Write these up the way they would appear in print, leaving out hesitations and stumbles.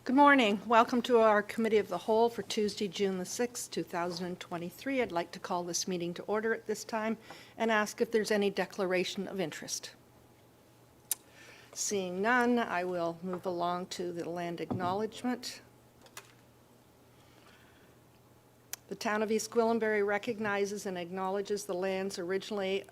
Good morning. Welcome to our Committee of the Whole for Tuesday, June the 6th, 2023. I'd like to call this meeting to order at this time and ask if there's any declaration of interest. Seeing none, I will move along to the land acknowledgement. The town of East Gwillimbury recognizes and acknowledges the lands originally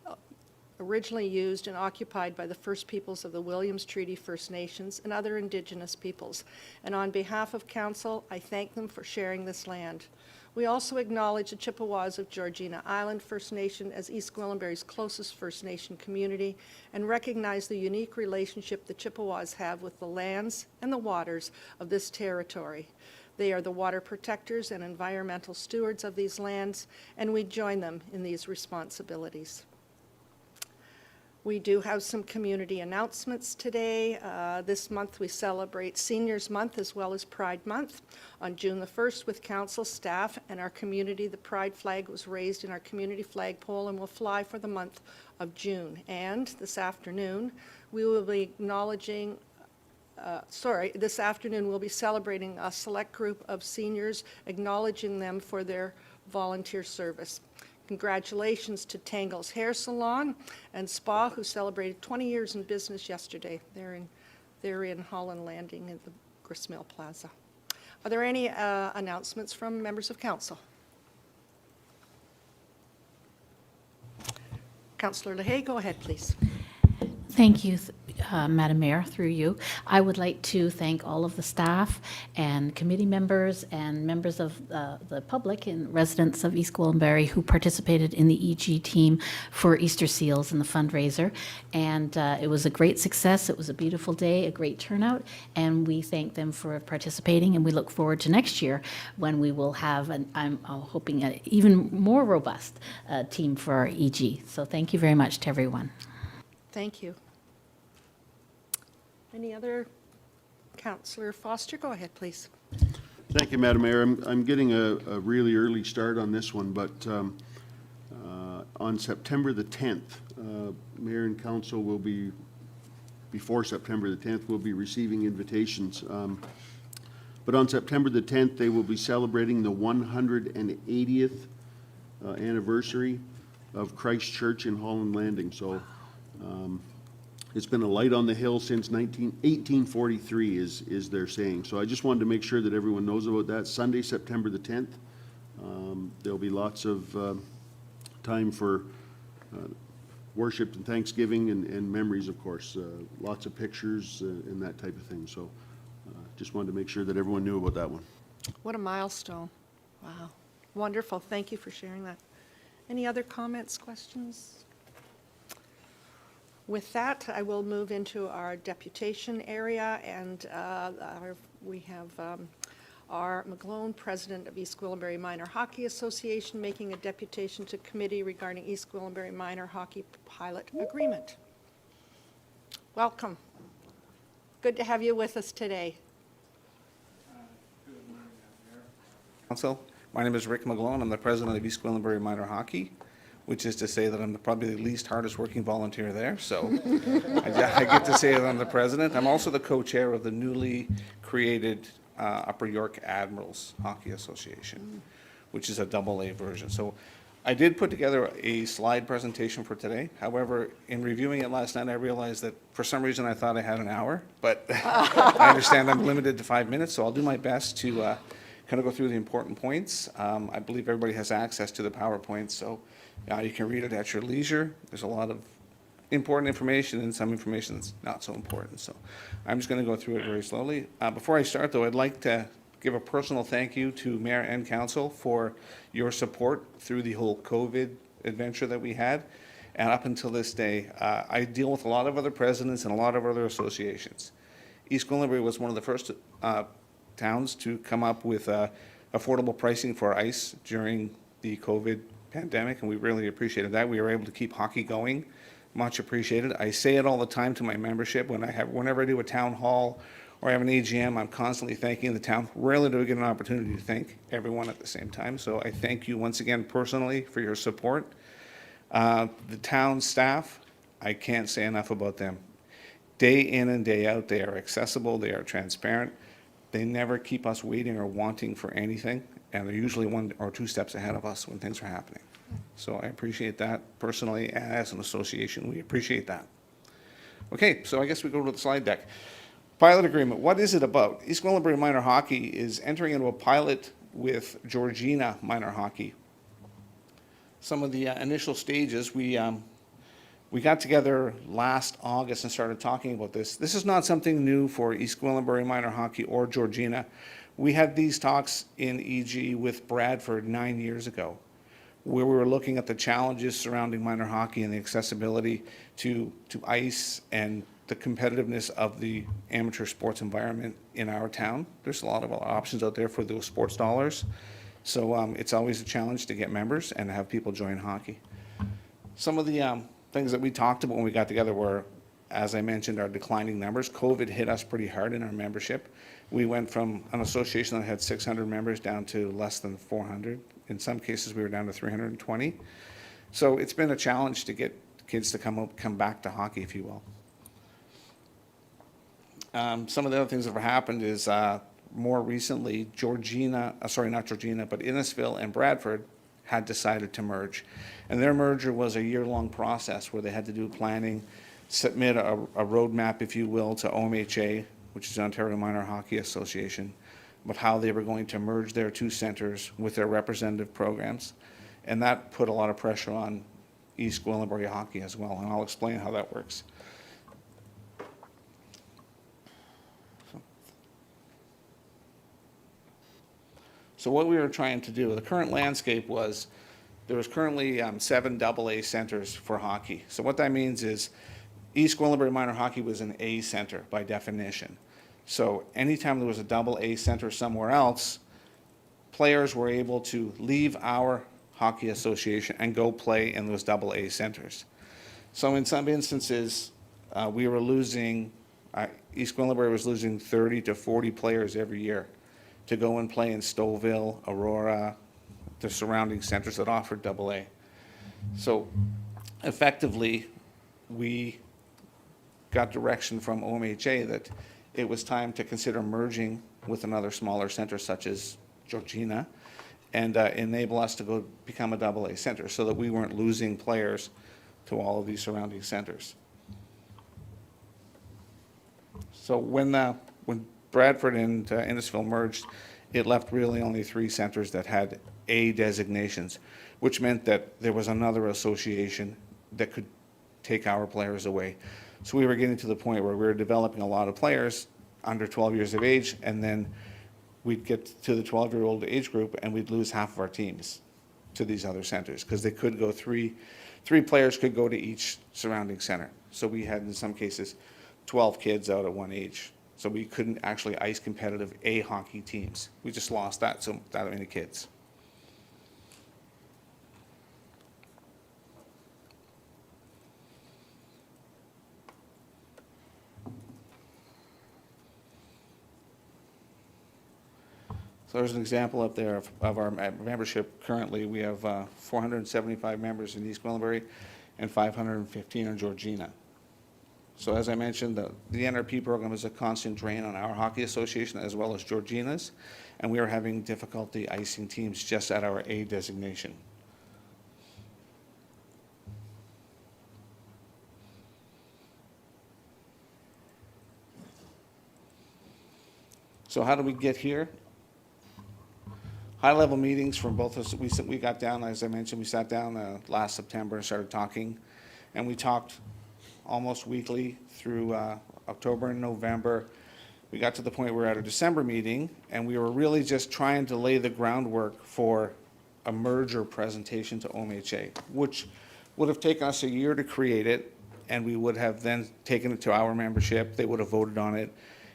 used and occupied by the First Peoples of the Williams Treaty First Nations and other Indigenous peoples. And on behalf of Council, I thank them for sharing this land. We also acknowledge the Chippewas of Georgina Island First Nation as East Gwillimbury's closest First Nation community and recognize the unique relationship the Chippewas have with the lands and the waters of this territory. They are the water protectors and environmental stewards of these lands, and we join them in these responsibilities. We do have some community announcements today. This month we celebrate Seniors Month as well as Pride Month. On June the 1st with Council, staff, and our community, the Pride flag was raised in our community flagpole and will fly for the month of June. And this afternoon we will be acknowledging this afternoon we'll be celebrating a select group of seniors, acknowledging them for their volunteer service. Congratulations to Tangle's Hair Salon and Spa, who celebrated 20 years in business yesterday. They're in Holland Landing at the Gristmill Plaza. Are there any announcements from members of council? Councillor Lahey, go ahead, please. Thank you, Madam Mayor, through you. I would like to thank all of the staff and committee members and members of the public and residents of East Gwillimbury who participated in the EG team for Easter Seals and the fundraiser. And it was a great success. It was a beautiful day, a great turnout, and we thank them for participating, and we look forward to next year when we will have, I'm hoping, an even more robust team for our EG. So thank you very much to everyone. Thank you. Any other? Councillor Foster, go ahead, please. Thank you, Madam Mayor. I'm getting a really early start on this one, but on September the 10th, Mayor and Council will be, before September the 10th, will be receiving invitations. But on September the 10th, they will be celebrating the 180th anniversary of Christ Church in Holland Landing. So it's been a light on the hill since 1843 is their saying. So I just wanted to make sure that everyone knows about that. Sunday, September the 10th. There'll be lots of time for worship and Thanksgiving and memories, of course. Lots of pictures and that type of thing. So just wanted to make sure that everyone knew about that one. What a milestone. Wow. Wonderful. Thank you for sharing that. Any other comments, questions? With that, I will move into our deputation area, and we have our McGlone, President of East Gwillimbury Minor Hockey Association, making a deputation to committee regarding East Gwillimbury Minor Hockey Pilot Agreement. Welcome. Good to have you with us today. Good morning, Mayor. Council, my name is Rick McGlone. I'm the President of East Gwillimbury Minor Hockey, which is to say that I'm probably the least hardest working volunteer there. So I get to say that I'm the president. I'm also the co-chair of the newly created Upper York Admirals Hockey Association, which is a AA version. So I did put together a slide presentation for today. However, in reviewing it last night, I realized that for some reason I thought I had an hour, but I understand I'm limited to 5 minutes, so I'll do my best to kind of go through the important points. I believe everybody has access to the PowerPoint, so you can read it at your leisure. There's a lot of important information and some information that's not so important. So I'm just going to go through it very slowly. Before I start, though, I'd like to give a personal thank you to Mayor and Council for your support through the whole COVID adventure that we had. And up until this day, I deal with a lot of other presidents and a lot of other associations. East Gwillimbury was one of the first towns to come up with affordable pricing for ice during the COVID pandemic, and we really appreciated that. We were able to keep hockey going. Much appreciated. I say it all the time to my membership whenever I do a town hall or I have an AGM, I'm constantly thanking the town. Rarely do we get an opportunity to thank everyone at the same time. So I thank you once again personally for your support. The town staff, I can't say enough about them. Day in and day out, they are accessible, they are transparent. They never keep us waiting or wanting for anything, and they're usually 1 or 2 steps ahead of us when things are happening. So I appreciate that personally, and as an association, we appreciate that. Okay, so I guess we go to the slide deck. Pilot agreement, what is it about? East Gwillimbury Minor Hockey is entering into a pilot with Georgina Minor Hockey. Some of the initial stages, we got together last August and started talking about this. This is not something new for East Gwillimbury Minor Hockey or Georgina. We had these talks in EG with Bradford 9 years ago, where we were looking at the challenges surrounding minor hockey and the accessibility to ice and the competitiveness of the amateur sports environment in our town. There's a lot of options out there for those sports dollars. So it's always a challenge to get members and to have people join hockey. Some of the things that we talked about when we got together were, as I mentioned, our declining numbers. COVID hit us pretty hard in our membership. We went from an association that had 600 members down to less than 400. In some cases, we were down to 320. So it's been a challenge to get kids to come back to hockey, if you will. Some of the other things that have happened is more recently, Innisfil and Bradford had decided to merge. And their merger was a year-long process where they had to do planning, submit a roadmap, if you will, to OMHA, which is the Ontario Minor Hockey Association, about how they were going to merge their 2 centers with their representative programs. And that put a lot of pressure on East Gwillimbury Hockey as well, and I'll explain how that works. So what we were trying to do, the current landscape was, there was currently 7 AA centers for hockey. So what that means is East Gwillimbury Minor Hockey was an A center by definition. So anytime there was a AA center somewhere else, players were able to leave our hockey association and go play in those AA centers. So in some instances, we were losing, East Gwillimbury was losing 30 to 40 players every year to go and play in Stouffville, Aurora, the surrounding centers that offered AA. So effectively, we got direction from OMHA that it was time to consider merging with another smaller center such as Georgina and enable us to go become a AA center so that we weren't losing players to all of these surrounding centers. So when Bradford and Innisfil merged, it left really only 3 centers that had A designations, which meant that there was another association that could take our players away. So we were getting to the point where we were developing a lot of players under 12 years of age, and then we'd get to the 12-year-old age group and we'd lose half of our teams to these other centers because they could go three players could go to each surrounding center. So we had, in some cases, 12 kids out at one age. So we couldn't actually ice competitive A hockey teams. We just lost that many kids. So there's an example up there of our membership. Currently, we have 475 members in East Gwillimbury and 515 in Georgina. So as I mentioned, the NRP program is a constant drain on our hockey association as well as Georgina's, and we are having difficulty icing teams just at our A designation. So how do we get here? High-level meetings from both of us. We got down, as I mentioned, we sat down last September and started talking, and we talked almost weekly through October and November. We got to the point where we were at a December meeting, and we were really just trying to lay the groundwork for a merger presentation to OMHA, which would have taken us a year to create it, and we would have then taken it to our membership. They would have voted on it.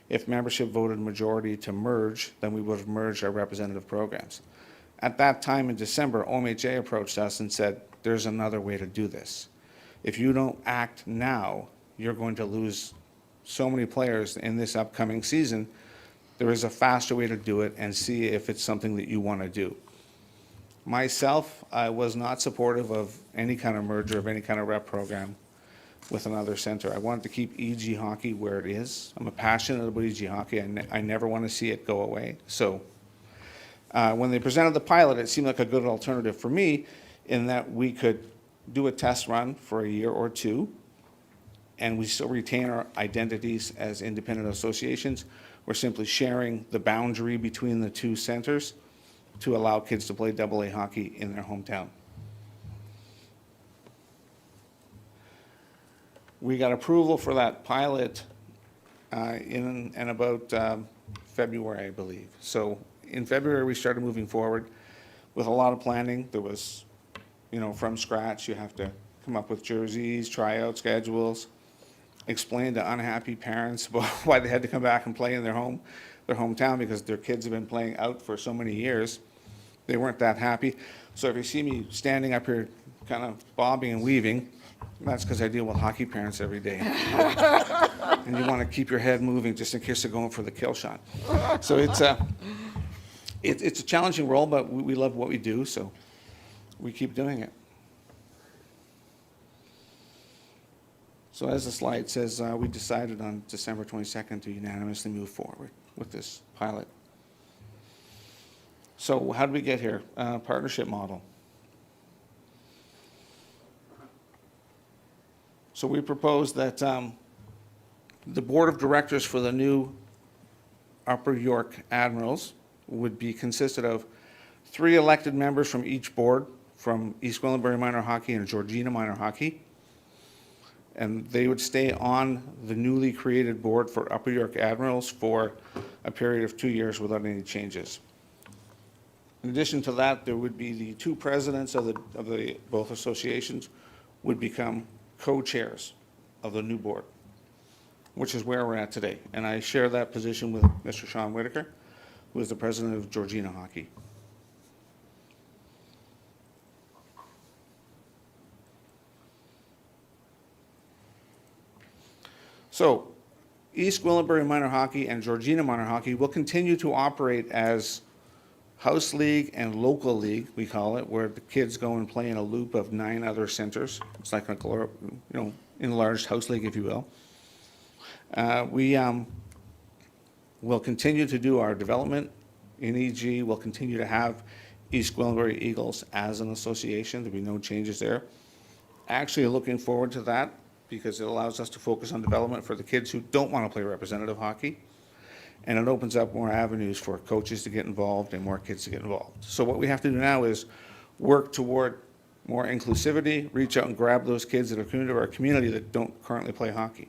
If membership voted majority to merge, then we would have merged our representative programs. At that time in December, OMHA approached us and said, there's another way to do this. If you don't act now, you're going to lose so many players in this upcoming season. There is a faster way to do it and see if it's something that you want to do. Myself, I was not supportive of any kind of merger of any kind of rep program. with another center. I wanted to keep EG hockey where it is. I'm a passionate about EG hockey. I never want to see it go away. So when they presented the pilot, it seemed like a good alternative for me in that we could do a test run for a year or two, and we still retain our identities as independent associations. We're simply sharing the boundary between the two centers to allow kids to play AA hockey in their hometown. We got approval for that pilot in and about February, I believe. So in February, we started moving forward with a lot of planning. There was, from scratch, you have to come up with jerseys, tryout schedules, explain to unhappy parents about why they had to come back and play in their hometown because their kids have been playing out for so many years. They weren't that happy. So if you see me standing up here kind of bobbing and weaving, that's because I deal with hockey parents every day. And you want to keep your head moving just in case they're going for the kill shot. So it's a challenging role, but we love what we do, so we keep doing it. So as the slide says, we decided on December 22nd to unanimously move forward with this pilot. So how did we get here? Partnership model. So we proposed that the board of directors for the new Upper York Admirals would be consisted of 3 elected members from each board, from East Gwillimbury Minor Hockey and Georgina Minor Hockey. And they would stay on the newly created board for Upper York Admirals for a period of 2 years without any changes. In addition to that, there would be the 2 presidents of the both associations would become co-chairs of the new board, which is where we're at today. And I share that position with Mr. Sean Whitaker, who is the president of Georgina Hockey. So East Gwillimbury Minor Hockey and Georgina Minor Hockey will continue to operate as house league and local league, we call it, where the kids go and play in a loop of 9 other centers. It's like a, enlarged house league, if you will. We will continue to do our development in EG. We'll continue to have East Gwillimbury Eagles as an association. There'll be no changes there. Actually looking forward to that because it allows us to focus on development for the kids who don't want to play representative hockey. And it opens up more avenues for coaches to get involved and more kids to get involved. So what we have to do now is work toward more inclusivity, reach out and grab those kids that are coming to our community that don't currently play hockey.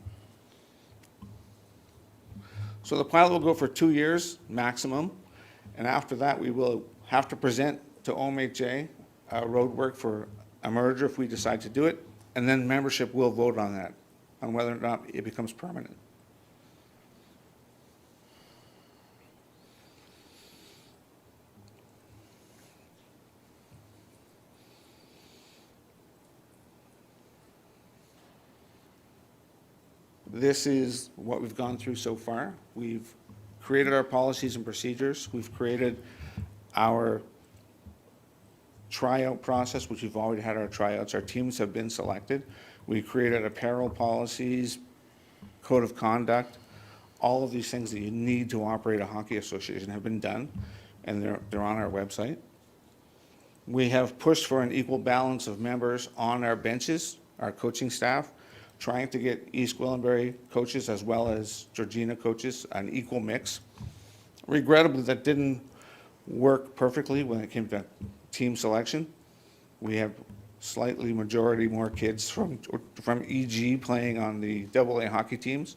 So the pilot will go for 2 years maximum, and after that we will have to present to OMHA road work for a merger if we decide to do it, and then membership will vote on that, on whether or not it becomes permanent. This is what we've gone through so far. We've created our policies and procedures. We've created our tryout process, which we've already had our tryouts. Our teams have been selected. We created apparel policies, code of conduct. All of these things that you need to operate a hockey association have been done, and they're on our website. We have pushed for an equal balance of members on our benches, our coaching staff, trying to get East Gwillimbury coaches as well as Georgina coaches, an equal mix. Regrettably, that didn't work perfectly when it came to team selection. We have slightly majority more kids from EG playing on the AA hockey teams.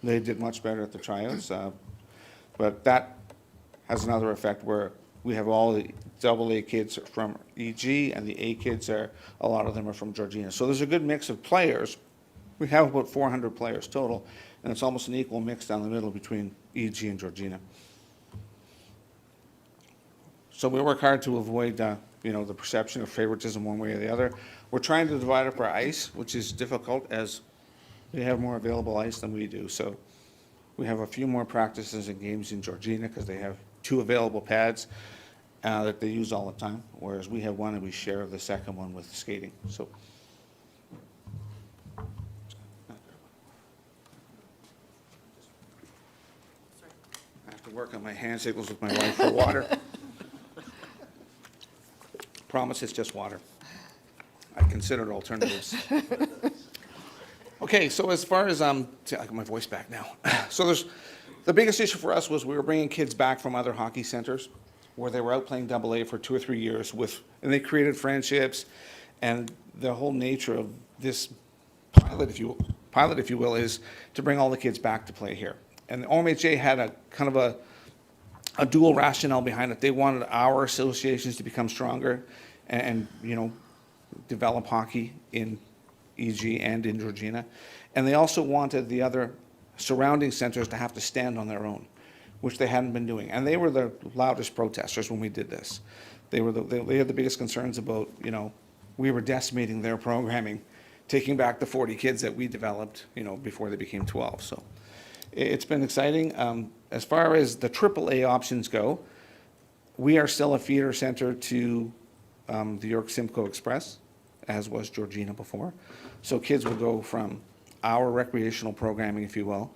They did much better at the tryouts, but that has another effect where we have all the AA kids from EG, and the A kids a lot of them are from Georgina. So there's a good mix of players. We have about 400 players total, and it's almost an equal mix down the middle between EG and Georgina. So we work hard to avoid, the perception of favoritism one way or the other. We're trying to divide up our ice, which is difficult as they have more available ice than we do. So we have a few more practices and games in Georgina because they have 2 available pads that they use all the time, whereas we have one and we share the second one with skating. So work on my hand signals with my wife for water. Promise it's just water. I considered alternatives. Okay, so as far as, see, I got my voice back now. So the biggest issue for us was we were bringing kids back from other hockey centers where they were out playing AA for 2 or 3 years and they created friendships, and the whole nature of this pilot, if you will, is to bring all the kids back to play here. And the OMHA had a kind of a dual rationale behind it. They wanted our associations to become stronger and develop hockey in EG and in Georgina. And they also wanted the other surrounding centers to have to stand on their own, which they hadn't been doing. And they were the loudest protesters when we did this. They had the biggest concerns about, we were decimating their programming, taking back the 40 kids that we developed, before they became 12. So it's been exciting. As far as the AAA options go, we are still a feeder center to the York Simcoe Express, as was Georgina before. So kids will go from our recreational programming, if you will,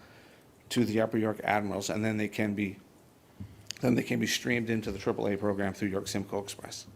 to the Upper York Admirals, and then they can be streamed into the AAA program through York Simcoe Express.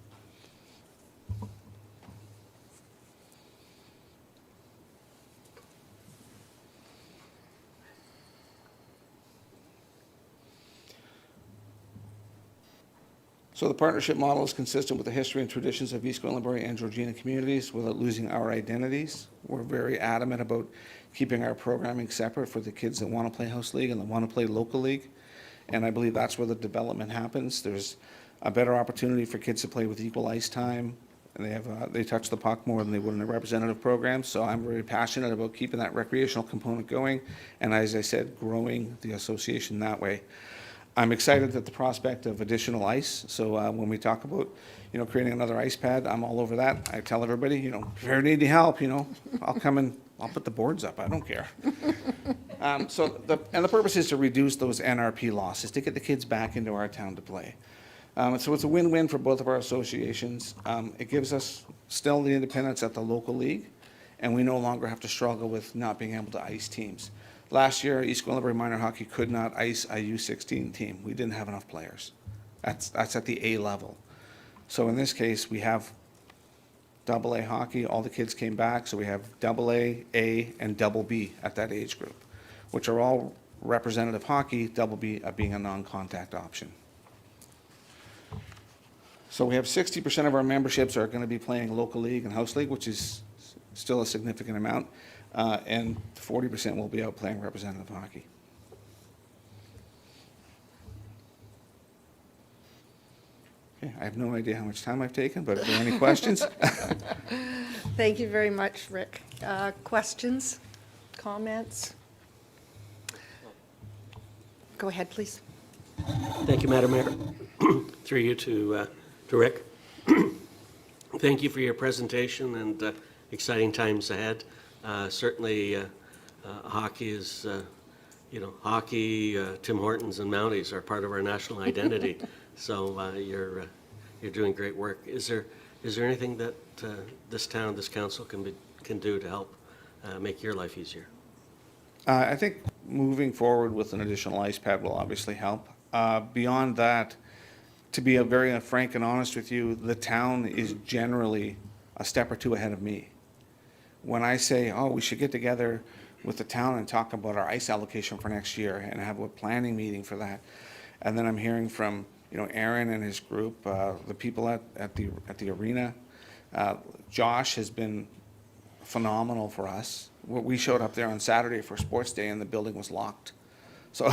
So the partnership model is consistent with the history and traditions of East Gwillimbury and Georgina communities without losing our identities. We're very adamant about keeping our programming separate for the kids that want to play house league and that want to play local league. And I believe that's where the development happens. There's a better opportunity for kids to play with equal ice time, and they touch the puck more than they would in a representative program. So I'm very passionate about keeping that recreational component going, and as I said, growing the association that way. I'm excited at the prospect of additional ice. So when we talk about, creating another ice pad, I'm all over that. I tell everybody, if you ever need any help, I'll come and I'll put the boards up. I don't care. The purpose is to reduce those NRP losses, to get the kids back into our town to play. So it's a win-win for both of our associations. It gives us still the independence at the local league, and we no longer have to struggle with not being able to ice teams. Last year, East Gwillimbury Minor Hockey could not ice a U16 team. We didn't have enough players. That's at the A level. So in this case, we have AA hockey. All the kids came back, so we have AA, A, and B at that age group, which are all representative hockey, B being a non-contact option. So we have 60% of our memberships are going to be playing local league and house league, which is still a significant amount. And 40% will be out playing representative hockey. Okay, I have no idea how much time I've taken, but are there any questions? Thank you very much, Rick. Questions, comments? Go ahead, please. Thank you, Madam Mayor. Through you to Rick. Thank you for your presentation and exciting times ahead. Certainly, hockey is, hockey, Tim Hortons and Mounties are part of our national identity. So you're doing great work. Is there anything that this town, this council can do to help make your life easier? I think moving forward with an additional ice pad will obviously help. Beyond that, to be very frank and honest with you, the town is generally a step or two ahead of me. When I say, we should get together with the town and talk about our ice allocation for next year and have a planning meeting for that, and then I'm hearing from Aaron and his group, the people at the arena. Josh has been phenomenal for us. We showed up there on Saturday for sports day and the building was locked. So,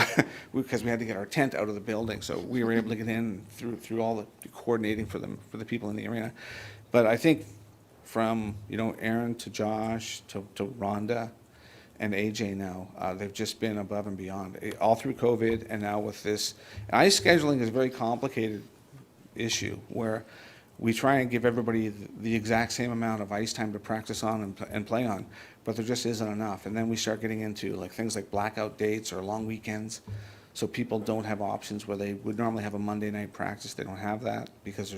because we had to get our tent out of the building, so we were able to get in through all the coordinating for the people in the arena. But I think from Aaron to Josh to Rhonda and AJ now, they've just been above and beyond all through COVID, and now with this ice scheduling is a very complicated issue where we try and give everybody the exact same amount of ice time to practice on and play on, but there just isn't enough. And then we start getting into things like blackout dates or long weekends, so people don't have options where they would normally have a Monday night practice. They don't have that because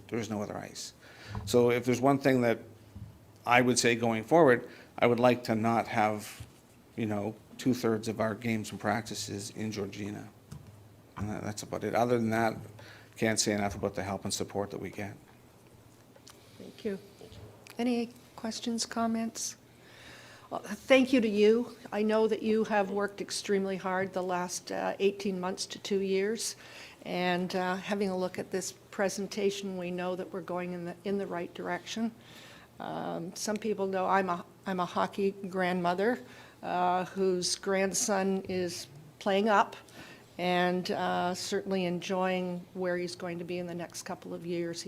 there's no other ice. So if there's one thing that I would say going forward, I would like to not have 2/3 of our games and practices in Georgina. And that's about it. Other than that, can't say enough about the help and support that we get. Thank you. Any questions, comments? Well, thank you to you. I know that you have worked extremely hard the last 18 months to 2 years. And having a look at this presentation, we know that we're going in the right direction. Some people know I'm a hockey grandmother whose grandson is playing up and certainly enjoying where he's going to be in the next couple of years.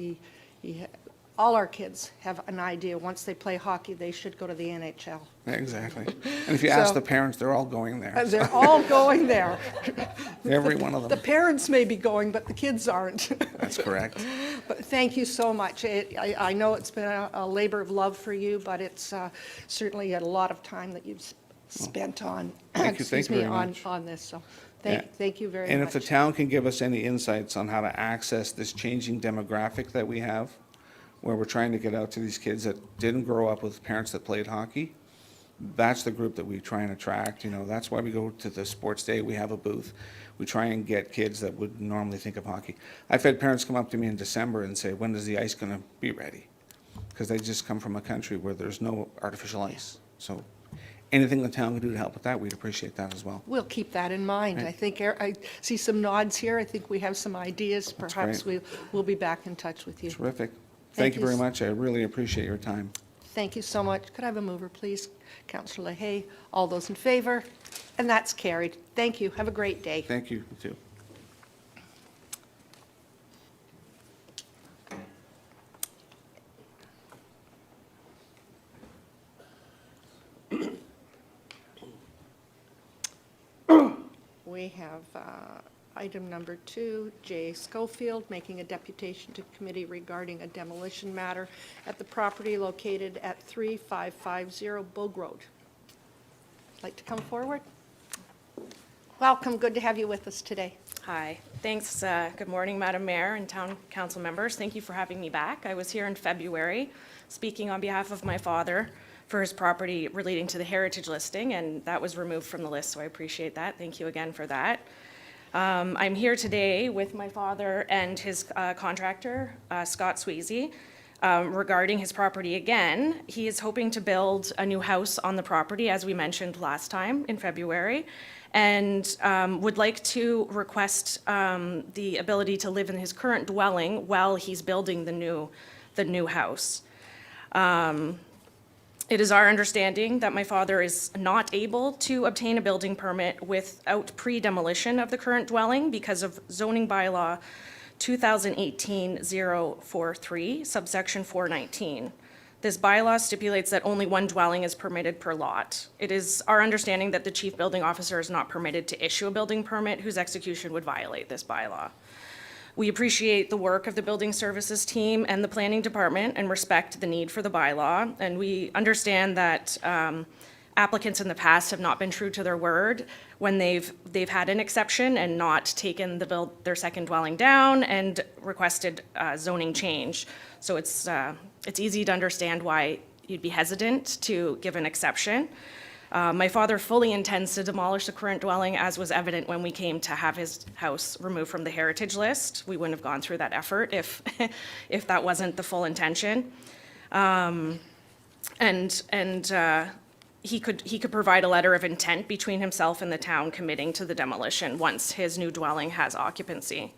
All our kids have an idea, once they play hockey, they should go to the NHL. Exactly. And if you ask So- the parents, they're all going there. They're all going there. Every one of The them. parents may be going, but the kids aren't. That's correct. But thank you so much. I know it's been a labor of love for you, but it's certainly a lot of time that you've spent on, Thank you very on much. this. So Yeah. thank you very And much. if the town can give us any insights on how to access this changing demographic that we have, where we're trying to get out to these kids that didn't grow up with parents that played hockey, that's the group that we try and attract. You know, that's why we go to the sports day, we have a booth. We try and get kids that would normally think of hockey. I've had parents come up to me in December and say, when is the ice gonna be ready? Because they just come from a country where there's no artificial ice. So anything the town can do to help with that, we'd appreciate that as well. We'll keep that in mind. Right. I think, I see some nods here. I think we have some ideas. Perhaps great. we'll be back in touch with you. Terrific. Thank Thank you you. very much. I really appreciate your time. Thank you so much. Could I have a mover, please? Councillor Lahey, all those in favor? And that's carried. Thank you. Have a great day. Thank you, you too. We have item number 2, J. Schofield, making a deputation to committee regarding a demolition matter at the property located at 3550 Boag Road. Like to come forward? Welcome, good to have you with us today. Hi, thanks. Good morning, Madam Mayor and Town Council members. Thank you for having me back. I was here in February speaking on behalf of my father for his property relating to the heritage listing, and that was removed from the list, so I appreciate that. Thank you again for that. I'm here today with my father and his contractor, Scott Sweezy, regarding his property again. He is hoping to build a new house on the property, as we mentioned last time in February, and would like to request the ability to live in his current dwelling while he's building the new house. It is our understanding that my father is not able to obtain a building permit without pre-demolition of the current dwelling because of zoning bylaw 2018-043, subsection 419. This bylaw stipulates that only one dwelling is permitted per lot. It is our understanding that the chief building officer is not permitted to issue a building permit whose execution would violate this bylaw. We appreciate the work of the building services team and the planning department and respect the need for the bylaw. And we understand that applicants in the past have not been true to their word when they've had an exception and not taken their second dwelling down and requested zoning change. So it's easy to understand why you'd be hesitant to give an exception. My father fully intends to demolish the current dwelling, as was evident when we came to have his house removed from the heritage list. We wouldn't have gone through that effort if that wasn't the full intention. He could provide a letter of intent between himself and the town committing to the demolition once his new dwelling has occupancy.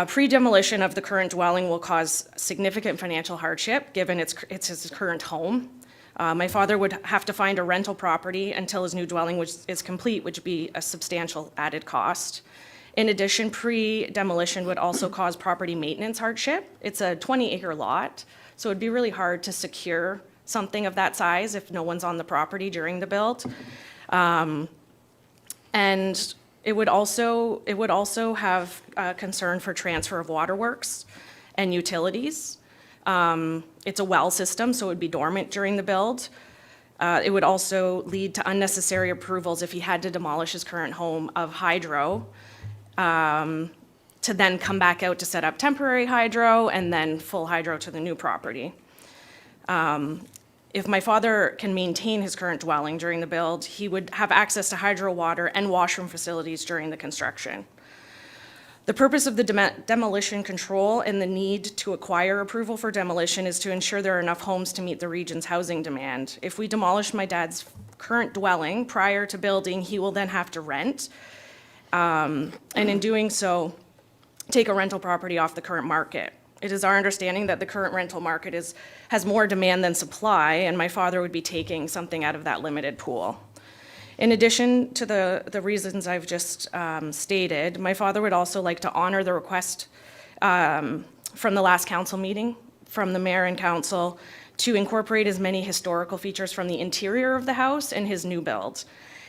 Pre-demolition of the current dwelling will cause significant financial hardship, given it's his current home. My father would have to find a rental property until his new dwelling is complete, which would be a substantial added cost. In addition, pre-demolition would also cause property maintenance hardship. It's a 20-acre lot, so it'd be really hard to secure something of that size if no one's on the property during the build. And it would also have concern for transfer of waterworks and utilities. It's a well system, so it would be dormant during the build. It would also lead to unnecessary approvals if he had to demolish his current home of hydro, to then come back out to set up temporary hydro and then full hydro to the new property. If my father can maintain his current dwelling during the build, he would have access to hydro, water, and washroom facilities during the construction. The purpose of the demolition control and the need to acquire approval for demolition is to ensure there are enough homes to meet the region's housing demand. If we demolish my dad's current dwelling prior to building, he will then have to rent. And in doing so, take a rental property off the current market. It is our understanding that the current rental market has more demand than supply, and my father would be taking something out of that limited pool. In addition to the reasons I've just stated, my father would also like to honor the request from the last council meeting, from the mayor and council, to incorporate as many historical features from the interior of the house in his new build.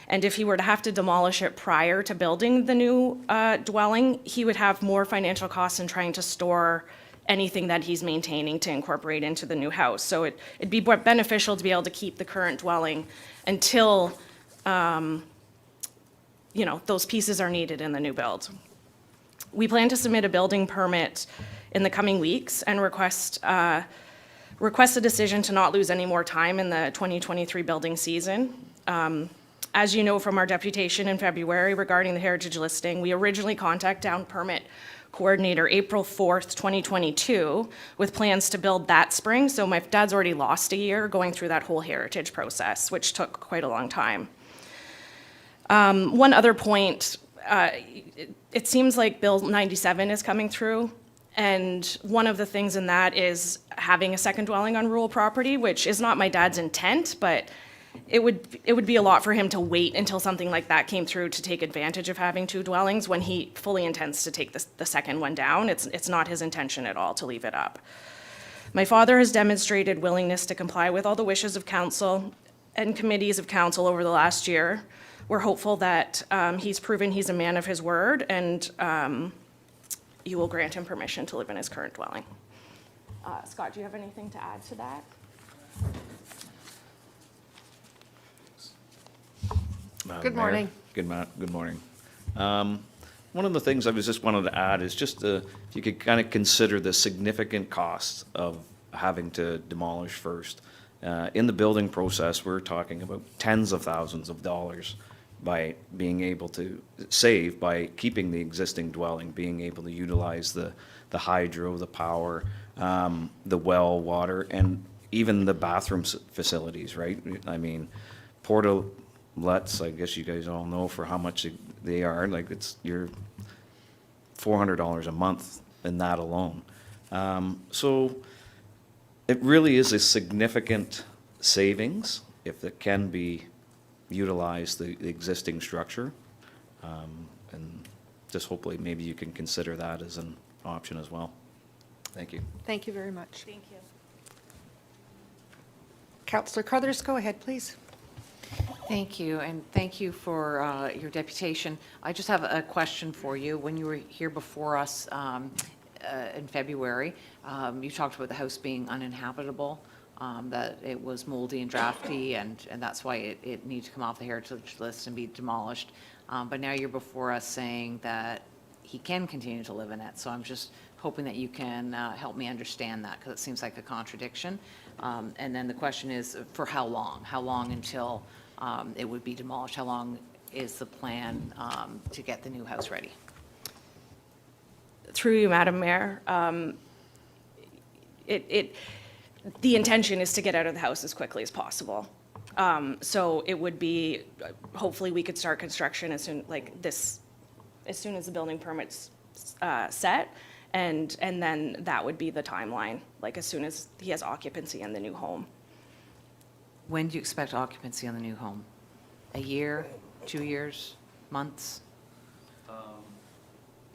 And if he were to have to demolish it prior to building the new dwelling, he would have more financial costs in trying to store anything that he's maintaining to incorporate into the new house. So it'd be beneficial to be able to keep the current dwelling until those pieces are needed in the new build. We plan to submit a building permit in the coming weeks and request a decision to not lose any more time in the 2023 building season. As you know from our deputation in February regarding the heritage listing, we originally contacted Town Permit Coordinator April 4th, 2022, with plans to build that spring. So my dad's already lost a year going through that whole heritage process, which took quite a long time. One other point, it seems like Bill 97 is coming through, and one of the things in that is having a second dwelling on rural property, which is not my dad's intent, but it would be a lot for him to wait until something like that came through to take advantage of having two dwellings when he fully intends to take the second one down. It's not his intention at all to leave it up. My father has demonstrated willingness to comply with all the wishes of council and committees of council over the last year. We're hopeful that he's proven he's a man of his word, and you will grant him permission to live in his current dwelling. Scott, do you have anything to add to that? Good Mayor. morning. Good morning. One of the things I was just wanted to add is just if you could kind of consider the significant costs of having to demolish first. In the building process, we're talking about tens of thousands of dollars by being able to save by keeping the existing dwelling, being able to utilize the hydro, the power, the well water, and even the bathroom facilities, right? I mean, portalets, I guess you guys all know for how much they are, like you're $400 a month in that alone. So it really is a significant savings if it can be utilized, the existing structure. And just hopefully maybe you can consider that as an option as well. Thank you. Thank you very much. Thank you. Councillor Crothers, go ahead, please. Thank you, and thank you for your deputation. I just have a question for you. When you were here before us in February, you talked about the house being uninhabitable, that it was moldy and drafty, and that's why it needed to come off the heritage list and be demolished. But now you're before us saying that he can continue to live in it. So I'm just hoping that you can help me understand that, because it seems like a contradiction. And then the question is, for how long? How long until it would be demolished? How long is the plan to get the new house ready? Through you, Madam Mayor, the intention is to get out of the house as quickly as possible. So it would be, hopefully we could start construction as soon as the building permit's set, and then that would be the timeline, like as soon as he has occupancy in the new home. When do you expect occupancy on the new home? A year, 2 years, months?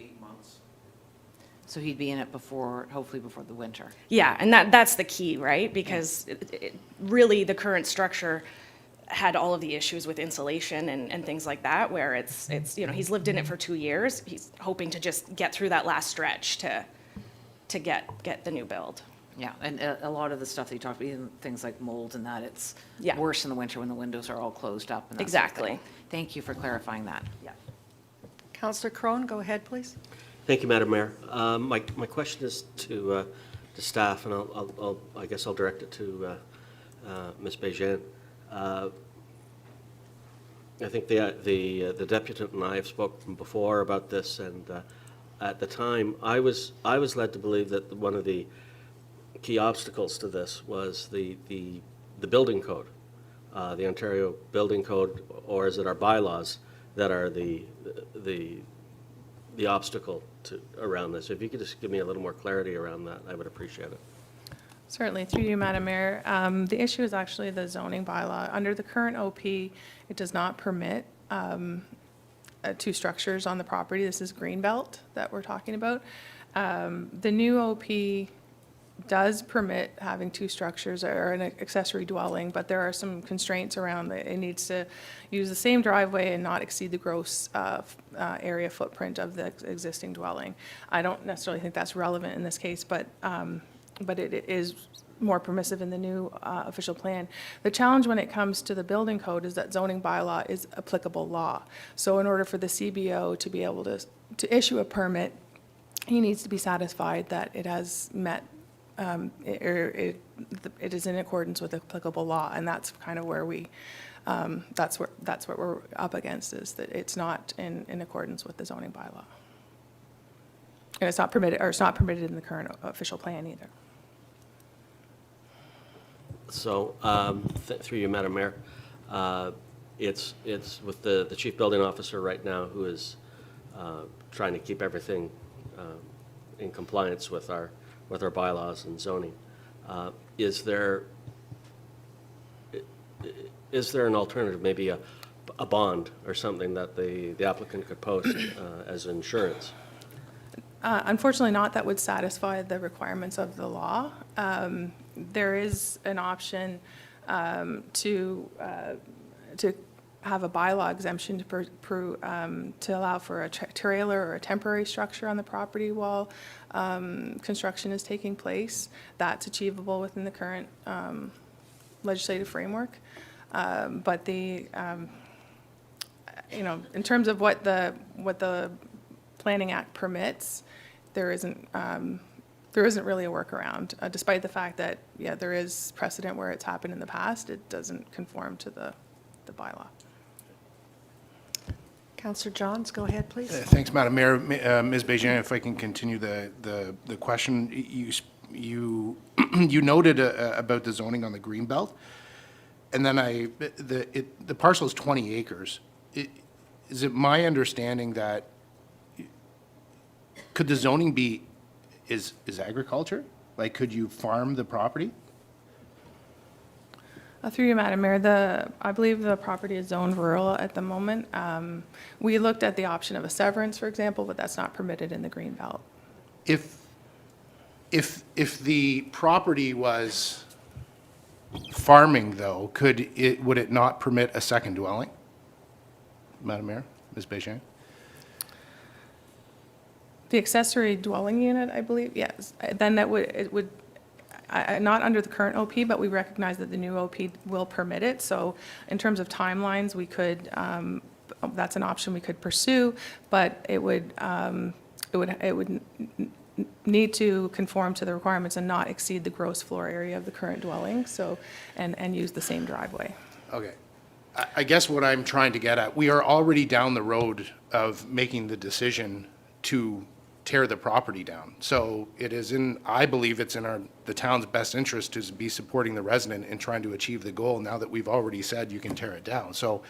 8 months. So he'd be in it hopefully before the winter. Yeah, and that's the key, right? Because really the current structure had all of the issues with insulation and things like that, where it's he's lived in it for 2 years. He's hoping to just get through that last stretch to get the new build. Yeah, and a lot of the stuff that you talked about, even things like mold and that, it's Yeah. worse in the winter when the windows are all closed up. And that sort of Exactly. thing. Thank you for clarifying that. Yeah. Councillor Crone, go ahead, please. Thank you, Madam Mayor. My question is to staff, and I guess I'll direct it to Ms. Bejean. I think the deputant and I have spoken before about this, and at the time, I was led to believe that one of the key obstacles to this was the building code, the Ontario Building Code, or is it our bylaws that are the obstacle around this? If you could just give me a little more clarity around that, I would appreciate it. Certainly, through you, Madam Mayor. The issue is actually the zoning bylaw. Under the current OP, it does not permit two structures on the property. This is Greenbelt that we're talking about. The new OP does permit having two structures or an accessory dwelling, but there are some constraints around it. It needs to use the same driveway and not exceed the gross area footprint of the existing dwelling. I don't necessarily think that's relevant in this case, but it is more permissive in the new official plan. The challenge when it comes to the building code is that zoning bylaw is applicable law. So in order for the CBO to be able to issue a permit, he needs to be satisfied that it has met, it is in accordance with applicable law, and that's kind of where that's what we're up against, is that it's not in accordance with the zoning bylaw. And it's not permitted, or it's not permitted in the current official plan either. So, through you, Madam Mayor, it's with the chief building officer right now, who is trying to keep everything in compliance with our bylaws and zoning. Is there an alternative, maybe a bond or something that the applicant could post as insurance? Unfortunately not, that would satisfy the requirements of the law. There is an option to have a bylaw exemption to allow for a trailer or a temporary structure on the property while construction is taking place. That's achievable within the current legislative framework. But in terms of what the Planning Act permits, there isn't really a workaround, despite the fact that, yeah, there is precedent where it's happened in the past. It doesn't conform to the bylaw. Councillor Johns, go ahead, please. Thanks, Madam Mayor. Ms. Bégin, if I can continue the question, you noted about the zoning on the Greenbelt, and then the parcel is 20 acres. Is it my understanding that could the zoning be is agriculture? Like, could you farm the property? Through you, Madam Mayor, I believe the property is zoned rural at the moment. We looked at the option of a severance, for example, but that's not permitted in the Greenbelt. If the property was farming, though, would it not permit a second dwelling? Madam Mayor, Ms. Bégin? The accessory dwelling unit, I believe, yes. Then it would not under the current OP, but we recognize that the new OP will permit it. So in terms of timelines, we could, that's an option we could pursue, but it would need to conform to the requirements and not exceed the gross floor area of the current dwelling, so, and use the same driveway. Okay. I guess what I'm trying to get at, we are already down the road of making the decision to tear the property down. So it is I believe it's in the town's best interest to be supporting the resident in trying to achieve the goal now that we've already said you can tear it down. So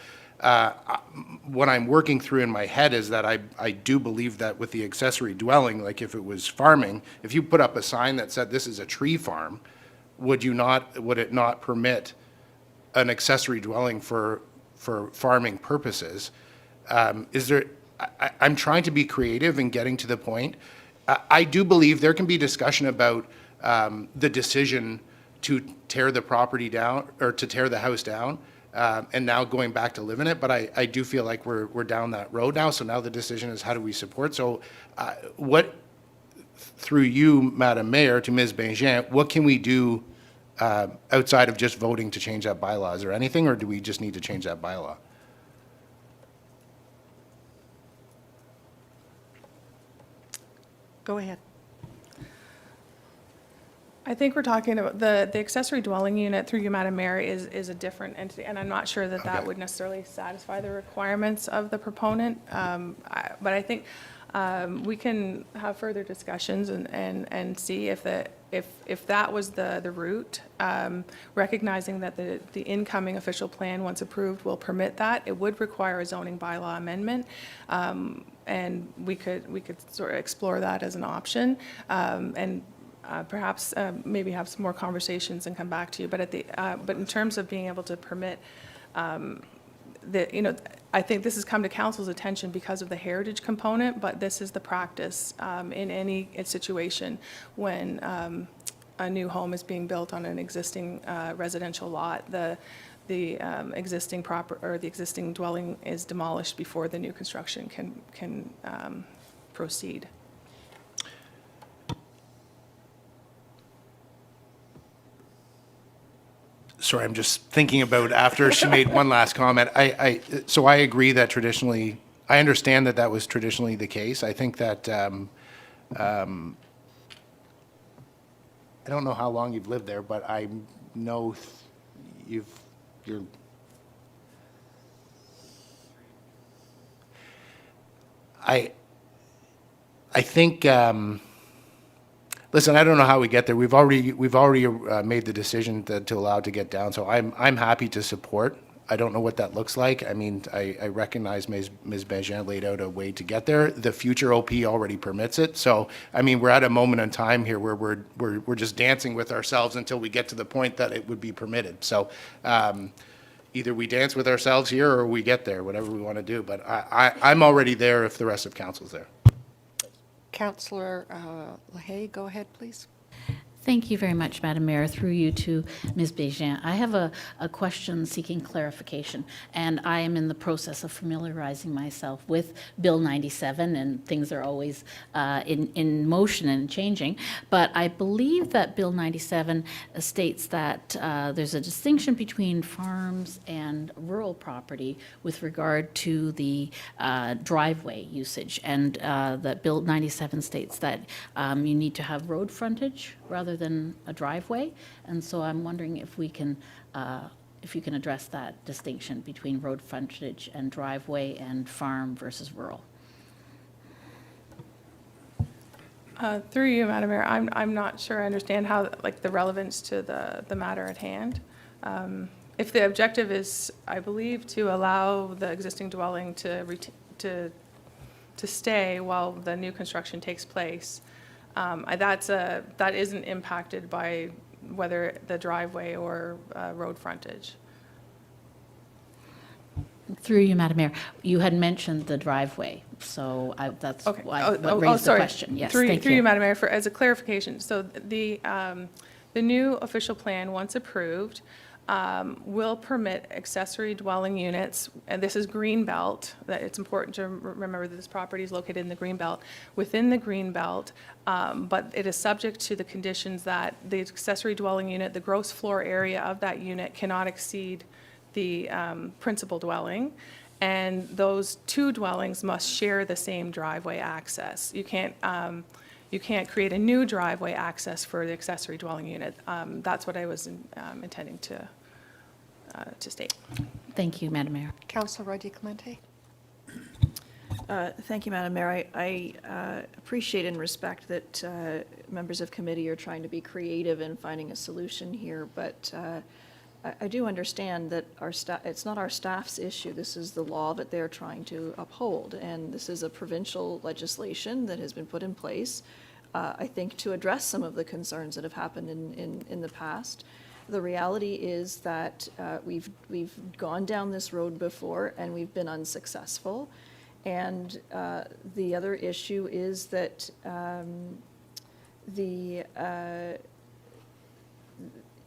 what I'm working through in my head is that I do believe that with the accessory dwelling, like if it was farming, if you put up a sign that said this is a tree farm, would it not permit an accessory dwelling for farming purposes? I'm trying to be creative and getting to the point. I do believe there can be discussion about the decision to tear the property down or to tear the house down and now going back to live in it. But I do feel like we're down that road now. So now the decision is how do we support? So through you, Madam Mayor, to Ms. Bégin, what can we do outside of just voting to change that bylaw? Is there anything, or do we just need to change that bylaw? Go ahead. I think we're talking about the accessory dwelling unit, through you, Madam Mayor, is a different entity, and I'm not sure that Okay. would necessarily satisfy the requirements of the proponent. But I think We can have further discussions and see if that was the route, recognizing that the incoming official plan, once approved, will permit that. It would require a zoning bylaw amendment, and we could sort of explore that as an option, and perhaps maybe have some more conversations and come back to you. But in terms of being able to permit, I think this has come to council's attention because of the heritage component, but this is the practice in any situation when a new home is being built on an existing residential lot. The existing the existing dwelling is demolished before the new construction can proceed. Sorry, I'm just thinking about after she made one last comment. So I agree that traditionally, I understand that that was traditionally the case. I think that, I don't know how long you've lived there, but I know you're, I think, listen, I don't know how we get there. We've already made the decision to allow it to get down, so I'm happy to support. I don't know what that looks like. I mean, I recognize Ms. Benjean laid out a way to get there. The future OP already permits it. So, I mean, we're at a moment in time here where we're just dancing with ourselves until we get to the point that it would be permitted. So, either we dance with ourselves here or we get there, whatever we want to do. But I'm already there if the rest of council's there. Councillor Lahey, go ahead, please. Thank you very much, Madam Mayor. Through you to Ms. Bégin. I have a question seeking clarification, and I am in the process of familiarizing myself with Bill 97, and things are always in motion and changing. But I believe that Bill 97 states that there's a distinction between farms and rural property with regard to the driveway usage, and that Bill 97 states that you need to have road frontage rather than a driveway, and so I'm wondering if we can, if you can address that distinction between road frontage and driveway and farm versus rural. Through you, Madam Mayor, I'm not sure I understand how, like, the relevance to the matter at hand. If the objective is, I believe, to allow the existing dwelling to stay while the new construction takes place, that isn't impacted by whether the driveway or road frontage. Through you, Madam Mayor, you had mentioned the driveway, so that's Okay. what raised the Sorry. question. Yes, Through thank you, you. Madam Mayor, as a clarification, so the new official plan, once approved, will permit accessory dwelling units, and this is green belt, that it's important to remember that this property is located in the green belt, within the green belt, but it is subject to the conditions that the accessory dwelling unit, the gross floor area of that unit cannot exceed the principal dwelling, and those two dwellings must share the same driveway access. You can't create a new driveway access for the accessory dwelling unit. That's what I was intending to state. Thank you, Madam Mayor. Councillor Rodriguez-Clemente. Thank you, Madam Mayor. I appreciate and respect that members of committee are trying to be creative in finding a solution here, but I do understand that it's not our staff's issue. This is the law that they're trying to uphold, and this is a provincial legislation that has been put in place, I think, to address some of the concerns that have happened in the past. The reality is that we've gone down this road before and we've been unsuccessful. And the other issue is that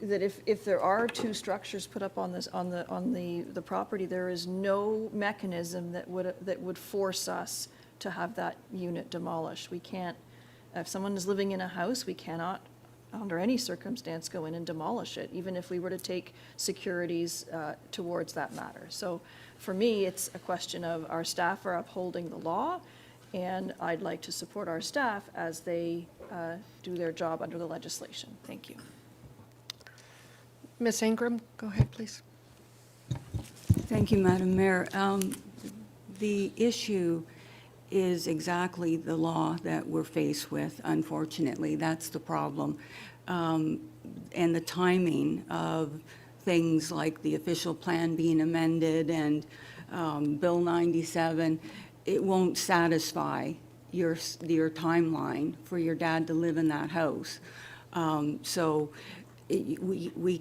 that if there are two structures put up on the property, there is no mechanism that would force us to have that unit demolished. We can't. If someone is living in a house, we cannot, under any circumstance, go in and demolish it, even if we were to take securities towards that matter. So for me, it's a question of our staff are upholding the law, and I'd like to support our staff as they do their job under the legislation. Thank you. Ms. Ingram, go ahead, please. Thank you, Madam Mayor. The issue is exactly the law that we're faced with, unfortunately. That's the problem. And the timing of things like the official plan being amended and Bill 97, it won't satisfy your timeline for your dad to live in that house. So we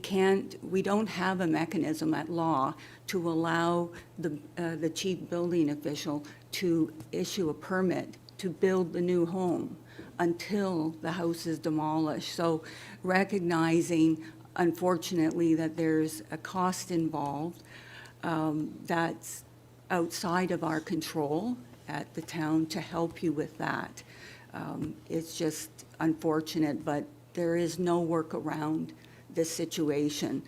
don't have a mechanism at law to allow the chief building official to issue a permit to build the new home until the house is demolished. So recognizing, unfortunately, that there's a cost involved that's outside of our control at the town to help you with that. It's just unfortunate, but there is no workaround this situation.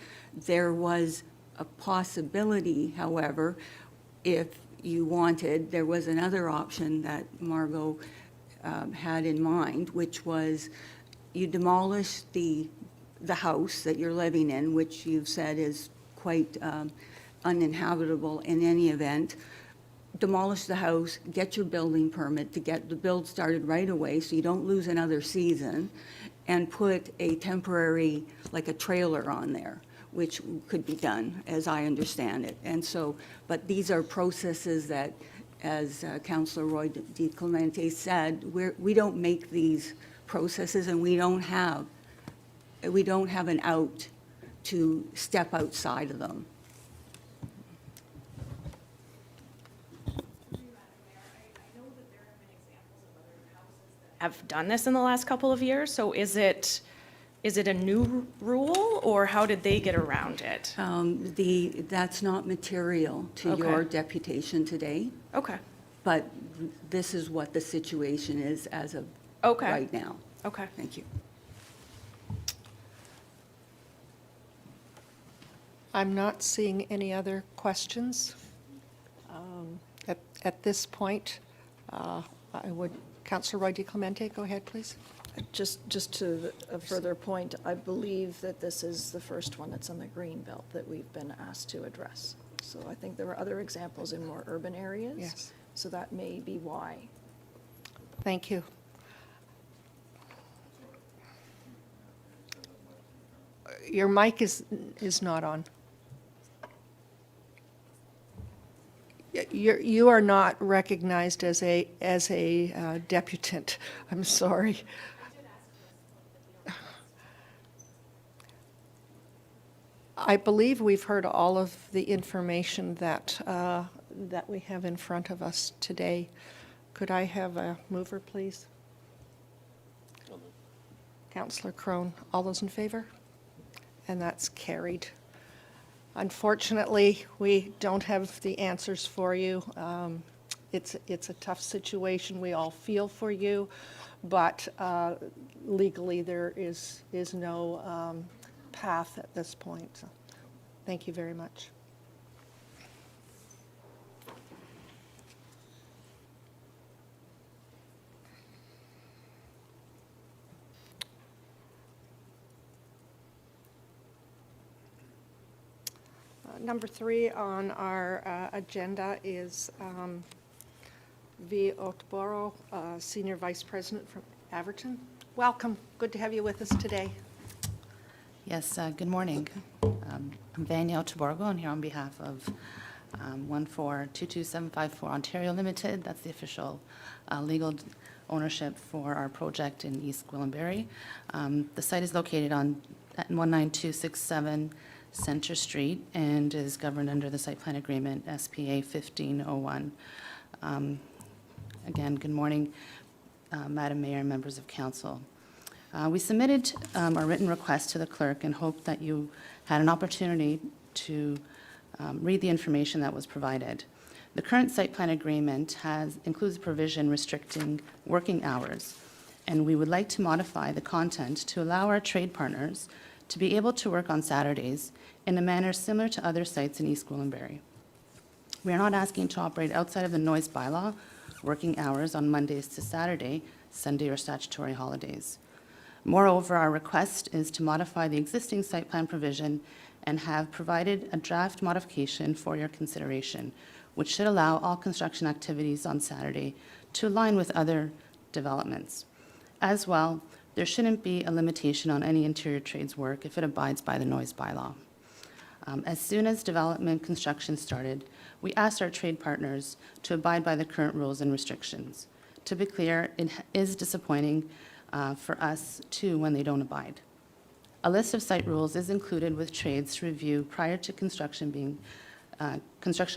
There was a possibility, however, if you wanted, there was another option that Margot had in mind, which was you demolish the house that you're living in, which you've said is quite uninhabitable in any event. Demolish the house, get your building permit to get the build started right away so you don't lose another season, and put a temporary, like a trailer on there, which could be done, as I understand it. And so, but these are processes that, as Councillor Roy Di Clemente said, we don't make these processes, and we don't have an out to step outside of them. Have done this in the last couple of years, so is it a new rule, or how did they get around it? That's not material to your Okay. deputation today, Okay, but this is what the situation is as of Okay. right now. okay. Thank you. I'm not seeing any other questions. At this point, I would, Councillor Roy Di Clemente, go ahead, please. Just to a further point, I believe that this is the first one that's on the green belt that we've been asked to address. So I think there were other examples in more urban areas. Yes. So that may be why. Thank you. Your mic is not on. You are not recognized as a deputant. I'm sorry. I believe we've heard all of the information that we have in front of us today. Could I have a mover, please? Councillor Crone, all those in favor? And that's carried. Unfortunately, we don't have the answers for you. It's a tough situation. We all feel for you, but legally there is no path at this point. So, thank you very much. Number 3 on our agenda is V. Ottoborgo, Senior Vice President from Averton. Welcome. Good to have you with us today. Yes, good morning. I'm Vanya Ottoborgo. I'm here on behalf of 1422754 Ontario Limited. That's the official legal ownership for our project in East Gwillimbury. The site is located on 19267 Centre Street and is governed under the site plan agreement SPA 1501. Again, good morning, Madam Mayor and members of council. We submitted our written request to the clerk and hope that you had an opportunity to read the information that was provided. The current site plan agreement includes a provision restricting working hours, and we would like to modify the content to allow our trade partners to be able to work on Saturdays in a manner similar to other sites in East Gwillimbury. We are not asking to operate outside of the noise bylaw, working hours on Mondays to Saturday, Sunday or statutory holidays. Moreover, our request is to modify the existing site plan provision and have provided a draft modification for your consideration, which should allow all construction activities on Saturday to align with other developments. As well, there shouldn't be a limitation on any interior trades work if it abides by the noise bylaw. As soon as development construction started, we asked our trade partners to abide by the current rules and restrictions. To be clear, it is disappointing for us too when they don't abide. A list of site rules is included with trades to review prior to construction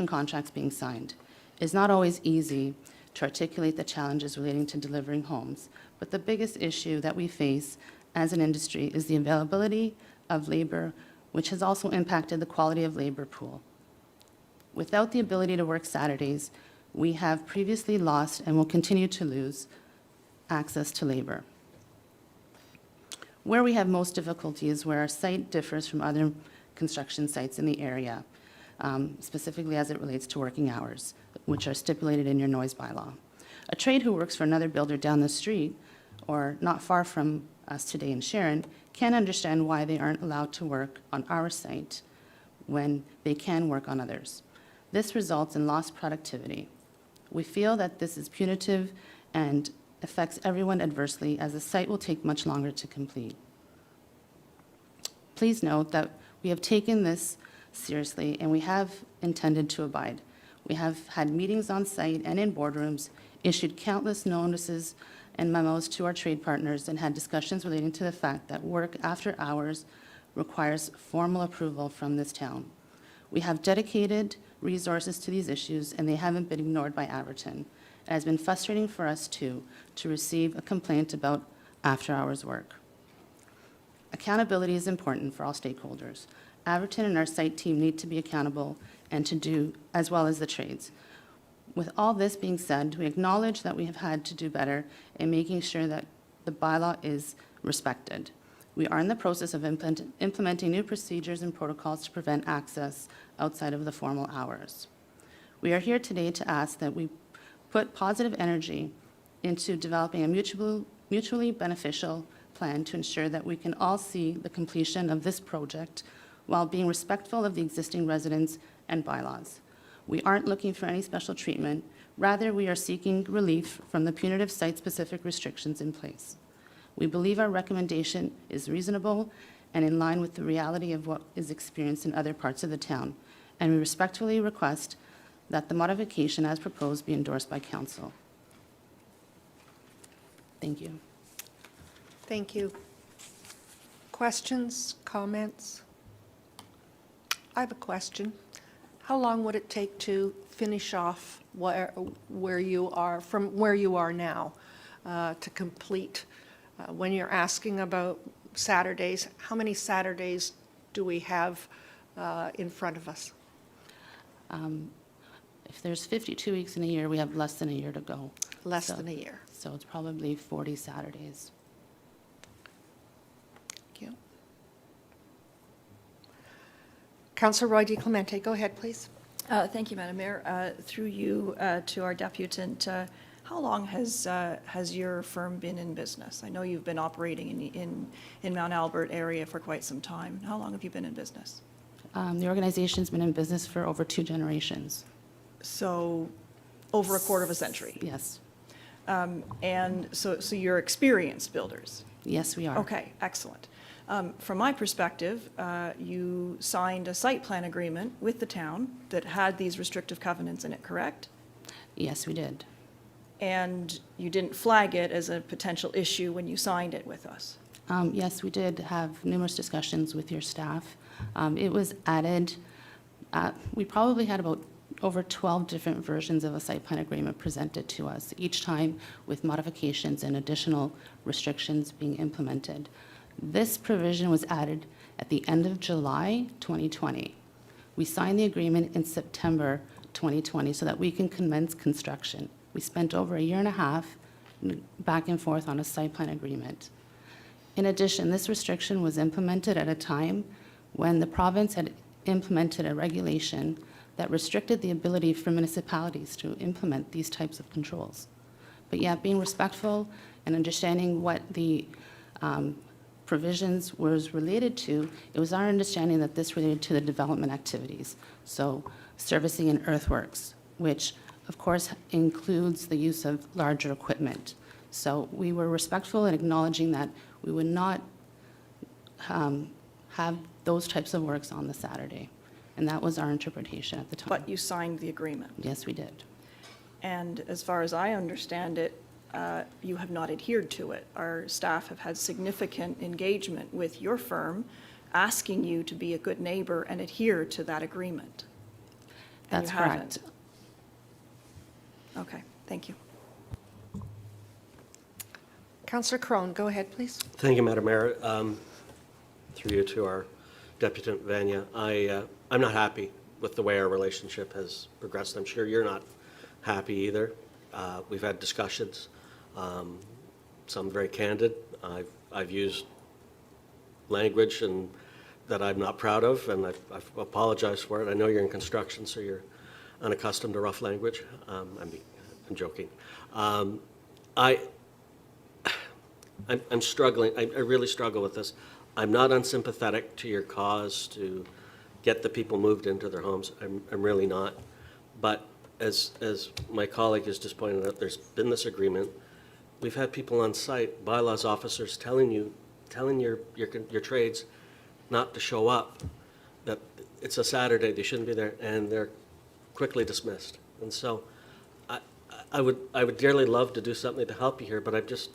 contracts being signed. It's not always easy to articulate the challenges relating to delivering homes, but the biggest issue that we face as an industry is the availability of labor, which has also impacted the quality of labor pool. Without the ability to work Saturdays, we have previously lost and will continue to lose access to labor. Where we have most difficulty is where our site differs from other construction sites in the area, specifically as it relates to working hours, which are stipulated in your noise bylaw. A trade who works for another builder down the street, or not far from us today in Sharon, can understand why they aren't allowed to work on our site when they can work on others. This results in lost productivity. We feel that this is punitive and affects everyone adversely, as the site will take much longer to complete. Please note that we have taken this seriously and we have intended to abide. We have had meetings on site and in boardrooms, issued countless notices and memos to our trade partners, and had discussions relating to the fact that work after hours requires formal approval from this town. We have dedicated resources to these issues, and they haven't been ignored by Averton. It has been frustrating for us, too, to receive a complaint about after-hours work. Accountability is important for all stakeholders. Averton and our site team need to be accountable and to do as well as the trades. With all this being said, we acknowledge that we have had to do better in making sure that the bylaw is respected. We are in the process of implementing new procedures and protocols to prevent access outside of the formal hours. We are here today to ask that we put positive energy into developing a mutually beneficial plan to ensure that we can all see the completion of this project while being respectful of the existing residents and bylaws. We aren't looking for any special treatment. Rather, we are seeking relief from the punitive site-specific restrictions in place. We believe our recommendation is reasonable and in line with the reality of what is experienced in other parts of the town, and we respectfully request that the modification as proposed be endorsed by council. Thank you. Thank you. Questions, comments? I have a question. How long would it take to finish off where you are, from where you are now, to complete? When you're asking about Saturdays, how many Saturdays do we have in front of us? If there's 52 weeks in a year, we have less than a year to go. Less than a year. So it's probably 40 Saturdays. Thank you. Councillor Roy DiClemente, go ahead, please. Thank you, Madam Mayor. Through you to our deputant, how long has your firm been in business? I know you've been operating in Mount Albert area for quite some time. How long have you been in business? The organization's been in business for over 2 generations. So over a quarter of a century? Yes. And so you're experienced builders? Yes, we are. Okay, excellent. From my perspective, you signed a site plan agreement with the town that had these restrictive covenants in it, correct? Yes, we did. And you didn't flag it as a potential issue when you signed it with us? Yes, we did have numerous discussions with your staff. It was added, we probably had about over 12 different versions of a site plan agreement presented to us, each time with modifications and additional restrictions being implemented. This provision was added at the end of July 2020. We signed the agreement in September 2020 so that we can commence construction. We spent over a year and a half back and forth on a site plan agreement. In addition, this restriction was implemented at a time when the province had implemented a regulation that restricted the ability for municipalities to implement these types of controls. But yet, being respectful and understanding what the provisions was related to, it was our understanding that this related to the development activities. So servicing and earthworks, which of course, includes the use of larger equipment. So we were respectful in acknowledging that we would not have those types of works on the Saturday. And that was our interpretation at the time. But you signed the agreement. Yes, we did. And as far as I understand it, you have not adhered to it. Our staff have had significant engagement with your firm, asking you to be a good neighbor and adhere to that agreement. And That's you correct. haven't. Okay, thank you. Councillor Crone, go ahead, please. Thank you, Madam Mayor. Through you to our Deputant Vanya, I'm not happy with the way our relationship has progressed. I'm sure you're not happy either. We've had discussions, some very candid. I've used language that I'm not proud of, and I've apologized for it. I know you're in construction, so you're unaccustomed to rough language. I'm joking. I'm struggling. I really struggle with this. I'm not unsympathetic to your cause to get the people moved into their homes. I'm really not. But as my colleague has just pointed out, there's been this agreement. We've had people on site, bylaws officers, telling your trades not to show up, that it's a Saturday, they shouldn't be there, and they're quickly dismissed. And so I would dearly love to do something to help you here, but I've just,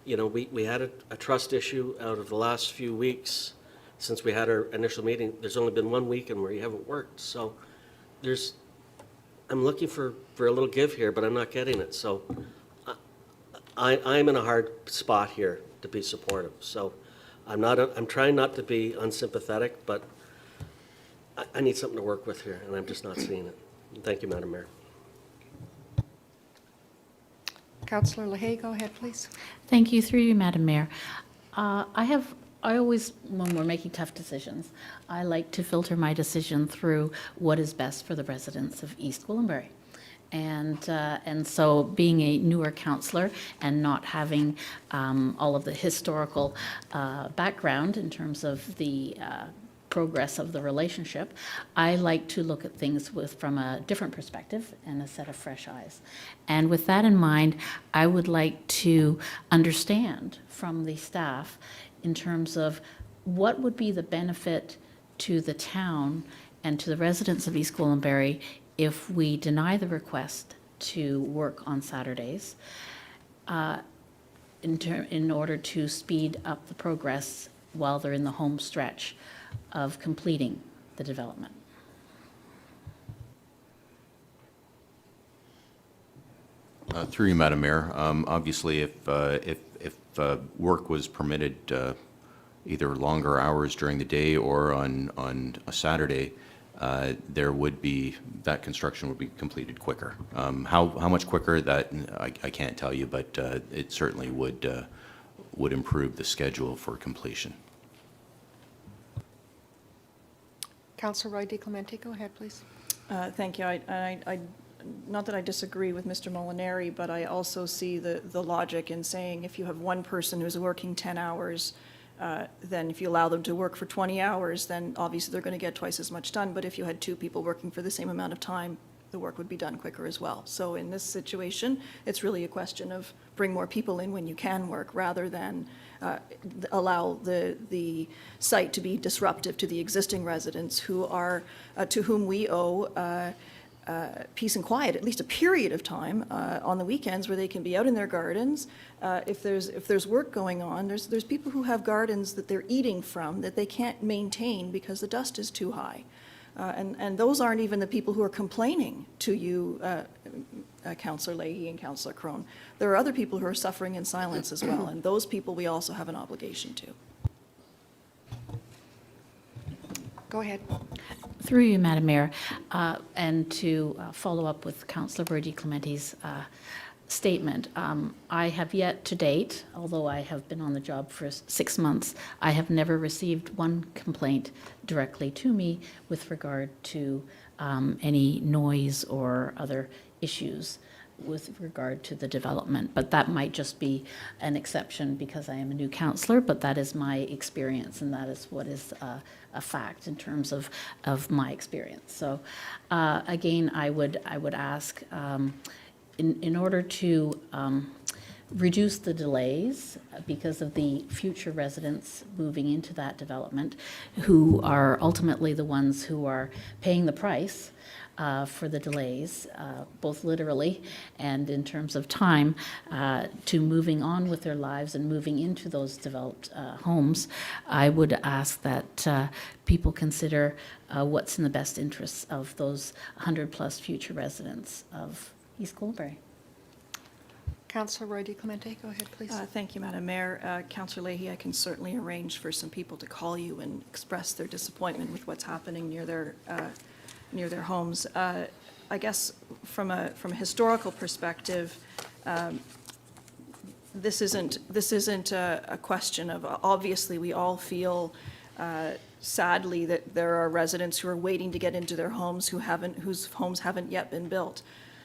we had a trust issue out of the last few weeks since we had our initial meeting. There's only been 1 weekend where you haven't worked. So I'm looking for a little give here, but I'm not getting it. So I'm in a hard spot here to be supportive. So I'm trying not to be unsympathetic, but I need something to work with here, and I'm just not seeing it. Thank you, Madam Mayor. Councillor Lahey, go ahead, please. Thank you. Through you, Madam Mayor. I always, when we're making tough decisions, I like to filter my decision through what is best for the residents of East Gwillimbury. And so being a newer councillor and not having all of the historical background in terms of the progress of the relationship, I like to look at things from a different perspective and a set of fresh eyes. And with that in mind, I would like to understand from the staff in terms of what would be the benefit to the town and to the residents of East Gwillimbury if we deny the request to work on Saturdays in order to speed up the progress while they're in the home stretch of completing the development. Through you, Madam Mayor. Obviously, if work was permitted either longer hours during the day or on a Saturday, that construction would be completed quicker. How much quicker, that I can't tell you, but it certainly would improve the schedule for completion. Councillor Roy DiClemente, go ahead, please. Thank you. Not that I disagree with Mr. Molinari, but I also see the logic in saying if you have one person who's working 10 hours, then if you allow them to work for 20 hours, then obviously they're going to get twice as much done. But if you had two people working for the same amount of time, the work would be done quicker as well. So in this situation, it's really a question of bring more people in when you can work rather than allow the site to be disruptive to the existing residents who are, to whom we owe peace and quiet, at least a period of time on the weekends where they can be out in their gardens. If there's work going on, there's people who have gardens that they're eating from that they can't maintain because the dust is too high. And those aren't even the people who are complaining to you, Councillor Lahey and Councillor Crone. There are other people who are suffering in silence as well, and those people we also have an obligation to. Go ahead. Through you, Madam Mayor, and to follow up with Councillor Roy DiClemente's statement, I have yet to date, although I have been on the job for 6 months, I have never received one complaint directly to me with regard to any noise or other issues with regard to the development. But that might just be an exception because I am a new councillor, but that is my experience, and that is what is a fact in terms of my experience. So again, I would ask, in order to reduce the delays because of the future residents moving into that development, who are ultimately the ones who are paying the price for the delays, both literally and in terms of time, to moving on with their lives and moving into those developed homes, I would ask that people consider what's in the best interests of those 100-plus future residents of East Gwillimbury. Councillor Roy DeClemente, go ahead, please. Thank you, Madam Mayor. Councillor Lahey, I can certainly arrange for some people to call you and express their disappointment with what's happening near their homes. I guess from a historical perspective, this isn't a question of, obviously we all feel sadly that there are residents who are waiting to get into their homes whose homes haven't yet been built.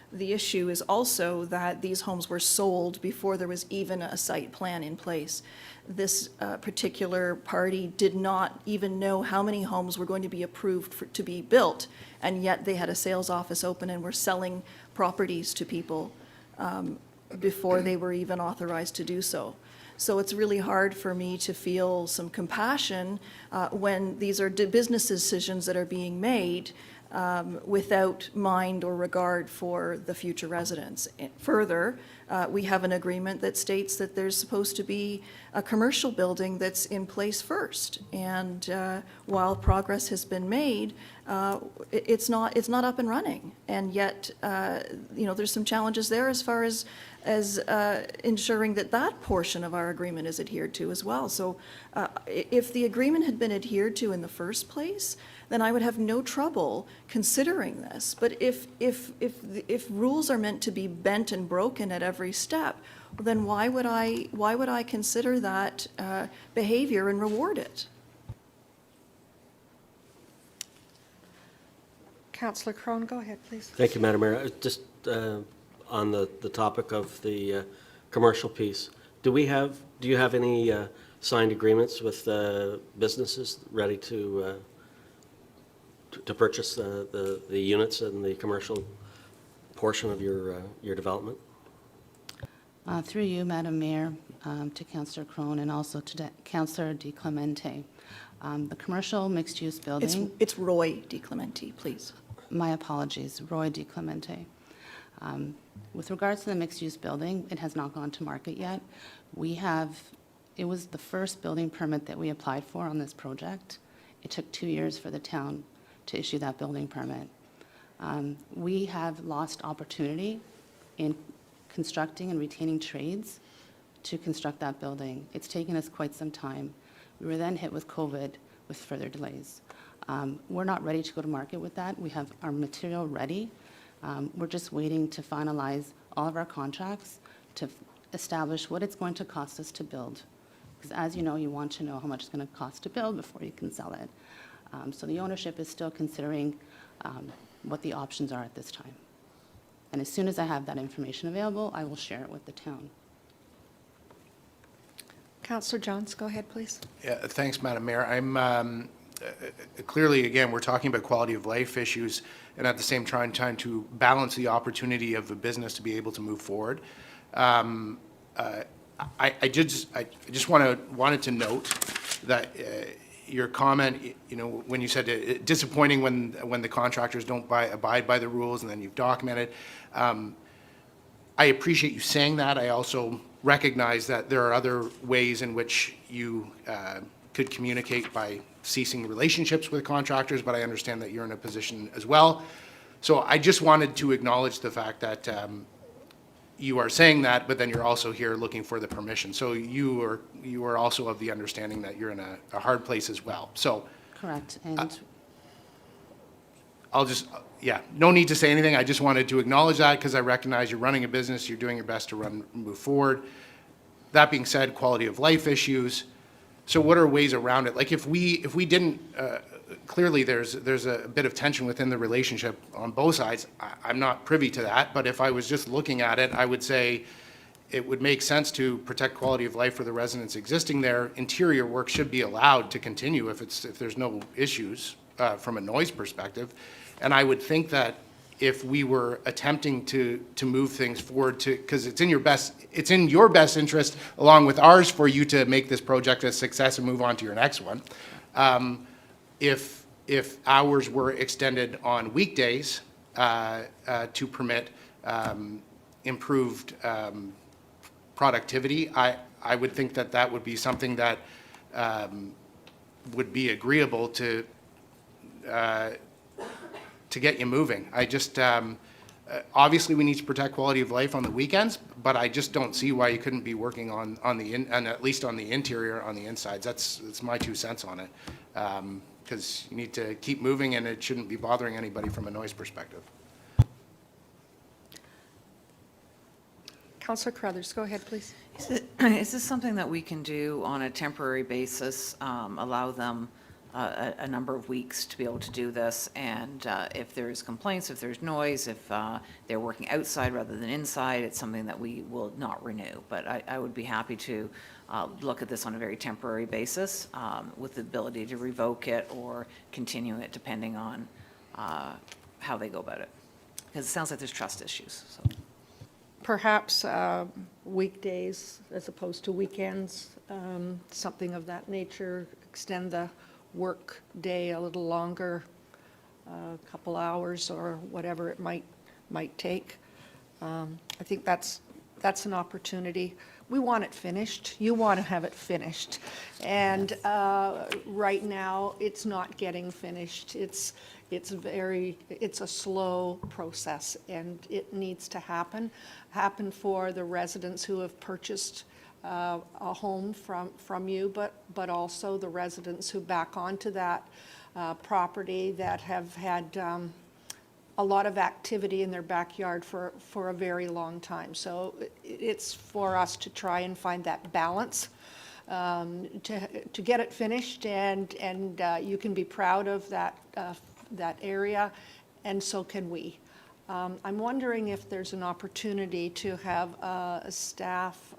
The issue is also that these homes were sold before there was even a site plan in place. This particular party did not even know how many homes were going to be approved to be built, and yet they had a sales office open and were selling properties to people before they were even authorized to do so. So it's really hard for me to feel some compassion when these are business decisions that are being made without mind or regard for the future residents. Further, we have an agreement that states that there's supposed to be a commercial building that's in place first. And while progress has been made, it's not up and running. And yet, there's some challenges there as far as ensuring that portion of our agreement is adhered to as well. So if the agreement had been adhered to in the first place, then I would have no trouble considering this. But if rules are meant to be bent and broken at every step, then why would I consider that behavior and reward it? Councillor Crone, go ahead, please. Thank you, Madam Mayor. Just on the topic of the commercial piece, do you have any signed agreements with businesses ready to purchase the units in the commercial portion of your development? Through you, Madam Mayor, to Councillor Crone and also to Councillor DeClemente. The commercial mixed-use building... It's Roy DeClemente, please. My apologies, Roy DeClemente. With regards to the mixed-use building, it has not gone to market yet. It was the first building permit that we applied for on this project. It took 2 years for the town to issue that building permit. We have lost opportunity in constructing and retaining trades to construct that building. It's taken us quite some time. We were then hit with COVID with further delays. We're not ready to go to market with that. We have our material ready. We're just waiting to finalize all of our contracts to establish what it's going to cost us to build. Because as you know, you want to know how much it's going to cost to build before you can sell it. So the ownership is still considering what the options are at this time. And as soon as I have that information available, I will share it with the town. Councillor Johns, go ahead, please. Yeah, thanks, Madam Mayor. I'm clearly, again, we're talking about quality of life issues, and at the same time trying to balance the opportunity of a business to be able to move forward. I just wanted to note that your comment, when you said disappointing when the contractors don't abide by the rules, and then you've documented. I appreciate you saying that. I also recognize that there are other ways in which you could communicate by ceasing relationships with contractors, but I understand that you're in a position as well. So I just wanted to acknowledge the fact that you are saying that, but then you're also here looking for the permission. So you are also of the understanding that you're in a hard place as well. So Correct. And I'll just, no need to say anything. I just wanted to acknowledge that because I recognize you're running a business, you're doing your best to move forward. That being said, quality of life issues. So what are ways around it? Like if we didn't clearly there's a bit of tension within the relationship on both sides. I'm not privy to that, but if I was just looking at it, I would say it would make sense to protect quality of life for the residents existing there. Interior work should be allowed to continue if there's no issues from a noise perspective. And I would think that if we were attempting to move things forward because it's in your best interest along with ours for you to make this project a success and move on to your next one. If hours were extended on weekdays to permit improved productivity, I would think that would be something that would be agreeable to get you moving. I just, obviously we need to protect quality of life on the weekends, but I just don't see why you couldn't be working on at least on the interior, on the insides. That's my 2 cents on it. Because you need to keep moving and it shouldn't be bothering anybody from a noise perspective. Councillor Carruthers, go ahead, please. Is this something that we can do on a temporary basis, allow them a number of weeks to be able to do this? And if there's complaints, if there's noise, if they're working outside rather than inside, it's something that we will not renew. But I would be happy to look at this on a very temporary basis with the ability to revoke it or continue it depending on how they go about it. Because it sounds like there's trust issues. So. Perhaps weekdays as opposed to weekends, something of that nature, extend the work day a little longer, a couple hours or whatever it might take. I think that's an opportunity. We want it finished. You want to have it finished. And right now, it's not getting finished. It's a slow process, and it needs to happen for the residents who have purchased a home from you, but also the residents who back onto that property that have had a lot of activity in their backyard for a very long time. So it's for us to try and find that balance, to get it finished, and you can be proud of that area, and so can we. I'm wondering if there's an opportunity to have a staff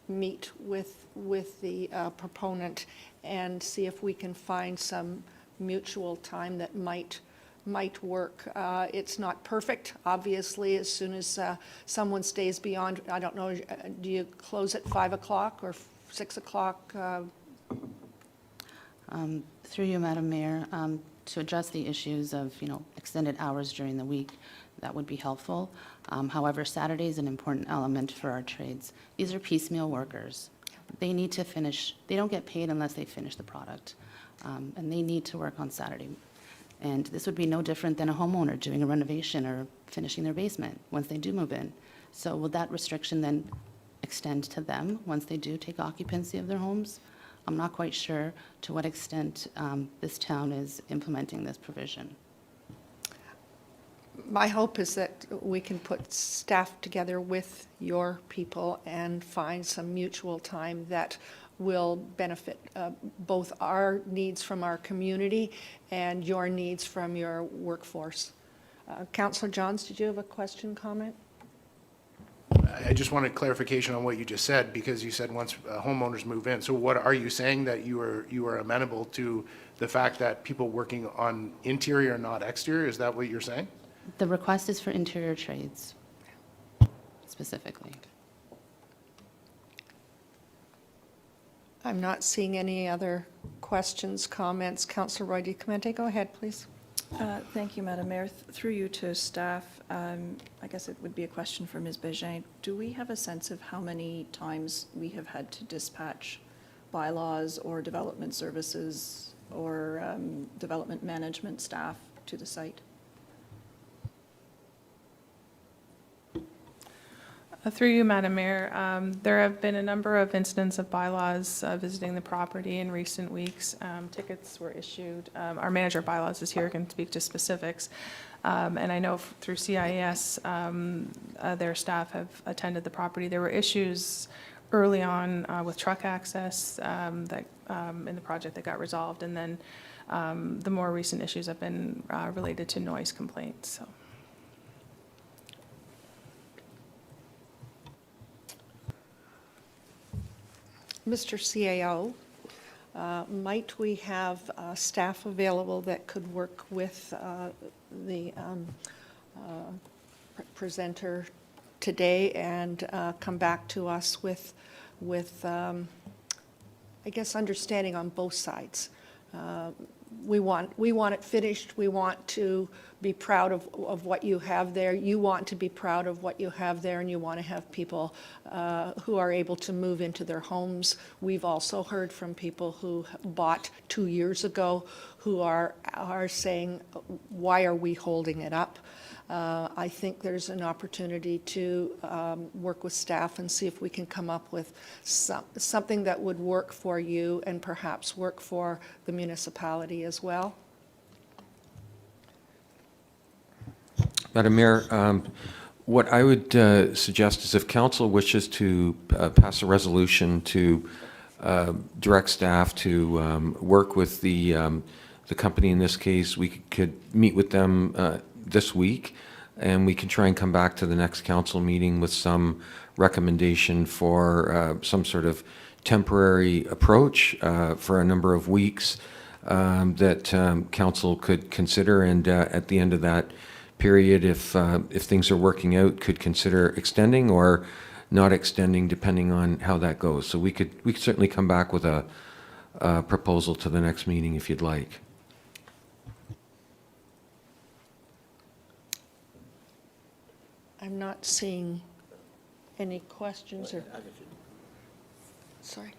meet with the proponent and see if we can find some mutual time that might work. It's not perfect, obviously. As soon as someone stays beyond, I don't know, do you close at 5 o'clock or 6 o'clock? Through you, Madam Mayor, to address the issues of, extended hours during the week, that would be helpful. However, Saturday is an important element for our trades. These are piecemeal workers. They need to finish. They don't get paid unless they finish the product, and they need to work on Saturday. And this would be no different than a homeowner doing a renovation or finishing their basement once they do move in. So will that restriction then extend to them once they do take occupancy of their homes? I'm not quite sure to what extent this town is implementing this provision. My hope is that we can put staff together with your people and find some mutual time that will benefit both our needs from our community and your needs from your workforce. Councillor Johns, did you have a question, comment? I just wanted clarification on what you just said, because you said once homeowners move in. So what are you saying, that you are amenable to the fact that people working on interior, not exterior? Is that what you're saying? The request is for interior trades, specifically. I'm not seeing any other questions, comments. Councillor Roy DeClemente, go ahead, please. Thank you, Madam Mayor. Through you to staff, I guess it would be a question for Ms. Bégin. Do we have a sense of how many times we have had to dispatch bylaws or development services or development management staff to the site? Through you, Madam Mayor, there have been a number of incidents of bylaws visiting the property in recent weeks. Tickets were issued. Our manager of bylaws is here, can speak to specifics. And I know through CIS, their staff have attended the property. There were issues early on with truck access that in the project that got resolved. And then The more recent issues have been related to noise complaints, so. Mr. CAO, might we have staff available that could work with the presenter today and come back to us with I guess, understanding on both sides? We want it finished. We want to be proud of what you have there. You want to be proud of what you have there, and you want to have people who are able to move into their homes. We've also heard from people who bought 2 years ago who are saying, why are we holding it up? I think there's an opportunity to work with staff and see if we can come up with something that would work for you and perhaps work for the municipality as well. Madam Mayor, what I would suggest is if council wishes to pass a resolution to direct staff to work with the company in this case, we could meet with them this week, and we can try and come back to the next council meeting with some recommendation for some sort of temporary approach for a number of weeks that council could consider, and at the end of that period, if things are working out, could consider extending or not extending, depending on how that goes. So we could certainly come back with a proposal to the next meeting if you'd like. I'm not seeing any questions or... Sorry.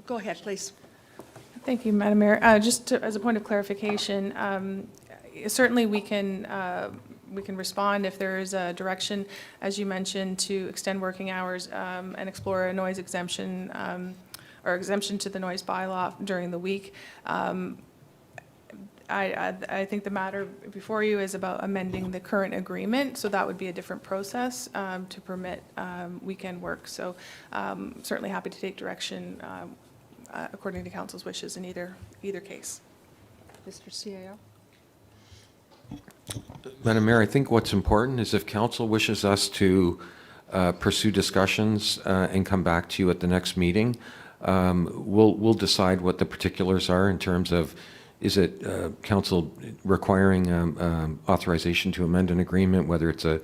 Go ahead, please. Thank you, Madam Mayor. As a point of clarification, certainly we can respond if there is a direction, as you mentioned, to extend working hours and explore a noise exemption or exemption to the noise bylaw during the week. I think the matter before you is about amending the current agreement, so that would be a different process to permit weekend work. So certainly happy to take direction according to council's wishes in either case. Mr. CAO? Madam Mayor, I think what's important is if council wishes us to pursue discussions and come back to you at the next meeting, we'll decide what the particulars are in terms of, is it council requiring authorization to amend an agreement, whether it's a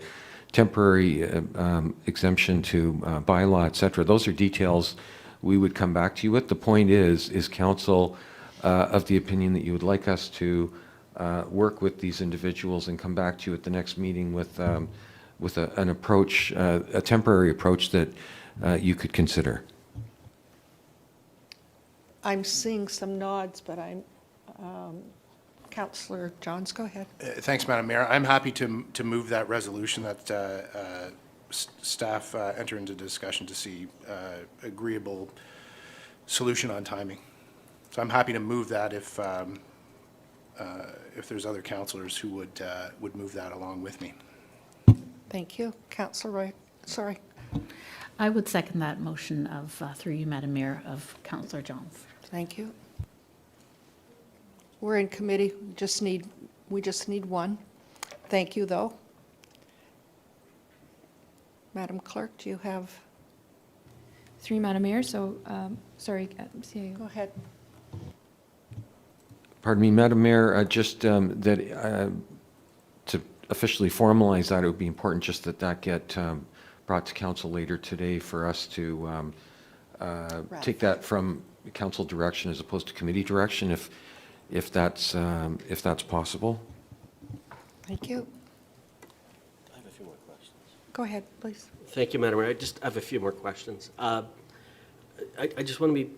temporary exemption to bylaw, et cetera. Those are details we would come back to you with. The point is council of the opinion that you would like us to work with these individuals and come back to you at the next meeting with an approach, a temporary approach that you could consider? I'm seeing some nods, but I'm... Councillor Johns, go ahead. Thanks, Madam Mayor. I'm happy to move that resolution that staff enter into discussion to see agreeable solution on timing. So I'm happy to move that if there's other councillors who would move that along with me. Thank you. Councillor Roy, sorry. I would second that motion of, through you, Madam Mayor, of Councillor Johns. Thank you. We're in committee. We just need one. Thank you, though. Madam Clerk, do you have? Through you, Madam Mayor, so, sorry, CAO. Go ahead. Pardon me, Madam Mayor, just that to officially formalize that, it would be important just that get brought to council later today for us to take that from council direction as opposed to committee direction, if that's possible. Thank you. I have a few more questions. Go ahead, please. Thank you, Madam Mayor. I just have a few more questions. I just want to be,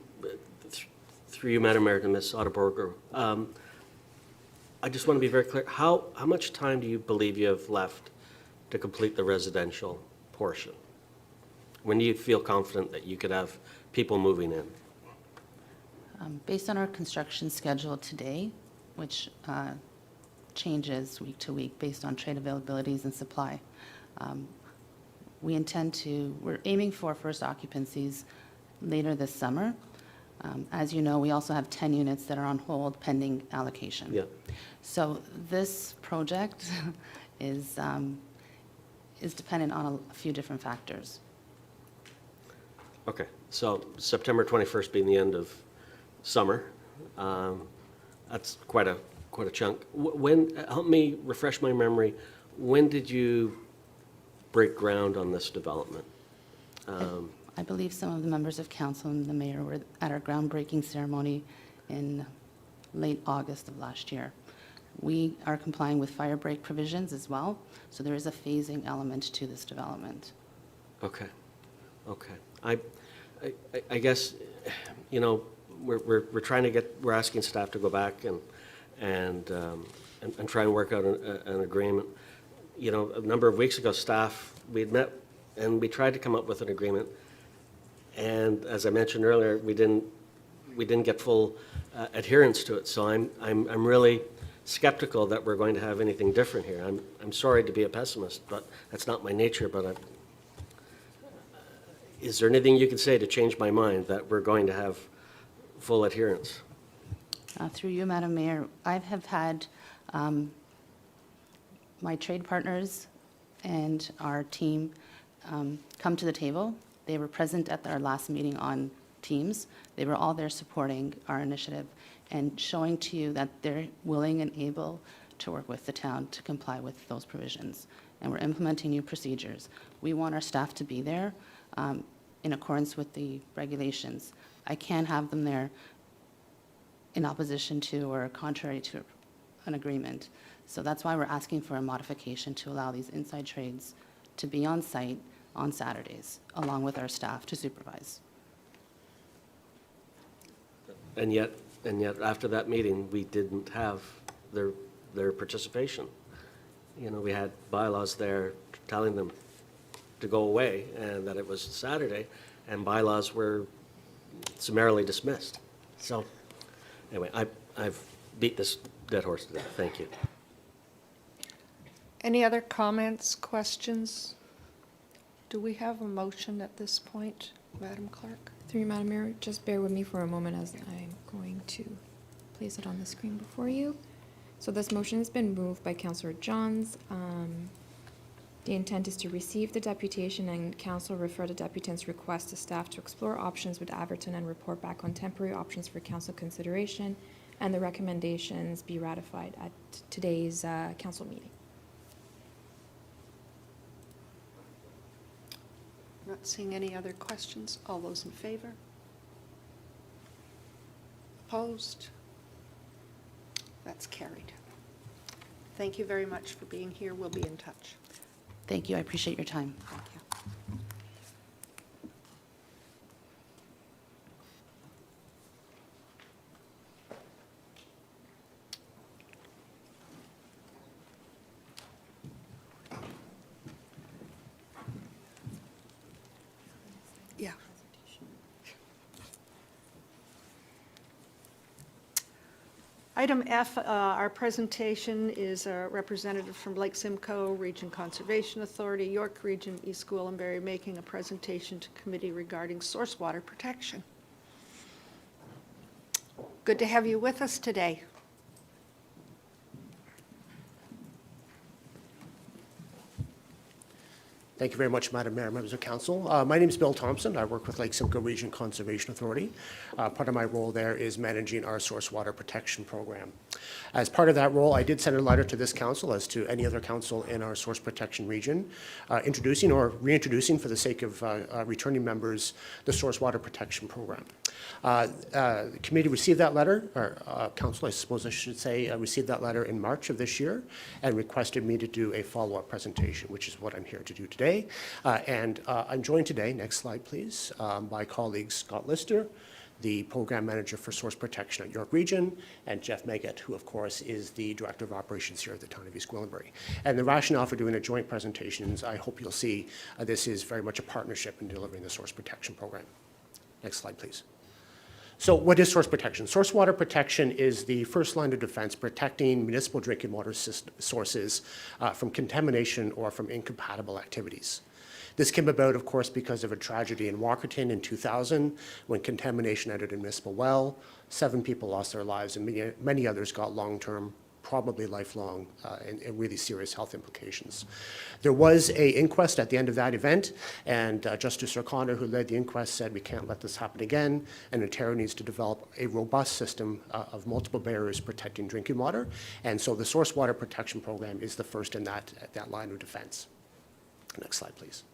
through you, Madam Mayor, to Ms. Ottoborgo. I just want to be very clear. How much time do you believe you have left to complete the residential portion? When do you feel confident that you could have people moving in? Based on our construction schedule today, which changes week to week based on trade availabilities and supply, we're aiming for first occupancies later this summer. As you know, we also have 10 units that are on hold pending allocation. Yeah. So this project is dependent on a few different factors. Okay, so September 21st being the end of summer, that's quite a chunk. When, help me refresh my memory, when did you break ground on this development? I believe some of the members of council and the mayor were at our groundbreaking ceremony in late August of last year. We are complying with fire break provisions as well, so there is a phasing element to this development. Okay, okay. I guess, you know, we're trying to get, we're asking staff to go back and try and work out an agreement. You know, a number of weeks ago, staff, we'd met and we tried to come up with an agreement. And as I mentioned earlier, we didn't get full adherence to it. So I'm really skeptical that we're going to have anything different here. I'm sorry to be a pessimist, but that's not my nature. But is there anything you can say to change my mind that we're going to have full adherence? Through you, Madam Mayor, I have had my trade partners and our team come to the table. They were present at our last meeting on Teams. They were all there supporting our initiative and showing to you that they're willing and able to work with the town to comply with those provisions. And we're implementing new procedures. We want our staff to be there in accordance with the regulations. I can't have them there in opposition to or contrary to an agreement. So that's why we're asking for a modification to allow these inside trades to be on site on Saturdays, along with our staff to supervise. And yet after that meeting, we didn't have their participation. You know, we had bylaws there telling them to go away and that it was Saturday, and bylaws were summarily dismissed. So anyway, I've beat this dead horse to death. Thank you. Any other comments, questions? Do we have a motion at this point, Madam Clerk? Through you, Madam Mayor, just bear with me for a moment as I'm going to place it on the screen before you. So this motion has been moved by Councillor Johns. The intent is to receive the deputation and council refer the deputant's request to staff to explore options with Averton and report back on temporary options for council consideration, and the recommendations be ratified at today's council meeting. Not seeing any other questions. All those in favor? Opposed? That's carried. Thank you very much for being here. We'll be in touch. Thank you. I appreciate your time. Thank you. Yeah. Item F, our presentation is a representative from Lake Simcoe Region Conservation Authority, York Region, East Gwillimbury, making a presentation to committee regarding source water protection. Good to have you with us today. Thank you very much, Madam Mayor, members of council. My name is Bill Thompson. I work with Lake Simcoe Region Conservation Authority. Part of my role there is managing our source water protection program. As part of that role, I did send a letter to this council, as to any other council in our source protection region, introducing or reintroducing, for the sake of returning members, the source water protection program. The committee received that letter, or council, I suppose I should say, received that letter in March of this year and requested me to do a follow-up presentation, which is what I'm here to do today. I'm joined today, next slide please, by colleagues Scott Lister, the Program Manager for Source Protection at York Region, and Jeff Meggett, who of course is the Director of Operations here at the town of East Gwillimbury. And the rationale for doing a joint presentation is, I hope you'll see, this is very much a partnership in delivering the source protection program. Next slide please. So what is source protection? Source water protection is the first line of defense protecting municipal drinking water sources from contamination or from incompatible activities. This came about, of course, because of a tragedy in Walkerton in 2000 when contamination entered a municipal well. 7 people lost their lives and many others got long-term, probably lifelong, and really serious health implications. There was an inquest at the end of that event, and Justice O'Connor, who led the inquest, said we can't let this happen again, and Ontario needs to develop a robust system of multiple barriers protecting drinking water. And so the Source Water Protection Program is the first in that line of defense. Next slide, please.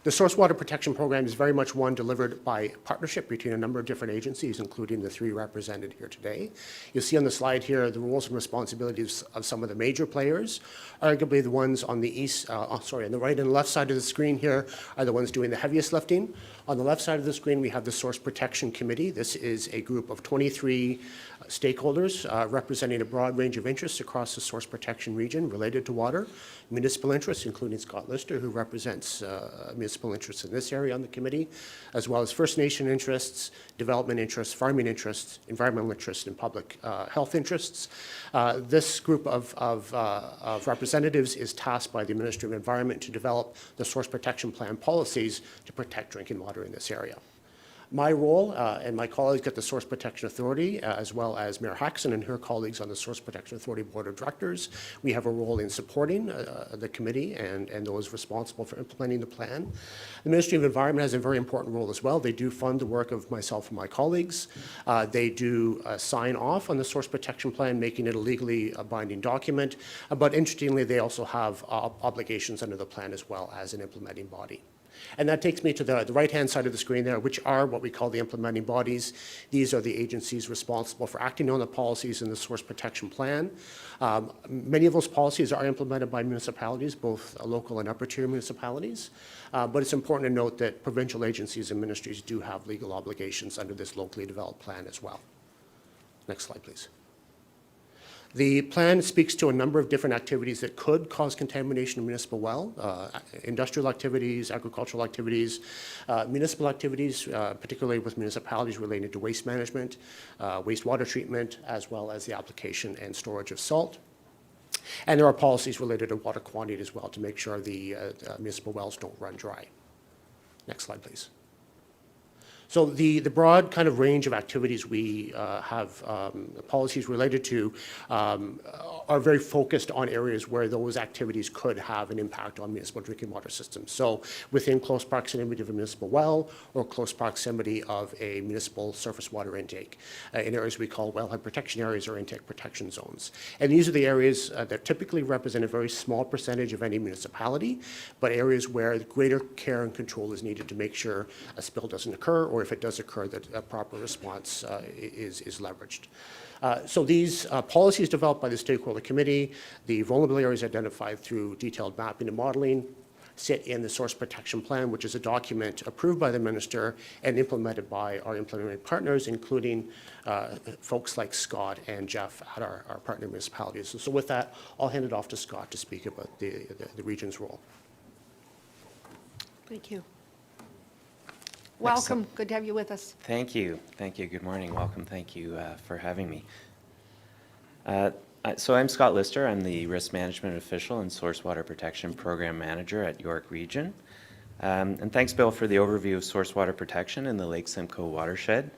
The Source Water Protection Program is very much one delivered by partnership between a number of different agencies, including the 3 represented here today. You'll see on the slide here the roles and responsibilities of some of the major players. Arguably the ones on the on the right and left side of the screen here are the ones doing the heaviest lifting. On the left side of the screen, we have the Source Protection Committee. This is a group of 23 stakeholders representing a broad range of interests across the source protection region related to water. Municipal interests, including Scott Lister, who represents municipal interests in this area on the committee, as well as First Nation interests, development interests, farming interests, environmental interests, and public health interests. This group of representatives is tasked by the Ministry of Environment to develop the source protection plan policies to protect drinking water in this area. My role and my colleagues at the Source Protection Authority, as well as Mayor Haxon and her colleagues on the Source Protection Authority Board of Directors, we have a role in supporting the committee and those responsible for implementing the plan. The Ministry of Environment has a very important role as well. They do fund the work of myself and my colleagues. They do sign off on the Source Protection Plan, making it a legally binding document. But interestingly, they also have obligations under the plan as well as an implementing body. And that takes me to the right-hand side of the screen there, which are what we call the implementing bodies. These are the agencies responsible for acting on the policies in the Source Protection Plan. Many of those policies are implemented by municipalities, both local and upper-tier municipalities. But it's important to note that provincial agencies and ministries do have legal obligations under this locally developed plan as well. Next slide, please. The plan speaks to a number of different activities that could cause contamination in municipal well, industrial activities, agricultural activities, municipal activities, particularly with municipalities related to waste management, wastewater treatment, as well as the application and storage of salt. And there are policies related to water quantity as well to make sure the municipal wells don't run dry. Next slide, please. So the broad kind of range of activities we have policies related to are very focused on areas where those activities could have an impact on municipal drinking water systems. So within close proximity of a municipal well or close proximity of a municipal surface water intake in areas we call wellhead protection areas or intake protection zones. And these are the areas that typically represent a very small percentage of any municipality, but areas where greater care and control is needed to make sure a spill doesn't occur, or if it does occur, that a proper response is leveraged. So these policies developed by the Stakeholder Committee, the vulnerable areas identified through detailed mapping and modeling, sit in the Source Protection Plan, which is a document approved by the Minister and implemented by our implementing partners, including folks like Scott and Jeff at our partner municipalities. So with that, I'll hand it off to Scott to speak about the region's role. Thank you. Welcome. Good to have you with us. Thank you. Thank you. Good morning. Welcome. Thank you for having me. So I'm Scott Lister. I'm the Risk Management Official and Source Water Protection Program Manager at York Region. And thanks, Bill, for the overview of source water protection in the Lake Simcoe watershed.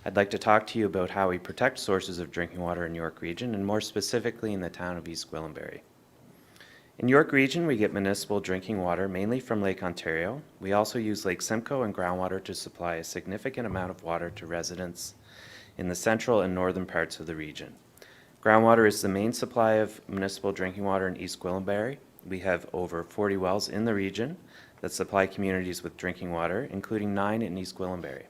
I'd like to talk to you about how we protect sources of drinking water in York Region, and more specifically in the town of East Gwillimbury. In York Region, we get municipal drinking water mainly from Lake Ontario. We also use Lake Simcoe and groundwater to supply a significant amount of water to residents in the central and northern parts of the region. Groundwater is the main supply of municipal drinking water in East Gwillimbury. We have over 40 wells in the region that supply communities with drinking water, including 9 in East Gwillimbury.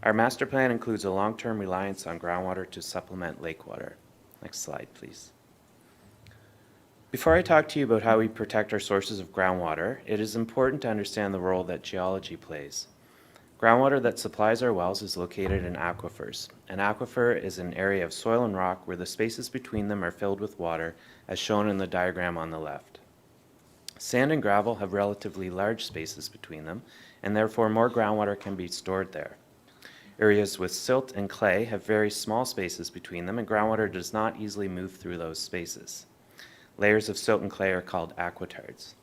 Our master plan includes a long-term reliance on groundwater to supplement lake water. Next slide, please. Before I talk to you about how we protect our sources of groundwater, it is important to understand the role that geology plays. Groundwater that supplies our wells is located in aquifers. An aquifer is an area of soil and rock where the spaces between them are filled with water, as shown in the diagram on the left. Sand and gravel have relatively large spaces between them, and therefore more groundwater can be stored there. Areas with silt and clay have very small spaces between them, and groundwater does not easily move through those spaces. Layers of silt and clay are called aquitards.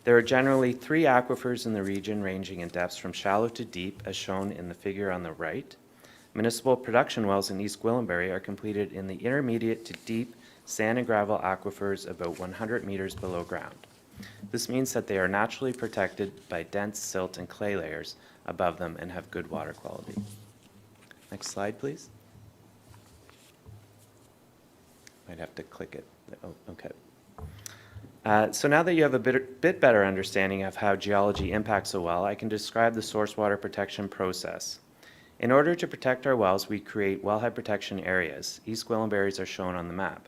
There are generally 3 aquifers in the region ranging in depths from shallow to deep, as shown in the figure on the right. Municipal production wells in East Gwillimbury are completed in the intermediate to deep sand and gravel aquifers about 100 meters below ground. This means that they are naturally protected by dense silt and clay layers above them and have good water quality. Next slide, please. Might have to click it. Oh, okay. So now that you have a bit better understanding of how geology impacts a well, I can describe the source water protection process. In order to protect our wells, we create wellhead protection areas. East Gwillimbury's are shown on the map.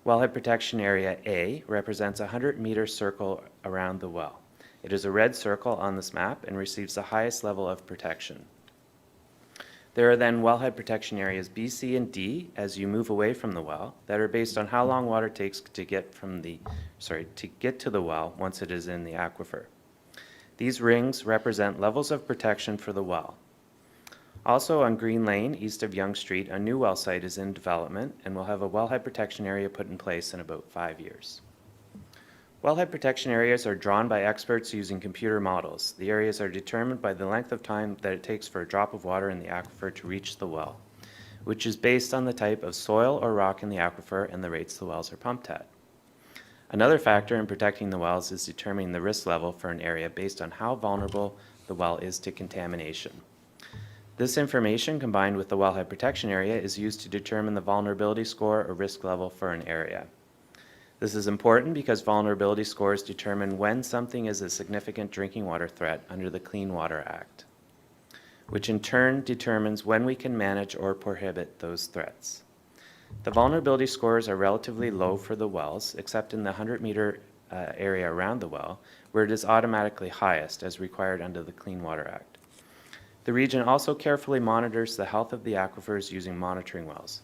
Wellhead protection area A represents a 100-meter circle around the well. It is a red circle on this map and receives the highest level of protection. There are then wellhead protection areas B, C, and D as you move away from the well that are based on how long water takes to get to the well once it is in the aquifer. These rings represent levels of protection for the well. Also on Green Lane, east of Yonge Street, a new well site is in development and will have a wellhead protection area put in place in about 5 years. Wellhead protection areas are drawn by experts using computer models. The areas are determined by the length of time that it takes for a drop of water in the aquifer to reach the well, which is based on the type of soil or rock in the aquifer and the rates the wells are pumped at. Another factor in protecting the wells is determining the risk level for an area based on how vulnerable the well is to contamination. This information, combined with the wellhead protection area, is used to determine the vulnerability score or risk level for an area. This is important because vulnerability scores determine when something is a significant drinking water threat under the Clean Water Act, which in turn determines when we can manage or prohibit those threats. The vulnerability scores are relatively low for the wells, except in the 100-meter area around the well, where it is automatically highest as required under the Clean Water Act. The region also carefully monitors the health of the aquifers using monitoring wells.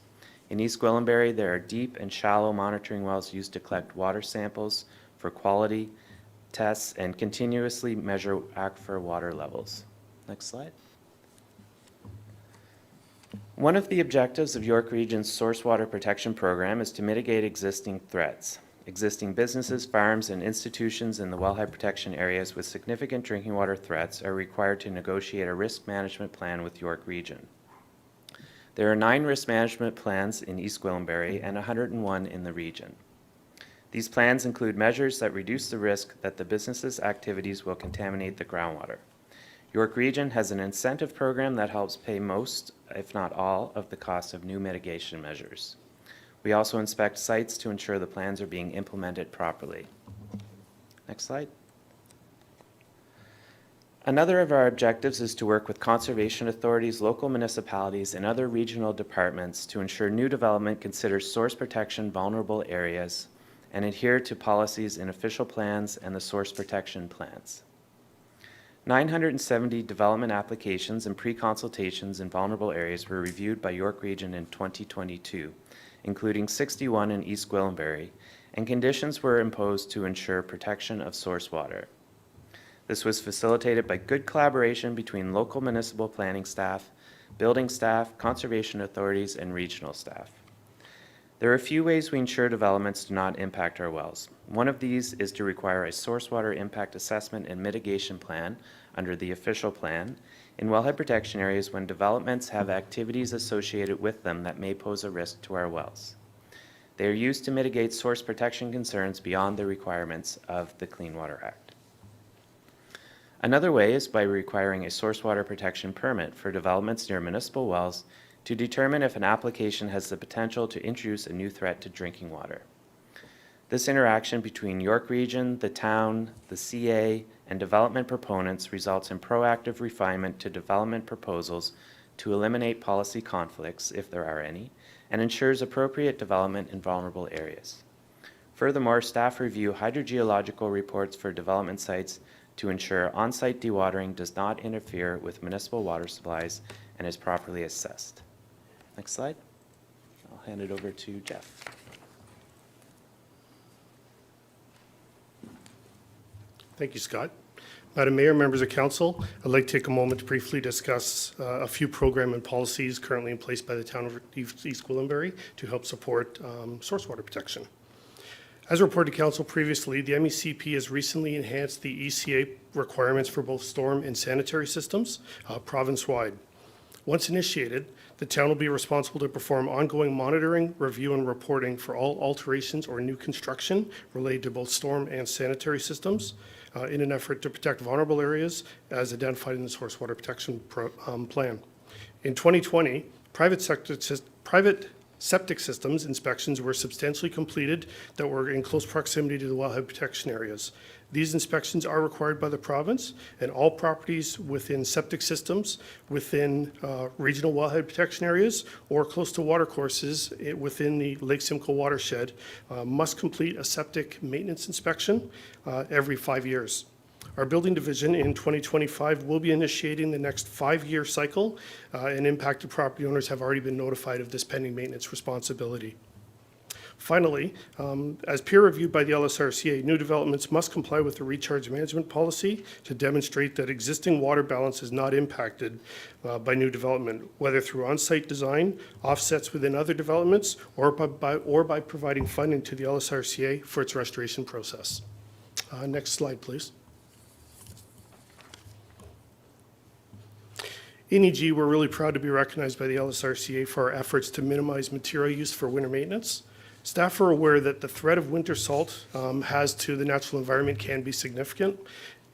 In East Gwillimbury, there are deep and shallow monitoring wells used to collect water samples for quality tests and continuously measure aquifer water levels. Next slide. One of the objectives of York Region's Source Water Protection Program is to mitigate existing threats. Existing businesses, farms, and institutions in the wellhead protection areas with significant drinking water threats are required to negotiate a risk management plan with York Region. There are 9 risk management plans in East Gwillimbury and 101 in the region. These plans include measures that reduce the risk that the business's activities will contaminate the groundwater. York Region has an incentive program that helps pay most, if not all, of the cost of new mitigation measures. We also inspect sites to ensure the plans are being implemented properly. Next slide. Another of our objectives is to work with conservation authorities, local municipalities, and other regional departments to ensure new development considers source protection vulnerable areas and adhere to policies in official plans and the source protection plans. 970 development applications and pre-consultations in vulnerable areas were reviewed by York Region in 2022, including 61 in East Gwillimbury, and conditions were imposed to ensure protection of source water. This was facilitated by good collaboration between local municipal planning staff, building staff, conservation authorities, and regional staff. There are a few ways we ensure developments do not impact our wells. One of these is to require a source water impact assessment and mitigation plan under the official plan in wellhead protection areas when developments have activities associated with them that may pose a risk to our wells. They are used to mitigate source protection concerns beyond the requirements of the Clean Water Act. Another way is by requiring a source water protection permit for developments near municipal wells to determine if an application has the potential to introduce a new threat to drinking water. This interaction between York Region, the town, the CA, and development proponents results in proactive refinement to development proposals to eliminate policy conflicts, if there are any, and ensures appropriate development in vulnerable areas. Furthermore, staff review hydrogeological reports for development sites to ensure on-site dewatering does not interfere with municipal water supplies and is properly assessed. Next slide. I'll hand it over to Jeff. Thank you, Scott. Madam Mayor, members of council, I'd like to take a moment to briefly discuss a few program and policies currently in place by the town of East Gwillimbury to help support source water protection. As reported to council previously, the MECP has recently enhanced the ECA requirements for both storm and sanitary systems province-wide. Once initiated, the town will be responsible to perform ongoing monitoring, review, and reporting for all alterations or new construction related to both storm and sanitary systems in an effort to protect vulnerable areas as identified in the source water protection plan. In 2020, private septic systems inspections were substantially completed that were in close proximity to the wellhead protection areas. These inspections are required by the province, and all properties within septic systems, within regional wellhead protection areas, or close to watercourses within the Lake Simcoe watershed must complete a septic maintenance inspection every 5 years. Our building division in 2025 will be initiating the next 5-year cycle, and impacted property owners have already been notified of this pending maintenance responsibility. Finally, as peer reviewed by the LSRCA, new developments must comply with the recharge management policy to demonstrate that existing water balance is not impacted by new development, whether through on-site design, offsets within other developments, or by providing funding to the LSRCA for its restoration process. Next slide, please. In EG, we're really proud to be recognized by the LSRCA for our efforts to minimize material use for winter maintenance. Staff are aware that the threat of winter salt has to the natural environment can be significant.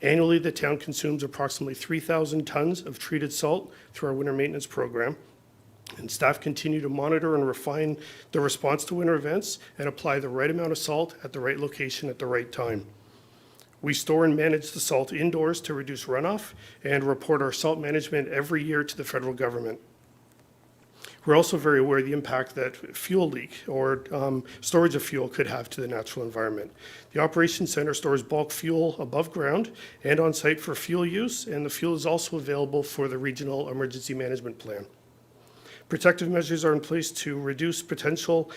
Annually, the town consumes approximately 3,000 tons of treated salt through our winter maintenance program. And staff continue to monitor and refine the response to winter events and apply the right amount of salt at the right location at the right time. We store and manage the salt indoors to reduce runoff and report our salt management every year to the federal government. We're also very aware of the impact that fuel leak or storage of fuel could have to the natural environment. The Operations Center stores bulk fuel above ground and on site for fuel use, and the fuel is also available for the Regional Emergency Management Plan. Protective measures are in place to reduce potential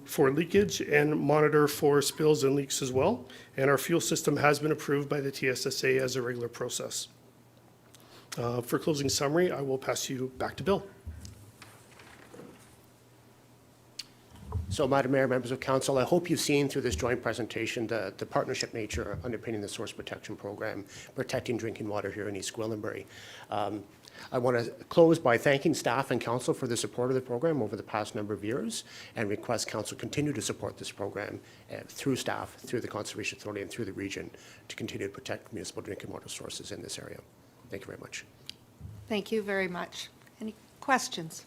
for leakage and monitor for spills and leaks as well, and our fuel system has been approved by the TSSA as a regular process. For closing summary, I will pass you back to Bill. So, Madam Mayor, members of council, I hope you've seen through this joint presentation the partnership nature underpinning the source protection program, protecting drinking water here in East Gwillimbury. I want to close by thanking staff and council for the support of the program over the past number of years, and request council continue to support this program through staff, through the Conservation Authority, and through the region to continue to protect municipal drinking water sources in this area. Thank you very much. Thank you very much. Any questions?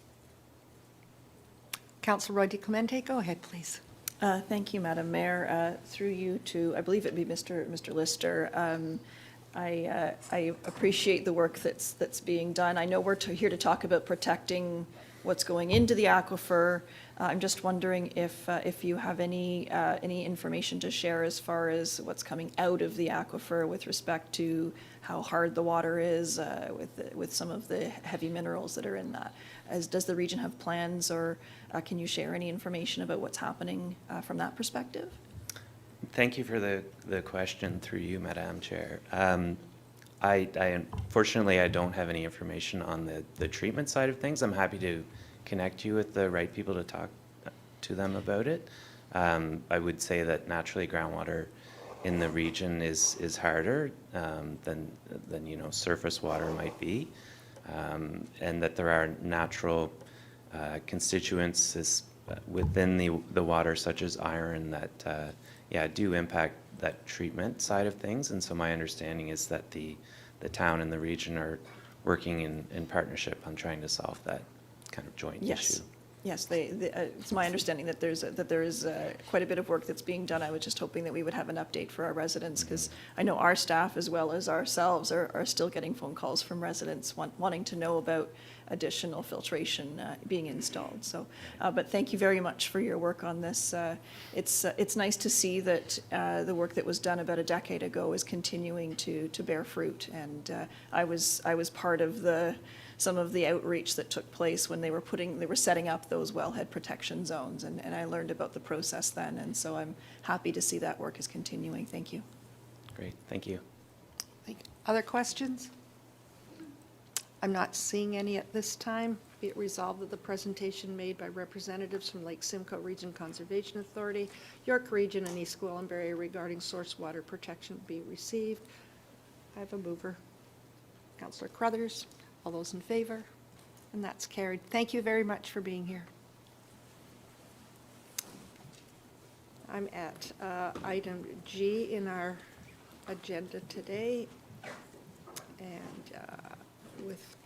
Councillor Roy DeClemente, go ahead, please. Thank you, Madam Mayor. Through you to, I believe it'd be Mr. Lister. I appreciate the work that's being done. I know we're here to talk about protecting what's going into the aquifer. I'm just wondering if you have any information to share as far as what's coming out of the aquifer with respect to how hard the water is with some of the heavy minerals that are in that. Does the region have plans, or can you share any information about what's happening from that perspective? Thank you for the question through you, Madam Chair. Unfortunately, I don't have any information on the treatment side of things. I'm happy to connect you with the right people to talk to them about it. I would say that naturally groundwater in the region is harder than surface water might be, and that there are natural constituents within the water, such as iron, that do impact that treatment side of things. And so my understanding is that the town and the region are working in partnership on trying to solve that kind of joint issue. Yes, it's my understanding that there is quite a bit of work that's being done. I was just hoping that we would have an update for our residents, because I know our staff as well as ourselves are still getting phone calls from residents wanting to know about additional filtration being installed. So, but thank you very much for your work on this. It's nice to see that the work that was done about a decade ago is continuing to bear fruit. And I was part of some of the outreach that took place when they were setting up those wellhead protection zones, and I learned about the process then, and so I'm happy to see that work is continuing. Thank you. Great, thank you. Other questions? I'm not seeing any at this time. Be it resolved that the presentation made by representatives from Lake Simcoe Region Conservation Authority, York Region, and East Gwillimbury regarding source water protection be received. I have a mover. Councillor Crothers. All those in favor? And that's carried. Thank you very much for being here. I'm at item G in our agenda today, and with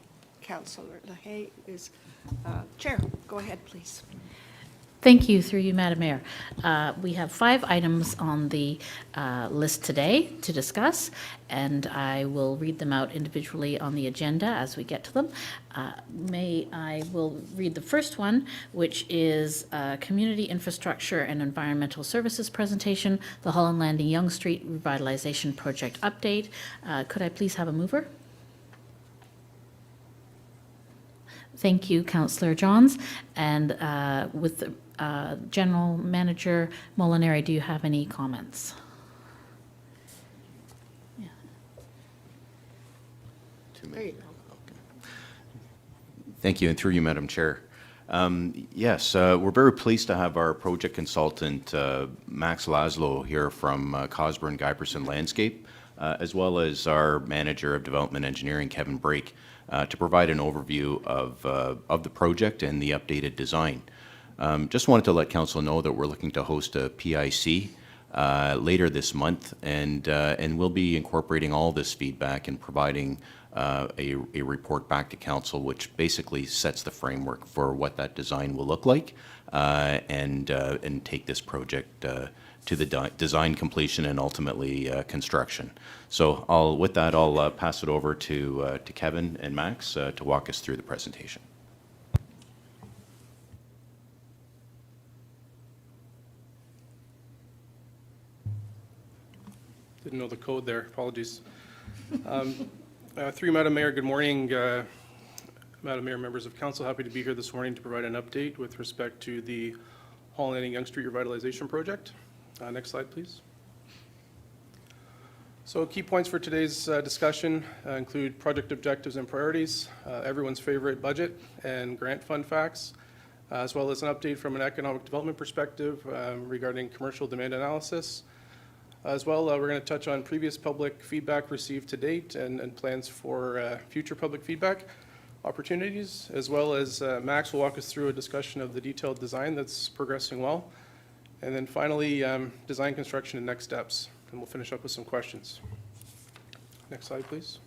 Councillor Lahey is Chair. Go ahead, please. Thank you, through you, Madam Mayor. We have 5 items on the list today to discuss, and I will read them out individually on the agenda as we get to them. I will read the first one, which is Community Infrastructure and Environmental Services Presentation, the Holland Landing Yonge Street Revitalization Project Update. Could I please have a mover? Thank you, Councillor Johns. And with the General Manager Molinari, do you have any comments? Yeah. There you go. Thank you, and through you, Madam Chair. Yes, we're very pleased to have our project consultant, Max Laszlo, here from Cosburn Guyperson Landscape, as well as our Manager of Development Engineering, Kevin Brake, to provide an overview of the project and the updated design. Just wanted to let Council know that we're looking to host a PIC later this month, and we'll be incorporating all this feedback and providing a report back to Council, which basically sets the framework for what that design will look like, and take this project to the design completion and ultimately construction. So with that, I'll pass it over to Kevin and Max to walk us through the presentation. Didn't know the code there, apologies. Through Madam Mayor, good morning. Madam Mayor, members of council, happy to be here this morning to provide an update with respect to the Holland Landing Yonge Street Revitalization Project. Next slide, please. So key points for today's discussion include project objectives and priorities, everyone's favorite budget and grant fund facts, as well as an update from an economic development perspective regarding commercial demand analysis. As well, we're going to touch on previous public feedback received to date and plans for future public feedback opportunities, as well as Max will walk us through a discussion of the detailed design that's progressing well. And then finally, design, construction, and next steps. And we'll finish up with some questions. Next slide, please.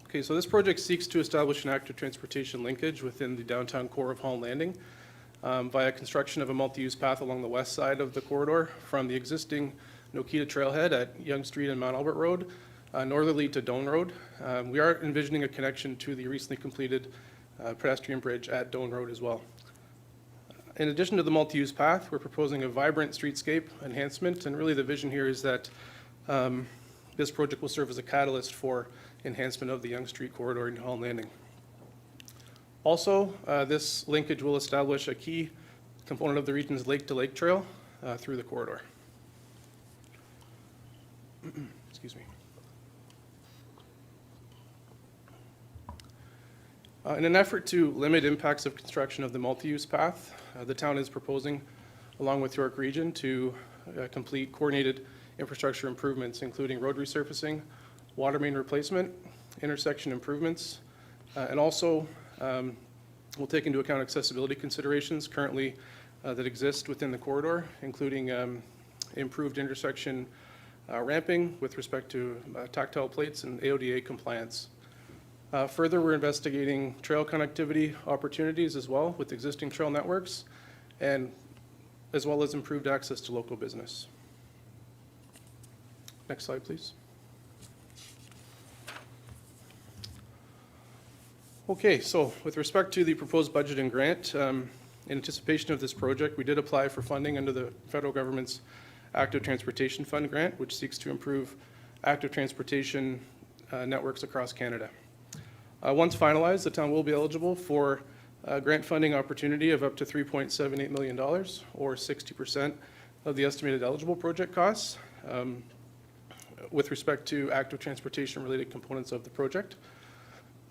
Okay, so this project seeks to establish an active transportation linkage within the downtown core of Holland Landing via construction of a multi-use path along the west side of the corridor from the existing Mosquito trailhead at Yonge Street and Mount Albert Road, northerly to Doane Road. We are envisioning a connection to the recently completed pedestrian bridge at Doane Road as well. In addition to the multi-use path, we're proposing a vibrant streetscape enhancement, and really the vision here is that this project will serve as a catalyst for enhancement of the Yonge Street corridor in Holland Landing. Also, this linkage will establish a key component of the region's lake-to-lake trail through the corridor. Excuse me. In an effort to limit impacts of construction of the multi-use path, the town is proposing, along with York Region, to complete coordinated infrastructure improvements, including road resurfacing, water main replacement, intersection improvements, and also we'll take into account accessibility considerations currently that exist within the corridor, including improved intersection ramping with respect to tactile plates and AODA compliance. Further, we're investigating trail connectivity opportunities as well with existing trail networks, and as well as improved access to local business. Next slide, please. Okay, so with respect to the proposed budget and grant, in anticipation of this project, we did apply for funding under the federal government's Active Transportation Fund grant, which seeks to improve active transportation networks across Canada. Once finalized, the town will be eligible for a grant funding opportunity of up to $3.78 million, or 60% of the estimated eligible project costs with respect to active transportation-related components of the project.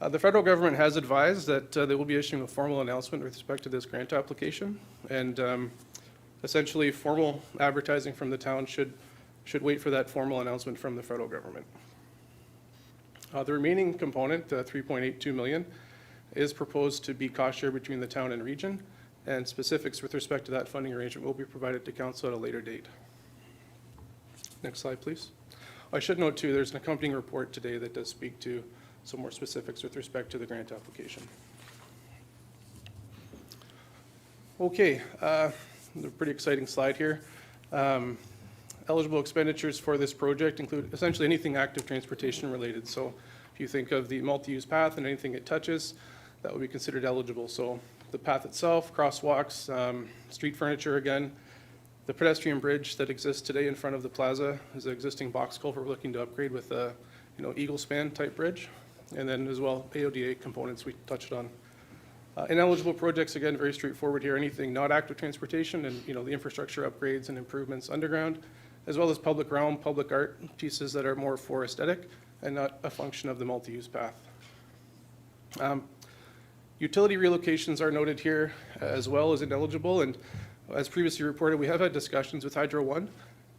The federal government has advised that they will be issuing a formal announcement with respect to this grant application, and essentially formal advertising from the town should wait for that formal announcement from the federal government. The remaining component, $3.82 million, is proposed to be cost share between the town and region, and specifics with respect to that funding arrangement will be provided to council at a later date. Next slide, please. I should note too, there's an accompanying report today that does speak to some more specifics with respect to the grant application. Okay, a pretty exciting slide here. Eligible expenditures for this project include essentially anything active transportation related. So if you think of the multi-use path and anything it touches, that would be considered eligible. So the path itself, crosswalks, street furniture again. The pedestrian bridge that exists today in front of the plaza is an existing box culvert we're looking to upgrade with a eagle span type bridge. And then as well, AODA components we touched on. Ineligible projects, again, very straightforward here. Anything not active transportation and the infrastructure upgrades and improvements underground, as well as public realm, public art pieces that are more for aesthetic and not a function of the multi-use path. Utility relocations are noted here as well as ineligible, and as previously reported, we have had discussions with Hydro One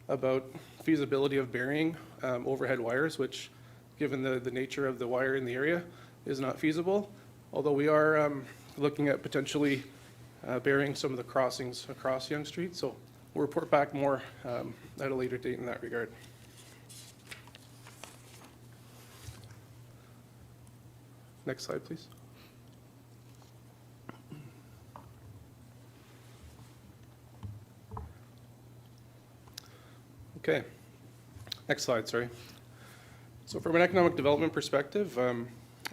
about feasibility of burying overhead wires, which, given the nature of the wire in the area, is not feasible, although we are looking at potentially burying some of the crossings across Yonge Street, so we'll report back more at a later date in that regard. Next slide, please. Okay, next slide, sorry. So from an economic development perspective, our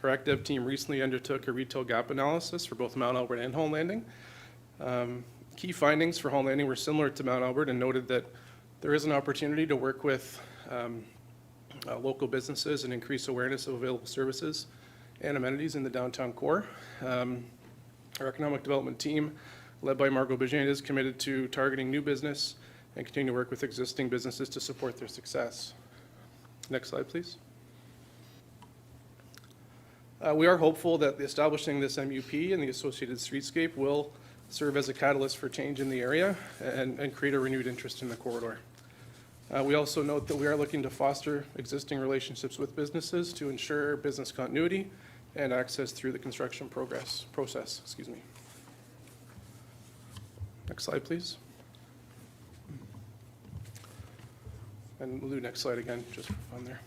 ACDev team recently undertook a retail gap analysis for both Mount Albert and Holland Landing. Key findings for Holland Landing were similar to Mount Albert and noted that there is an opportunity to work with local businesses and increase awareness of available services and amenities in the downtown core. Our economic development team, led by Margot Bajin, is committed to targeting new business and continue to work with existing businesses to support their success. Next slide, please. We are hopeful that establishing this MUP and the associated streetscape will serve as a catalyst for change in the area and create a renewed interest in the corridor. We also note that we are looking to foster existing relationships with businesses to ensure business continuity and access through the construction process. Excuse me. Next slide, please. And we'll do next slide again, just for fun there.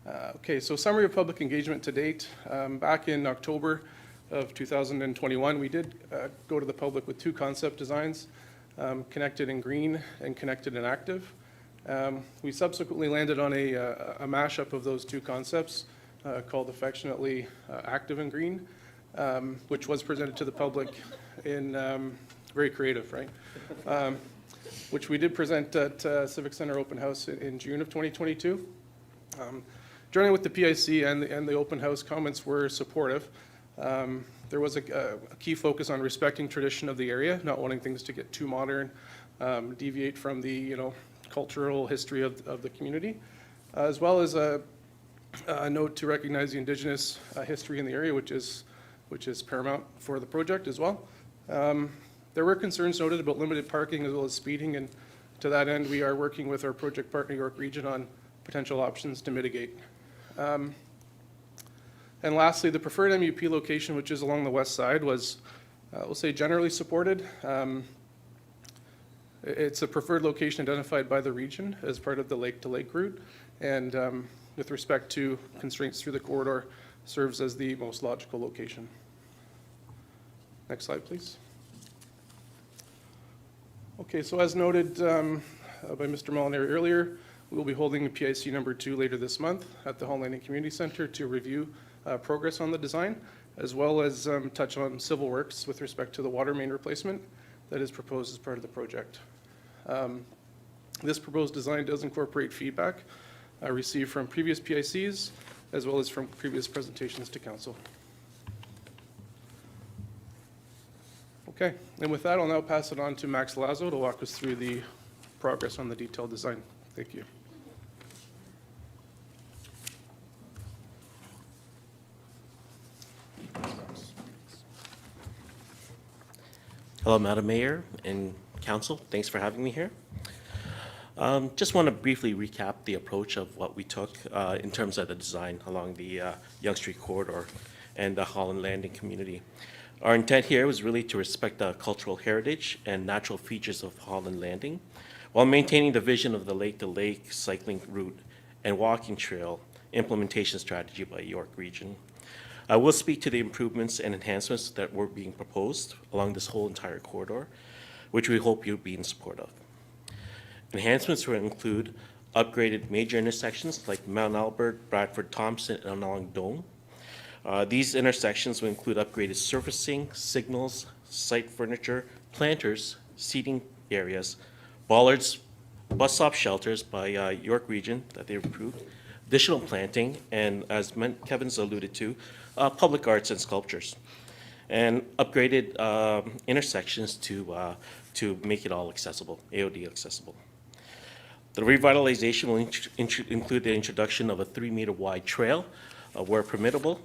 Yeah. Okay, so summary of public engagement to date. Back in October of 2021, we did go to the public with two concept designs, Connected in Green and Connected in Active. We subsequently landed on a mashup of those two concepts called affectionately Active and Green, which was presented to the public in very creative, right? Which we did present at Civic Center Open House in June of 2022. Joining with the PIC and the open house, comments were supportive. There was a key focus on respecting tradition of the area, not wanting things to get too modern, deviate from the cultural history of the community, as well as a note to recognize the Indigenous history in the area, which is paramount for the project as well. There were concerns noted about limited parking as well as speeding, and to that end, we are working with our project partner, York Region, on potential options to mitigate. And lastly, the preferred MUP location, which is along the west side, was, we'll say, generally supported. It's a preferred location identified by the region as part of the lake-to-lake route, and with respect to constraints through the corridor, serves as the most logical location. Next slide, please. Okay, so as noted by Mr. Molinari earlier, we will be holding a PIC number 2 later this month at the Holland Landing Community Center to review progress on the design, as well as touch on civil works with respect to the water main replacement that is proposed as part of the project. This proposed design does incorporate feedback received from previous PICs, as well as from previous presentations to council. Okay, and with that, I'll now pass it on to Max Lazo to walk us through the progress on the detailed design. Thank you. Hello, Madam Mayor and Council. Thanks for having me here. Just want to briefly recap the approach of what we took in terms of the design along the Yonge Street corridor and the Holland Landing community. Our intent here was really to respect the cultural heritage and natural features of Holland Landing while maintaining the vision of the lake-to-lake cycling route and walking trail implementation strategy by York Region. I will speak to the improvements and enhancements that were being proposed along this whole entire corridor, which we hope you'll be in support of. Enhancements will include upgraded major intersections like Mount Albert, Bradford, Thompson, and along Dome. These intersections will include upgraded surfacing, signals, site furniture, planters, seating areas, bollards, bus stop shelters by York Region that they approved, additional planting, and as Kevin's alluded to, public arts and sculptures, and upgraded intersections to make it all accessible, AOD accessible. The revitalization will include the introduction of a 3-meter wide trail where permittable.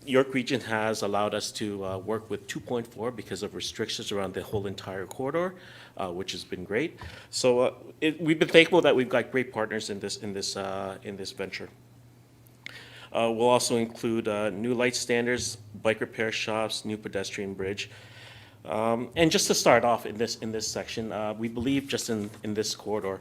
York Region has allowed us to work with 2.4 because of restrictions around the whole entire corridor, which has been great. So we've been thankful that we've got great partners in this venture. We'll also include new light standards, bike repair shops, new pedestrian bridge. And just to start off in this section, we believe just in this corridor,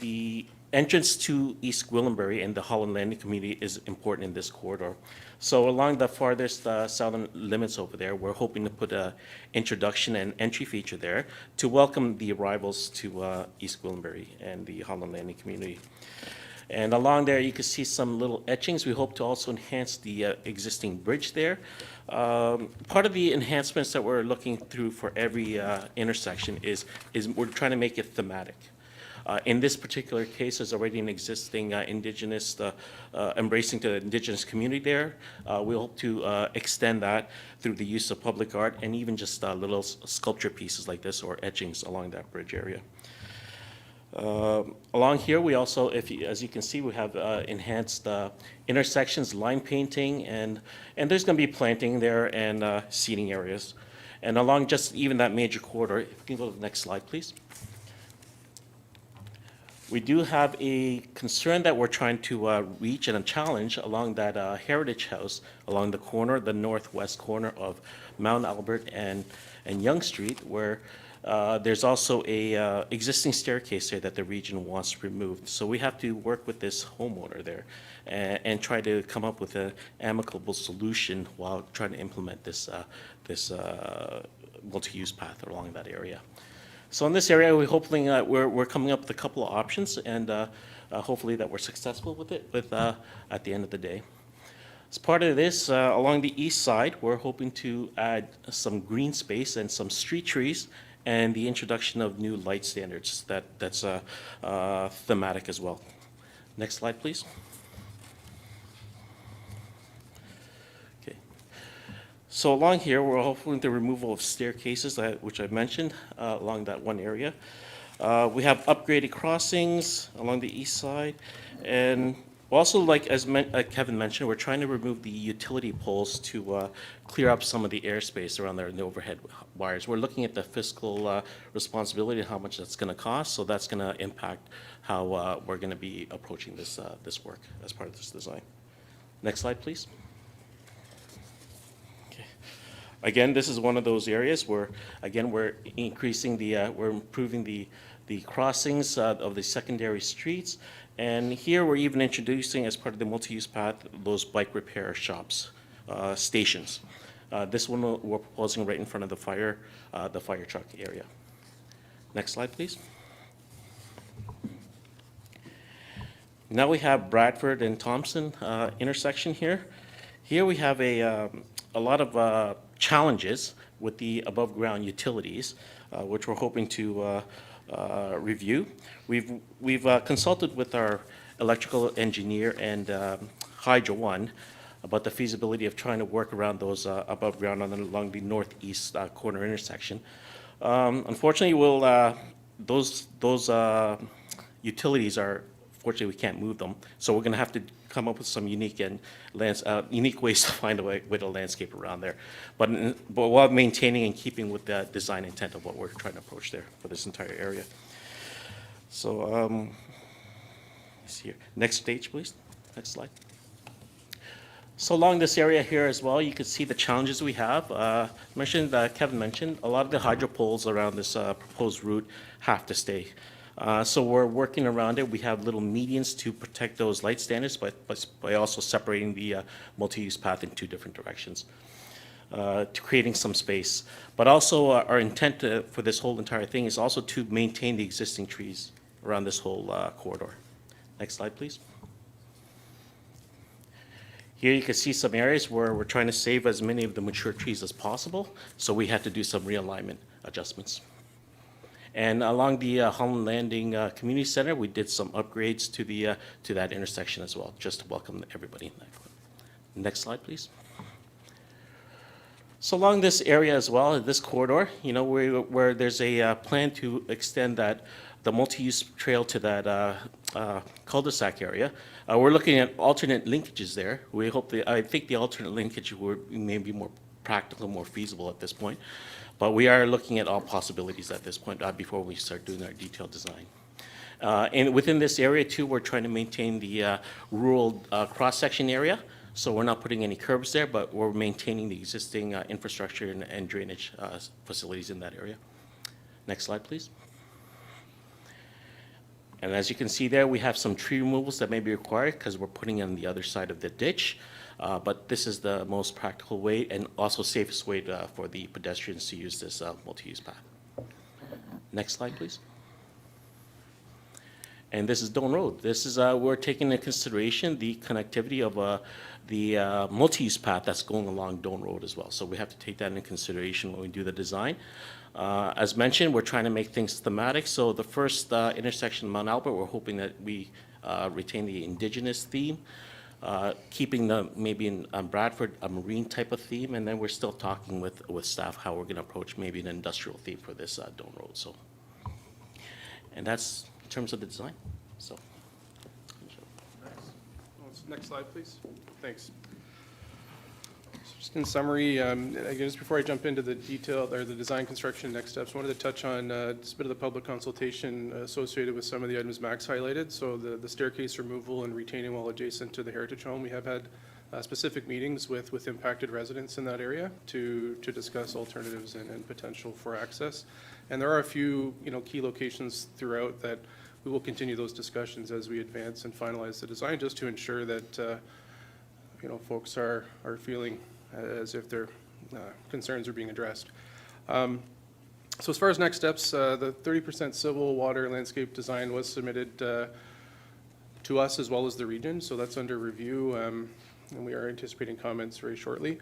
the entrance to East Gwillimbury and the Holland Landing community is important in this corridor. So along the farthest southern limits over there, we're hoping to put an introduction and entry feature there to welcome the arrivals to East Gwillimbury and the Holland Landing community. And along there, you can see some little etchings. We hope to also enhance the existing bridge there. Part of the enhancements that we're looking through for every intersection is we're trying to make it thematic. In this particular case, there's already an existing Indigenous, embracing the Indigenous community there. We hope to extend that through the use of public art and even just little sculpture pieces like this or etchings along that bridge area. Along here, we also, as you can see, we have enhanced intersections, line painting, and there's going to be planting there and seating areas. And along just even that major corridor, if you can go to the next slide, please. We do have a concern that we're trying to reach and a challenge along that Heritage House, along the corner, the northwest corner of Mount Albert and Yonge Street, where there's also a existing staircase there that the region wants removed. So we have to work with this homeowner there and try to come up with an amicable solution while trying to implement this multi-use path along that area. So in this area, we're hoping we're coming up with a couple of options, and hopefully that we're successful with it at the end of the day. As part of this, along the east side, we're hoping to add some green space and some street trees and the introduction of new light standards that's thematic as well. Next slide, please. Okay. So along here, we're hoping the removal of staircases, which I mentioned, along that one area. We have upgraded crossings along the east side, and also, like as Kevin mentioned, we're trying to remove the utility poles to clear up some of the airspace around there and the overhead wires. We're looking at the fiscal responsibility and how much that's going to cost, so that's going to impact how we're going to be approaching this work as part of this design. Next slide, please. Okay. Again, this is one of those areas where, again, we're increasing we're improving the crossings of the secondary streets. And here we're even introducing, as part of the multi-use path, those bike repair shops, stations. This one we're proposing right in front of the fire truck area. Next slide, please. Now we have Bradford and Thompson intersection here. Here we have a lot of challenges with the above-ground utilities, which we're hoping to review. We've consulted with our electrical engineer and Hydro One about the feasibility of trying to work around those above ground along the northeast corner intersection. Unfortunately, those utilities are, fortunately, we can't move them. So we're going to have to come up with some unique ways to find a way to landscape around there. But while maintaining and keeping with the design intent of what we're trying to approach there for this entire area. So, let's see here. Next stage, please. Next slide. So along this area here as well, you can see the challenges we have. Kevin mentioned, a lot of the hydro poles around this proposed route have to stay. So we're working around it. We have little medians to protect those light standards by also separating the multi-use path in two different directions, to creating some space. But also our intent for this whole entire thing is also to maintain the existing trees around this whole corridor. Next slide, please. Here you can see some areas where we're trying to save as many of the mature trees as possible, so we had to do some realignment adjustments. And along the Holland Landing Community Center, we did some upgrades to that intersection as well, just to welcome everybody in that. Next slide, please. So along this area as well, this corridor, you know, where there's a plan to extend the multi-use trail to that cul-de-sac area. We're looking at alternate linkages there. I think the alternate linkage may be more practical, more feasible at this point. But we are looking at all possibilities at this point before we start doing our detailed design. And within this area too, we're trying to maintain the rural cross-section area. So we're not putting any curbs there, but we're maintaining the existing infrastructure and drainage facilities in that area. Next slide, please. And as you can see there, we have some tree removals that may be required because we're putting on the other side of the ditch. But this is the most practical way and also safest way for the pedestrians to use this multi-use path. Next slide, please. And this is Don Road. This is, we're taking into consideration the connectivity of the multi-use path that's going along Don Road as well. So we have to take that into consideration when we do the design. As mentioned, we're trying to make things thematic. So the first intersection of Mount Albert, we're hoping that we retain the indigenous theme, keeping maybe in Bradford a marine type of theme, and then we're still talking with staff how we're going to approach maybe an industrial theme for this Don Road. So, and that's in terms of the design. So, next slide, please. Thanks. Just in summary, just before I jump into the detail or the design construction next steps, I wanted to touch on just a bit of the public consultation associated with some of the items Max highlighted. So the staircase removal and retaining wall adjacent to the heritage home. We have had specific meetings with impacted residents in that area to discuss alternatives and potential for access. And there are a few key locations throughout that we will continue those discussions as we advance and finalize the design, just to ensure that folks are feeling as if their concerns are being addressed. So as far as next steps, the 30% civil water landscape design was submitted to us as well as the region, so that's under review, and we are anticipating comments very shortly.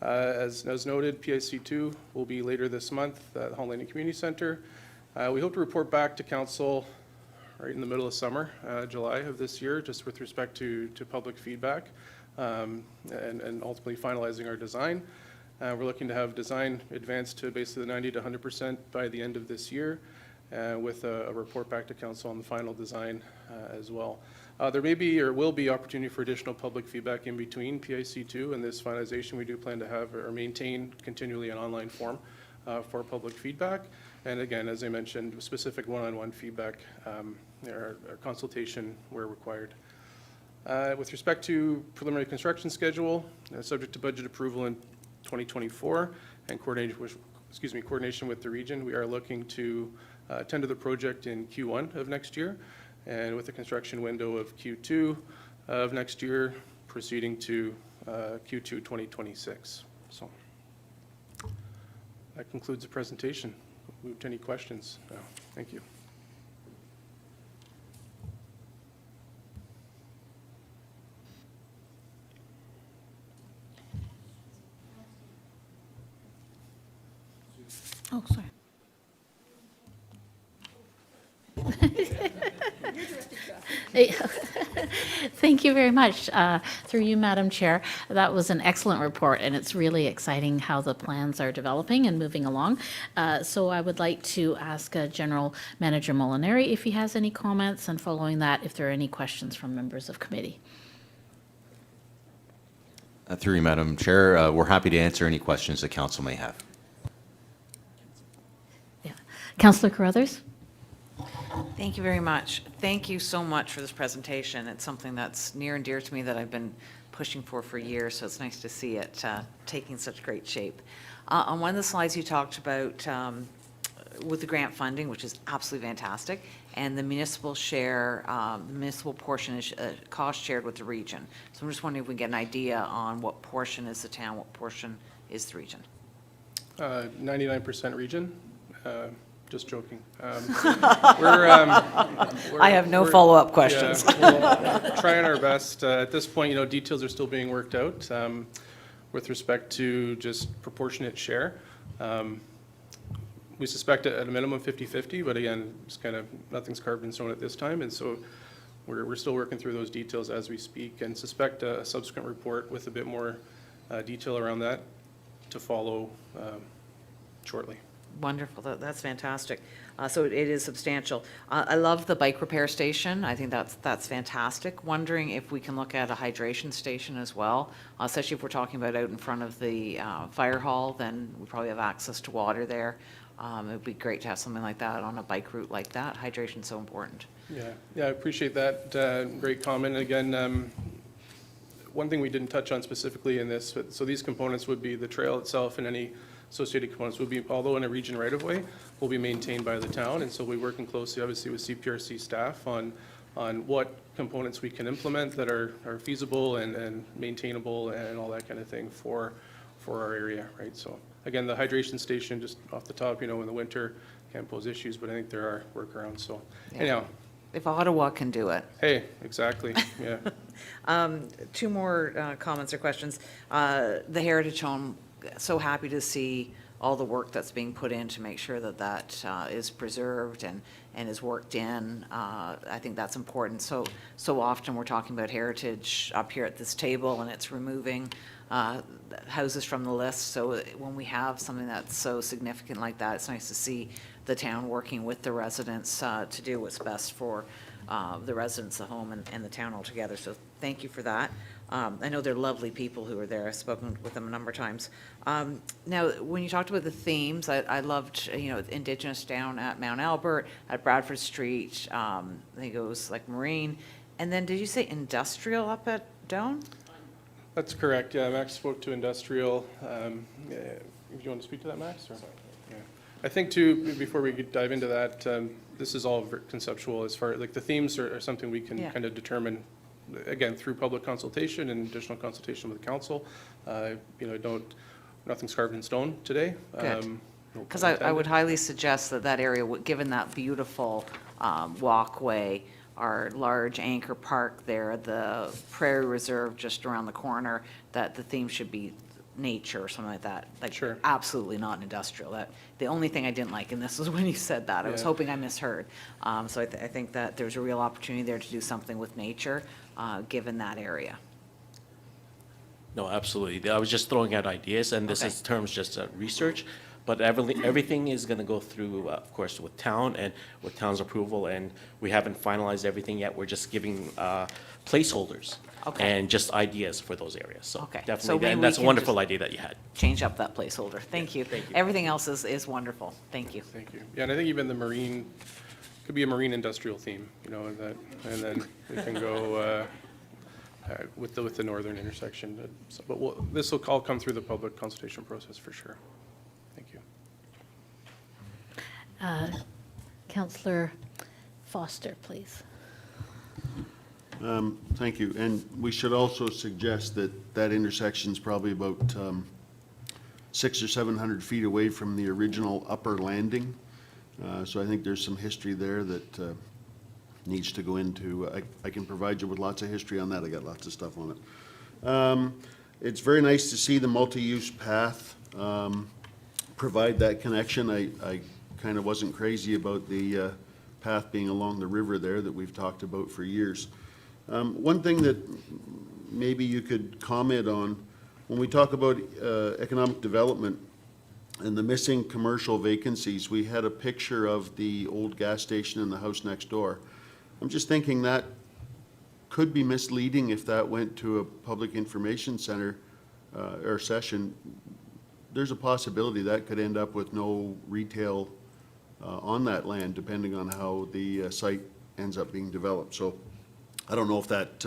As noted, PIC2 will be later this month at the Holland Landing Community Center. We hope to report back to Council right in the middle of summer, July of this year, just with respect to public feedback. And ultimately finalizing our design. We're looking to have design advanced to basically the 90 to 100% by the end of this year, with a report back to Council on the final design as well. There may be or will be opportunity for additional public feedback in between PIC2 and this finalization. We do plan to have or maintain continually an online form for public feedback. And again, as I mentioned, specific one-on-one feedback or consultation where required. With respect to preliminary construction schedule, subject to budget approval in 2024 and coordination with the region, we are looking to tender the project in Q1 of next year, and with a construction window of Q2 of next year, proceeding to Q2 2026. So that concludes the presentation. Move to any questions now. Thank you. Oh, sorry. Thank you very much. Through you, Madam Chair. That was an excellent report, and it's really exciting how the plans are developing and moving along. So I would like to ask General Manager Molinari if he has any comments, and following that, if there are any questions from members of committee. Through you, Madam Chair, we're happy to answer any questions the council may have. Councillor Carruthers? Thank you very much. Thank you so much for this presentation. It's something that's near and dear to me that I've been pushing for years, so it's nice to see it taking such great shape. On one of the slides you talked about with the grant funding, which is absolutely fantastic, and the municipal share, the municipal portion is cost shared with the region. So I'm just wondering if we can get an idea on what portion is the town, what portion is the region? 99% region. Just joking. I have no follow-up questions. Yeah, we're trying our best. At this point, you know, details are still being worked out with respect to just proportionate share. We suspect at a minimum 50-50, but again, it's kind of nothing's carved in stone at this time, and so we're still working through those details as we speak, and suspect a subsequent report with a bit more detail around that to follow shortly. Wonderful. That's fantastic. So it is substantial. I love the bike repair station. I think that's fantastic. Wondering if we can look at a hydration station as well, especially if we're talking about out in front of the fire hall, then we probably have access to water there. It would be great to have something like that on a bike route like that. Hydration is so important. Yeah, I appreciate that. Great comment. Again, one thing we didn't touch on specifically in this, so these components would be the trail itself, and any associated components would be, although in a region right-of-way, will be maintained by the town, and so we're working closely, obviously, with CPRC staff on what components we can implement that are feasible and maintainable and all that kind of thing for our area, right? So again, the hydration station, just off the top, you know, in the winter can pose issues, but I think there are workarounds. So anyhow, if Ottawa can do it. Hey, exactly. Yeah. Two more comments or questions. The Heritage Home. So happy to see all the work that's being put in to make sure that that is preserved and is worked in. I think that's important. So often we're talking about heritage up here at this table, and it's removing houses from the list. So when we have something that's so significant like that, it's nice to see the town working with the residents to do what's best for the residents, the home, and the town altogether. So thank you for that. I know they're lovely people who are there. I've spoken with them a number of times. Now, when you talked about the themes, I loved, you know, Indigenous down at Mount Albert, at Bradford Street. I think it was like marine. And then did you say industrial up at Down? That's correct. Yeah, Max spoke to industrial. If you want to speak to that, Max? Or? Yeah. I think too, before we dive into that, this is all conceptual as far, like the themes are something we can kind of determine, again, through public consultation and additional consultation with council. You know, nothing's carved in stone today. Good. Because I would highly suggest that area, given that beautiful walkway, our large anchor park there, the Prairie Reserve just around the corner, that the theme should be nature or something like that. Like, sure. Absolutely not industrial. That the only thing I didn't like, and this was when you said that, I was hoping I misheard. So I think that there's a real opportunity there to do something with nature, given that area. No, absolutely. I was just throwing out ideas, and this is terms just research. But everything is going to go through, of course, with town and with town's approval, and we haven't finalized everything yet. We're just giving placeholders and just ideas for those areas. So definitely, and that's a wonderful idea that you had. Change up that placeholder. Thank you. Thank you. Everything else is wonderful. Thank you. Thank you. Yeah, and I think even the marine could be a marine industrial theme, you know, and then we can go with the northern intersection. But this will all come through the public consultation process for sure. Thank you. Councillor Foster, please. Thank you. And we should also suggest that intersection's probably about 600 or 700 feet away from the original upper landing. So I think there's some history there that needs to go into. I can provide you with lots of history on that. I got lots of stuff on it. It's very nice to see the multi-use path provide that connection. I kind of wasn't crazy about the path being along the river there that we've talked about for years. One thing that maybe you could comment on, when we talk about economic development and the missing commercial vacancies, we had a picture of the old gas station and the house next door. I'm just thinking that could be misleading if that went to a public information center or session. There's a possibility that could end up with no retail on that land, depending on how the site ends up being developed. So I don't know if that,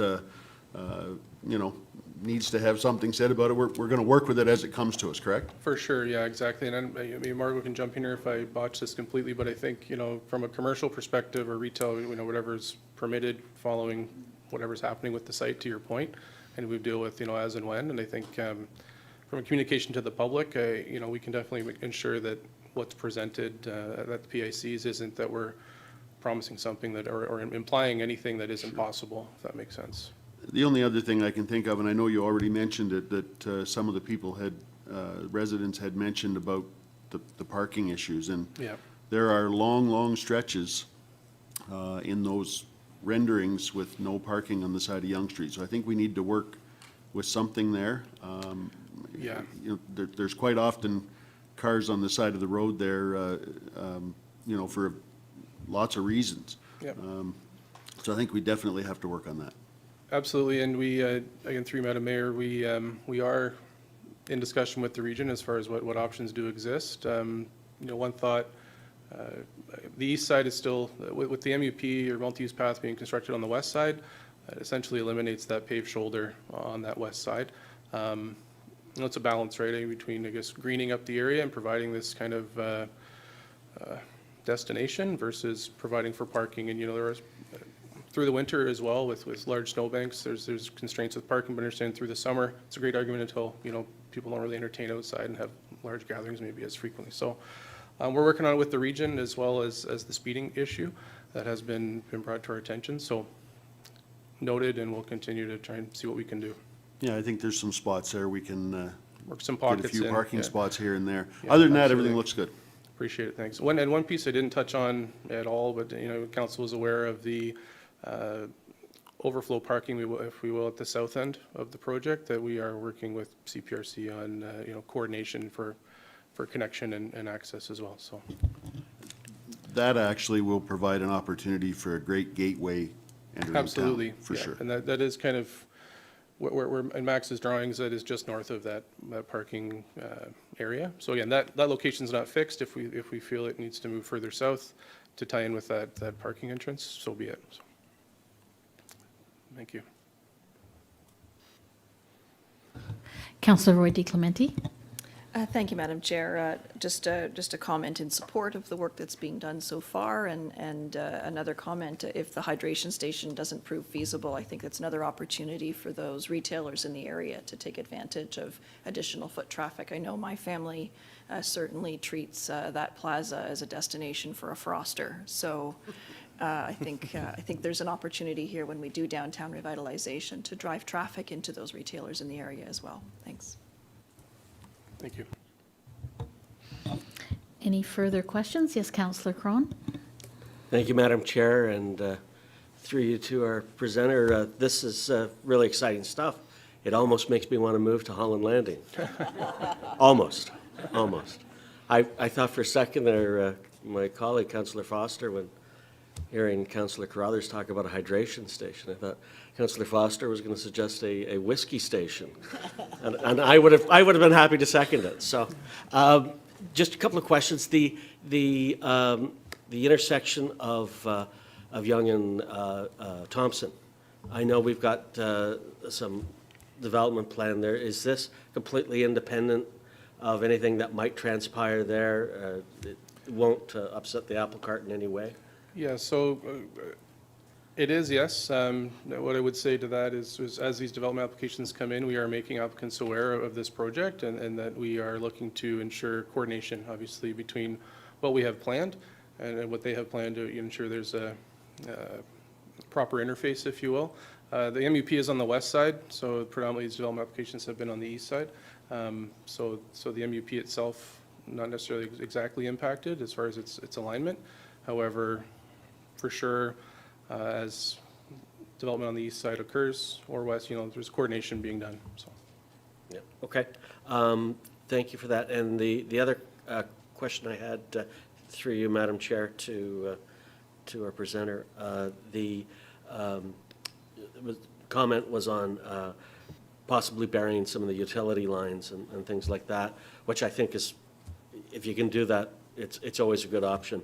you know, needs to have something said about it. We're going to work with it as it comes to us, correct? For sure, yeah, exactly. And I mean, Margot can jump in here if I botch this completely, but I think, you know, from a commercial perspective or retail, you know, whatever's permitted following whatever's happening with the site, to your point, and we deal with, you know, as and when. And I think from a communication to the public, you know, we can definitely ensure that what's presented at the PICs isn't that we're promising something that, or implying anything that isn't possible, if that makes sense. The only other thing I can think of, and I know you already mentioned it, that some of the people had, residents had mentioned about the parking issues. And Yeah. there are long, long stretches in those renderings with no parking on the side of Yonge Street. So I think we need to work with something there. Yeah. You know, there's quite often cars on the side of the road there, you know, for lots of reasons. Yep. So I think we definitely have to work on that. Absolutely, and we, again, through Madam Mayor, we are in discussion with the region as far as what options do exist. You know, one thought, the east side is still, with the MUP or multi-use path being constructed on the west side, it essentially eliminates that paved shoulder on that west side. You know, it's a balance, right, between, I guess, greening up the area and providing this kind of destination versus providing for parking. And, you know, there is, through the winter as well, with large snowbanks, there's constraints with parking, but I understand through the summer, it's a great argument until, you know, people don't really entertain outside and have large gatherings maybe as frequently. So we're working on it with the region as well as the speeding issue that has been brought to our attention. So noted, and we'll continue to try and see what we can do. Yeah, I think there's some spots there we can Work some get pockets a few in, parking yeah. spots here and there. Yeah, Other than that, absolutely. everything looks good. Appreciate it, thanks. One piece I didn't touch on at all, but, you know, council is aware of the overflow parking, if we will, at the south end of the project, that we are working with CPRC on, you know, coordination for connection and access as well, so. That actually will provide an opportunity for a great gateway entering town. Absolutely. For yeah. sure. And that is kind of, where in Max's drawings, that is just north of that parking area. So again, that location's not fixed. If we feel it needs to move further south to tie in with that parking entrance, so be it. So, thank you. Councillor Roy DeClementi. Thank you, Madam Chair. Just a comment in support of the work that's being done so far, and another comment, if the hydration station doesn't prove feasible, I think it's another opportunity for those retailers in the area to take advantage of additional foot traffic. I know my family certainly treats that plaza as a destination for a froster. So I think there's an opportunity here when we do downtown revitalization to drive traffic into those retailers in the area as well. Thanks. Thank you. Any further questions? Yes, Councillor Crone. Thank you, Madam Chair, and through you to our presenter, this is really exciting stuff. It almost makes me want to move to Holland Landing. Almost. I thought for a second there, my colleague, Councillor Foster, when hearing Councillor Carruthers talk about a hydration station, I thought Councillor Foster was going to suggest a whiskey station, and I would have been happy to second it. So, just a couple of questions. The intersection of Yonge and Thompson. I know we've got some development plan there. Is this completely independent of anything that might transpire there? It won't upset the apple cart in any way? Yeah, so it is, yes. What I would say to that is as these development applications come in, we are making applicants aware of this project, and that we are looking to ensure coordination, obviously, between what we have planned and what they have planned to ensure there's a proper interface, if you will. The MUP is on the west side, so predominantly these development applications have been on the east side. So the MUP itself, not necessarily exactly impacted as far as its alignment. However, for sure, as development on the east side occurs or west, there's coordination being done, so. Yeah, okay. Thank you for that. And the other question I had through you, Madam Chair, to our presenter, the comment was on possibly burying some of the utility lines and things like that, which I think is, if you can do that, it's always a good option.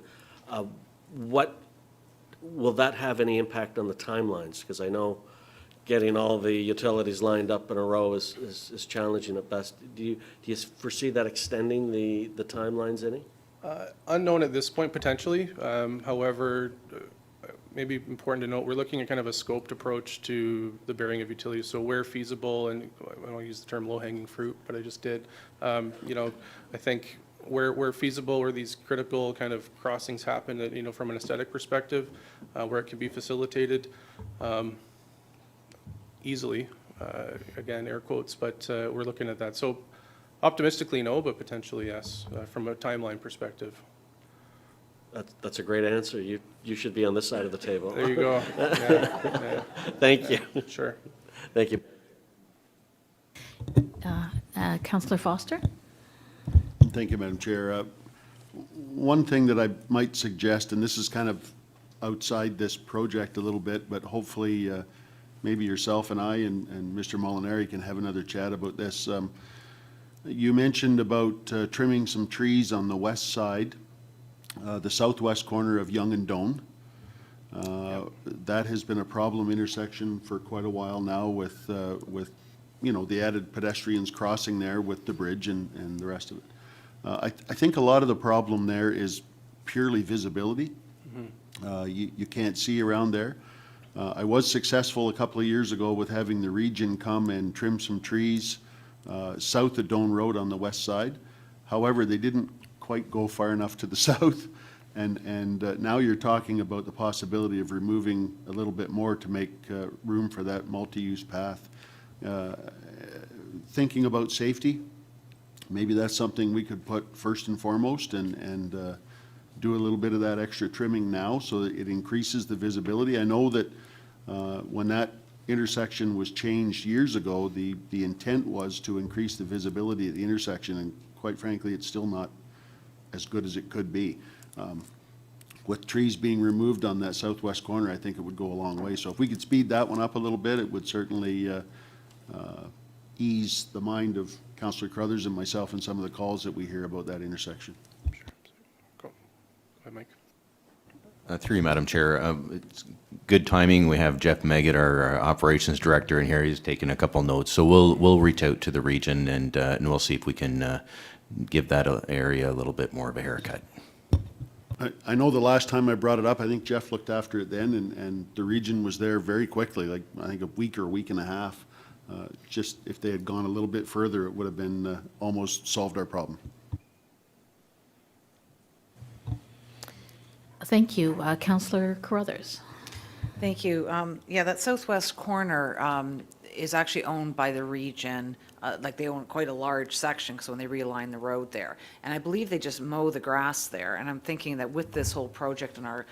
What will that have any impact on the timelines? Because I know getting all the utilities lined up in a row is challenging at best. Do you foresee that extending the timelines any? Unknown at this point, potentially. However, maybe important to note, we're looking at kind of a scoped approach to the burying of utilities. So where feasible, and I don't use the term low-hanging fruit, but I just did. I think where feasible, where these critical kind of crossings happen, from an aesthetic perspective, where it can be facilitated easily, again, air quotes, but we're looking at that. So optimistically, no, but potentially yes, from a timeline perspective. That's a great answer. You should be on this side of the table. There you go. Yeah. Thank you. Sure. Thank you. Councillor Foster? Thank you, Madam Chair. One thing that I might suggest, and this is kind of outside this project a little bit, but hopefully maybe yourself and I and Mr. Molinari can have another chat about this. You mentioned about trimming some trees on the west side, the southwest corner of Yonge and Doan. That has been a problem intersection for quite a while now with the added pedestrians crossing there with the bridge and the rest of it. I think a lot of the problem there is purely visibility. You can't see around there. I was successful a couple of years ago with having the region come and trim some trees south of Doan Road on the west side. However, they didn't quite go far enough to the south, and now you're talking about the possibility of removing a little bit more to make room for that multi-use path. Thinking about safety, maybe that's something we could put first and foremost and do a little bit of that extra trimming now so that it increases the visibility. I know that when that intersection was changed years ago, the intent was to increase the visibility at the intersection, and quite frankly, it's still not as good as it could be. With trees being removed on that southwest corner, I think it would go a long way. So if we could speed that one up a little bit, it would certainly ease the mind of Councillor Crothers and myself and some of the calls that we hear about that intersection. Sure. Go ahead, Mike. Through you, Madam Chair. It's good timing. We have Jeff Meggett, our operations director, in here. He's taken a couple notes. So we'll reach out to the region and we'll see if we can give that area a little bit more of a haircut. I know the last time I brought it up, I think Jeff looked after it then, and the region was there very quickly, like I think a week or a week and a half. Just if they had gone a little bit further, it would have been almost solved our problem. Thank you. Councillor Carruthers. Thank you. Yeah, that southwest corner is actually owned by the region. Like they own quite a large section because when they realign the road there. And I believe they just mow the grass there. And I'm thinking that with this whole project and our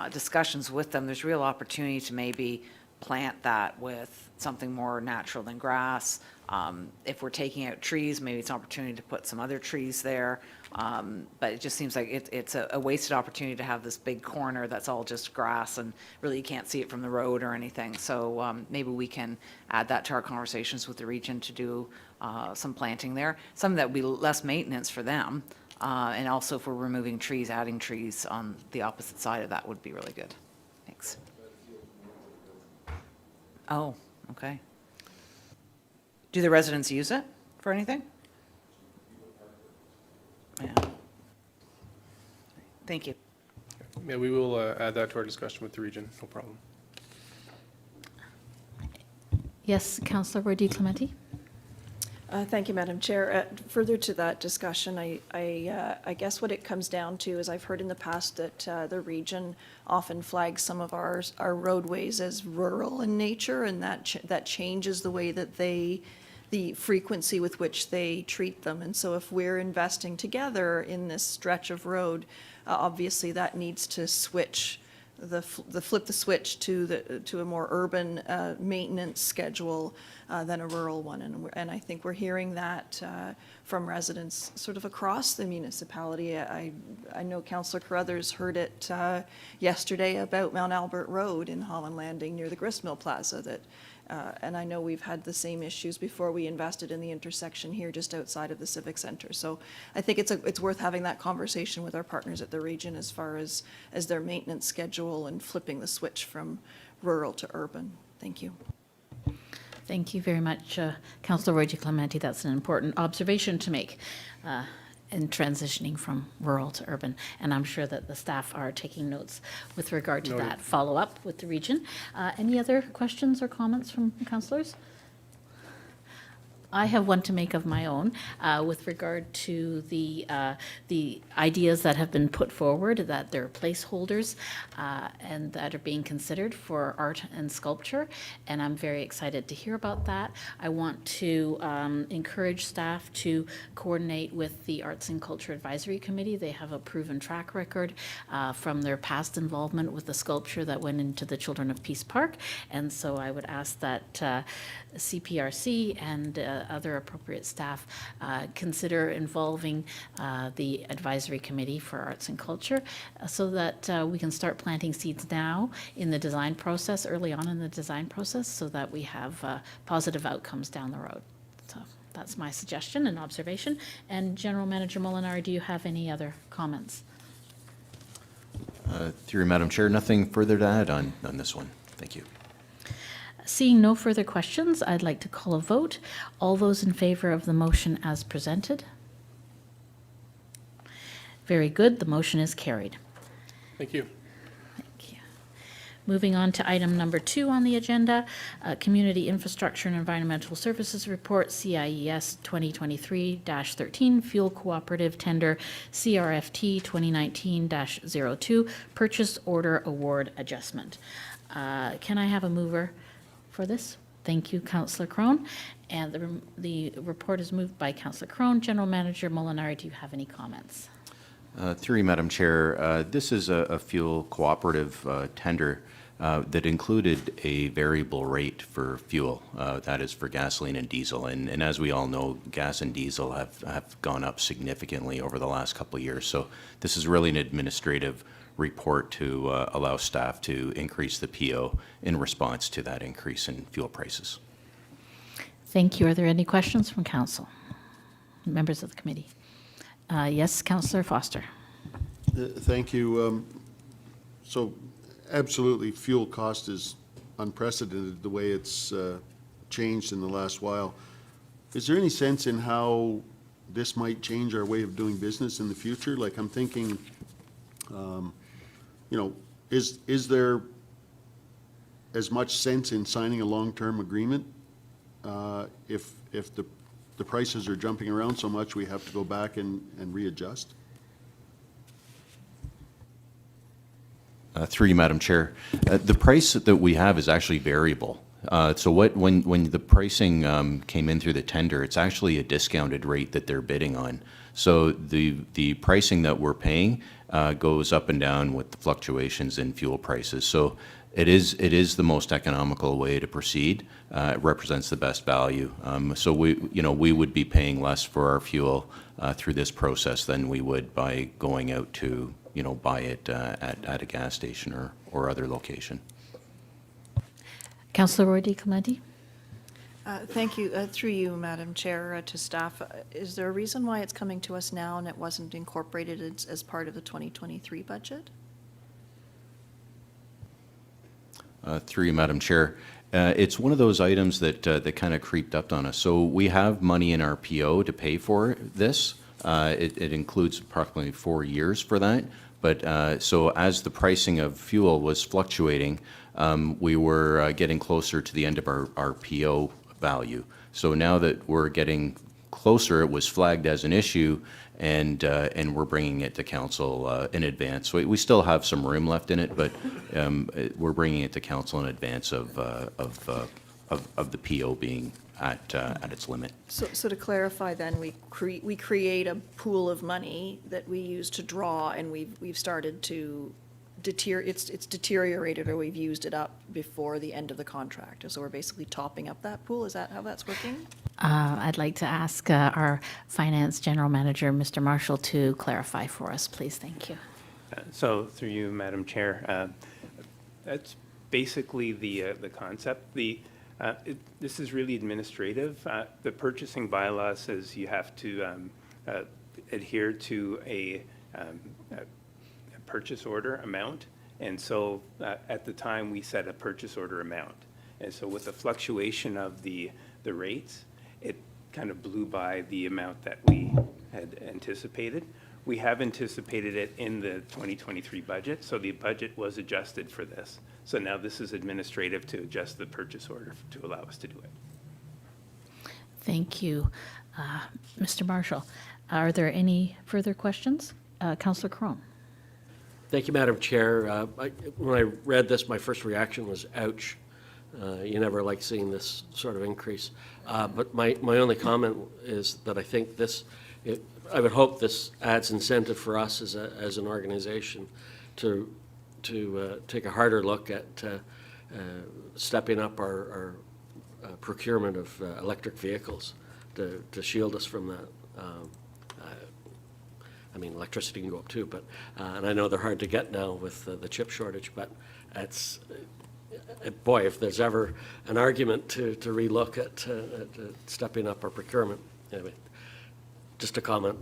discussions with them, there's real opportunity to maybe plant that with something more natural than grass. If we're taking out trees, maybe it's an opportunity to put some other trees there. But it just seems like it's a wasted opportunity to have this big corner that's all just grass and really you can't see it from the road or anything. So maybe we can add that to our conversations with the region to do some planting there. Something that would be less maintenance for them. And also if we're removing trees, adding trees on the opposite side of that would be really good. Thanks. Oh, okay. Do the residents use it for anything? Yeah. Thank you. Yeah, we will add that to our discussion with the region, no problem. Yes, Councillor Roy Clementi. Thank you, Madam Chair. Further to that discussion, I guess what it comes down to is I've heard in the past that the region often flags some of our roadways as rural in nature, and that changes the way that the frequency with which they treat them. And so if we're investing together in this stretch of road, obviously that needs to switch flip the switch to a more urban maintenance schedule than a rural one. And I think we're hearing that from residents sort of across the municipality. I know Councillor Carruthers heard it yesterday about Mount Albert Road in Holland Landing near the Gristmill Plaza that and I know we've had the same issues before we invested in the intersection here just outside of the Civic Center. So I think it's worth having that conversation with our partners at the region as far as their maintenance schedule and flipping the switch from rural to urban. Thank you. Thank you very much, Councillor Roy G. Clementi. That's an important observation to make in transitioning from rural to urban. And I'm sure that the staff are taking notes with regard to that follow-up with the region. Any other questions or comments from councillors? I have one to make of my own with regard to the ideas that have been put forward, that they're placeholders and that are being considered for art and sculpture, and I'm very excited to hear about that. I want to encourage staff to coordinate with the Arts and Culture Advisory Committee. They have a proven track record from their past involvement with the sculpture that went into the Children of Peace Park, and so I would ask that CPRC and other appropriate staff consider involving the advisory committee for arts and culture so that we can start planting seeds now in the design process, early on in the design process, so that we have positive outcomes down the road. So that's my suggestion and observation. And General Manager Molinari, do you have any other comments? Through you, Madam Chair, nothing further to add on this one. Thank you. Seeing no further questions, I'd like to call a vote. All those in favor of the motion as presented? Very good. The motion is carried. Thank you. Thank you. Moving on to item number 2 on the agenda, Community Infrastructure and Environmental Services Report, CIES 2023-13, Fuel Cooperative Tender, CRFT 2019-02, Purchase Order Award Adjustment. Can I have a mover for this? Thank you, Councillor Crone. And the report is moved by Councillor Crone. General Manager Molinari, do you have any comments? Through you, Madam Chair, this is a fuel cooperative tender that included a variable rate for fuel, that is for gasoline and diesel. And as we all know, gas and diesel have gone up significantly over the last couple of years. So this is really an administrative report to allow staff to increase the PO in response to that increase in fuel prices. Thank you. Are there any questions from council? Members of the committee? Yes, Councillor Foster. Thank you. So absolutely, fuel cost is unprecedented the way it's changed in the last while. Is there any sense in how this might change our way of doing business in the future? Like I'm thinking, you know, is there as much sense in signing a long-term agreement if the prices are jumping around so much we have to go back and readjust? Through you, Madam Chair, the price that we have is actually variable. So when the pricing came in through the tender, it's actually a discounted rate that they're bidding on. So the pricing that we're paying goes up and down with the fluctuations in fuel prices. So it is the most economical way to proceed. It represents the best value. So we would be paying less for our fuel through this process than we would by going out to buy it at a gas station or other location. Councillor Roy D. Clementi. Thank you. Through you, Madam Chair, to staff. Is there a reason why it's coming to us now and it wasn't incorporated as part of the 2023 budget? Through you, Madam Chair. It's one of those items that kind of creeped up on us. So we have money in our PO to pay for this. It includes approximately 4 years for that. But so as the pricing of fuel was fluctuating, we were getting closer to the end of our PO value. So now that we're getting closer, it was flagged as an issue, and we're bringing it to council in advance. So we still have some room left in it, but we're bringing it to council in advance of the PO being at its limit. So to clarify then, we create a pool of money that we use to draw, and we've started to it's deteriorated or we've used it up before the end of the contract. So we're basically topping up that pool. Is that how that's working? I'd like to ask our Finance General Manager, Mr. Marshall, to clarify for us, please. Thank you. So through you, Madam Chair, that's basically the concept. This is really administrative. The purchasing bylaw says you have to adhere to a purchase order amount, and so at the time we set a purchase order amount, and so with the fluctuation of the rates, it kind of blew by the amount that we had anticipated. We have anticipated it in the 2023 budget, so the budget was adjusted for this. So now this is administrative to adjust the purchase order to allow us to do it. Thank you. Mr. Marshall, are there any further questions? Councillor Crone. Thank you, Madam Chair. When I read this, my first reaction was, ouch. You never like seeing this sort of increase. But my only comment is that I think I would hope this adds incentive for us as an organization to take a harder look at stepping up our procurement of electric vehicles to shield us from that. I mean, electricity can go up too, but and I know they're hard to get now with the chip shortage, but it's, boy, if there's ever an argument to relook at stepping up our procurement. Anyway, just a comment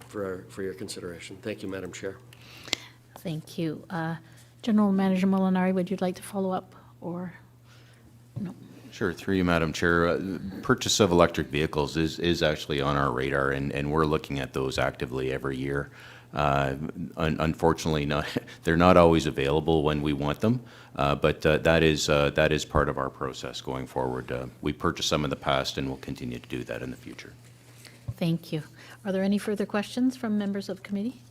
for your consideration. Thank you, Madam Chair. Thank you. General Manager Molinari, would you like to follow up or no? Sure, through you, Madam Chair. Purchase of electric vehicles is actually on our radar, and we're looking at those actively every year. Unfortunately, they're not always available when we want them, but that is part of our process going forward. We purchased some in the past, and we'll continue to do that in the future. Thank you. Are there any further questions from members of committee?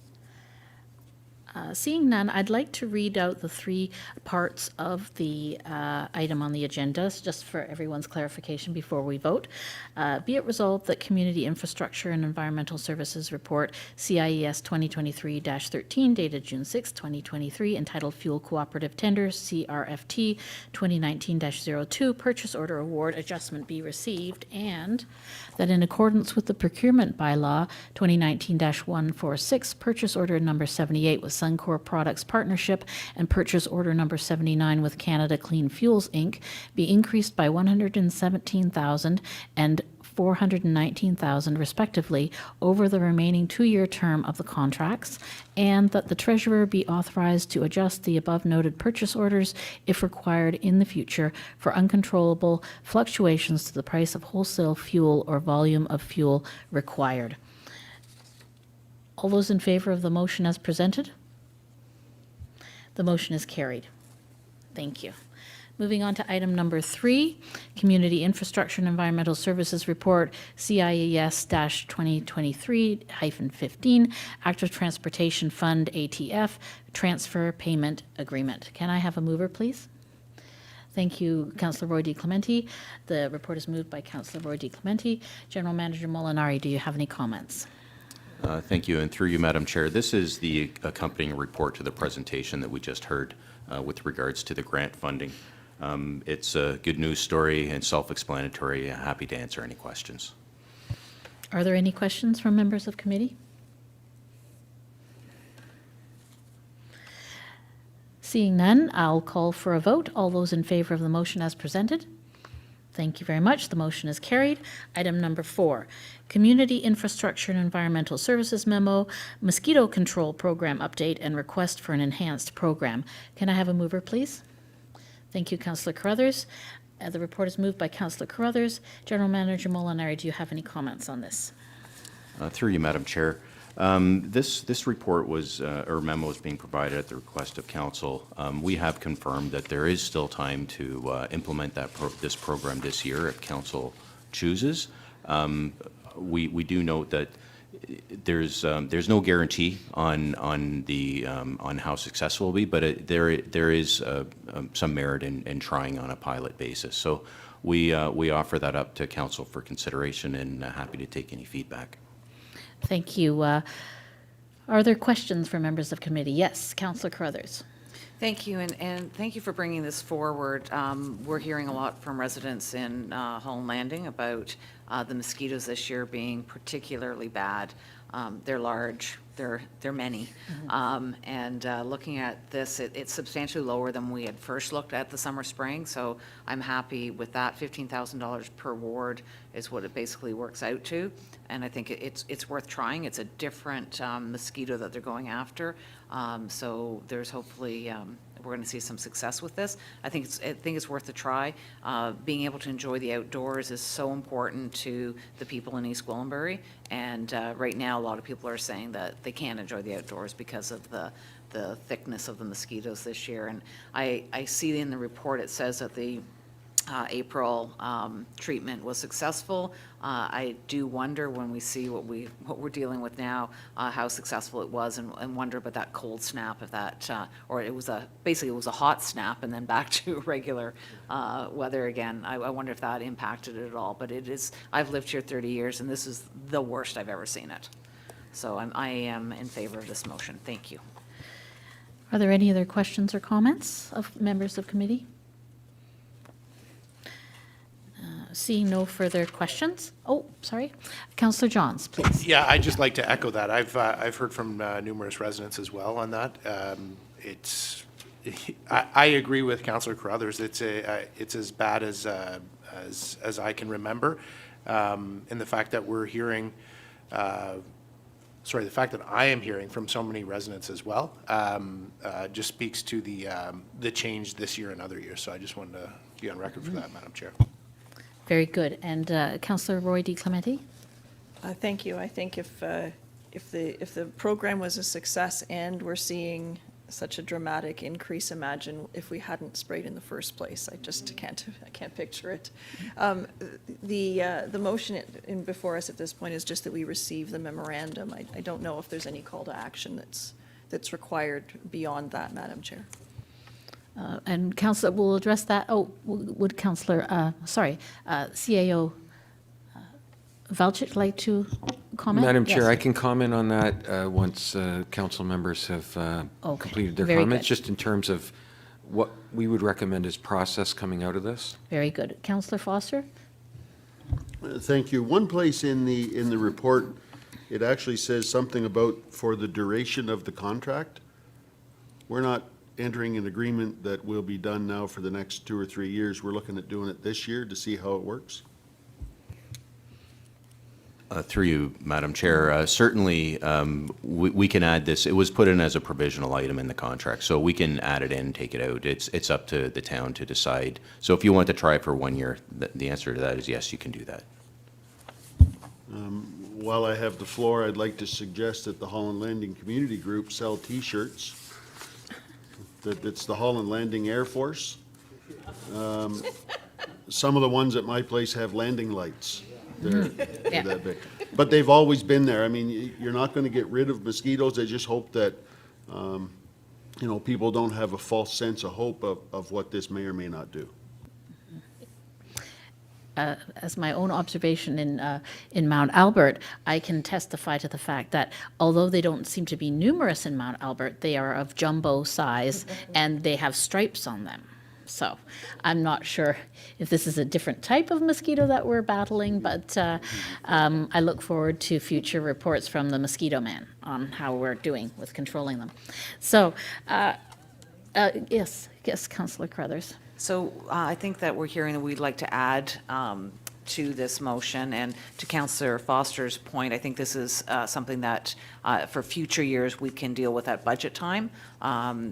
Seeing none, I'd like to read out the three parts of the item on the agenda, just for everyone's clarification before we vote. Be it resolved that Community Infrastructure and Environmental Services Report CIES 2023-13 dated June 6, 2023, entitled Fuel Cooperative Tenders CRFT 2019-02 Purchase Order Award Adjustment be received, and that in accordance with the Procurement Bylaw 2019-146 Purchase Order Number 78 with Suncor Products Partnership and Purchase Order Number 79 with Canada Clean Fuels, Inc. be increased by $117,000 and $419,000 respectively over the remaining 2-year term of the contracts, and that the Treasurer be authorized to adjust the above noted purchase orders if required in the future for uncontrollable fluctuations to the price of wholesale fuel or volume of fuel required. All those in favor of the motion as presented? The motion is carried. Thank you. Moving on to item number 3, Community Infrastructure and Environmental Services Report, CIES-2023-15, Active Transportation Fund, ATF, Transfer Payment Agreement. Can I have a mover, please? Thank you, Councillor Roy D. Clementi. The report is moved by Councillor Roy D. Clementi. General Manager Molinari, do you have any comments? Thank you, and through you, Madam Chair, this is the accompanying report to the presentation that we just heard with regards to the grant funding. It's a good news story and self-explanatory. Happy to answer any questions. Are there any questions from members of committee? Seeing none, I'll call for a vote. All those in favor of the motion as presented? Thank you very much. The motion is carried. Item number 4, Community Infrastructure and Environmental Services Memo, Mosquito Control Program Update and Request for an Enhanced Program. Can I have a mover, please? Thank you, Councillor Carruthers. The report is moved by Councillor Carruthers. General Manager Molinari, do you have any comments on this? Through you, Madam Chair. This report was, or memo is being provided at the request of Council. We have confirmed that there is still time to implement this program this year if Council chooses. We do note that there's no guarantee on how successful it will be, but there is some merit in trying on a pilot basis. So we offer that up to Council for consideration, and happy to take any feedback. Thank you. Are there questions for members of committee? Yes, Councillor Carruthers. Thank you, and thank you for bringing this forward. We're hearing a lot from residents in Holland Landing about the mosquitoes this year being particularly bad. They're large, they're many. And looking at this, it's substantially lower than we had first looked at the summer spring, so I'm happy with that. $15,000 per ward is what it basically works out to, and I think it's worth trying. It's a different mosquito that they're going after, so there's hopefully we're going to see some success with this. I think it's worth a try. Being able to enjoy the outdoors is so important to the people in East Gwillimbury, and right now a lot of people are saying that they can't enjoy the outdoors because of the thickness of the mosquitoes this year. And I see in the report it says that the April treatment was successful. I do wonder when we see what we're dealing with now, how successful it was, and wonder about that cold snap, if that, or it was basically it was a hot snap and then back to regular weather again. I wonder if that impacted it at all. But it is, I've lived here 30 years, and this is the worst I've ever seen it. So I am in favor of this motion. Thank you. Are there any other questions or comments of members of committee? Seeing no further questions. Oh, sorry. Councillor Johns, please. Yeah, I'd just like to echo that. I've heard from numerous residents as well on that. I agree with Councillor Carruthers. It's as bad as I can remember, and the fact that we're hearing, the fact that I am hearing from so many residents as well, just speaks to the change this year and other years. So I just wanted to be on record for that, Madam Chair. Very good. And Councillor Roy D. Clemente? Thank you. I think if the program was a success and we're seeing such a dramatic increase, imagine if we hadn't sprayed in the first place. I just can't picture it. The motion before us at this point is just that we receive the memorandum. I don't know if there's any call to action that's required beyond that, Madam Chair. And Councillor will address that. Oh, would Councillor, CAO Valchik like to comment? Madam Chair, Yes. I can comment on that once council members have completed their Very comments, good. just in terms of what we would recommend as process coming out of this. Very good. Councillor Foster? Thank you. One place in the report, it actually says something about for the duration of the contract. We're not entering an agreement that will be done now for the next 2 or 3 years. We're looking at doing it this year to see how it works. Through you, Madam Chair, certainly we can add this. It was put in as a provisional item in the contract, so we can add it in, take it out. It's up to the town to decide. So if you want to try it for 1 year, the answer to that is yes, you can do that. While I have the floor, I'd like to suggest that the Holland Landing Community Group sell T-shirts. That it's the Holland Landing Air Force. Some of the ones at my place have landing lights. They're that big. But they've always been there. I mean, you're not going to get rid of mosquitoes. I just hope that, people don't have a false sense of hope of what this may or may not do. As my own observation in Mount Albert, I can testify to the fact that although they don't seem to be numerous in Mount Albert, they are of jumbo size and they have stripes on them. So I'm not sure if this is a different type of mosquito that we're battling, but I look forward to future reports from the Mosquito Man on how we're doing with controlling them. So, yes, Councillor Carruthers. So I think that we're hearing that we'd like to add to this motion, and to Councillor Foster's point, I think this is something that for future years we can deal with at budget time.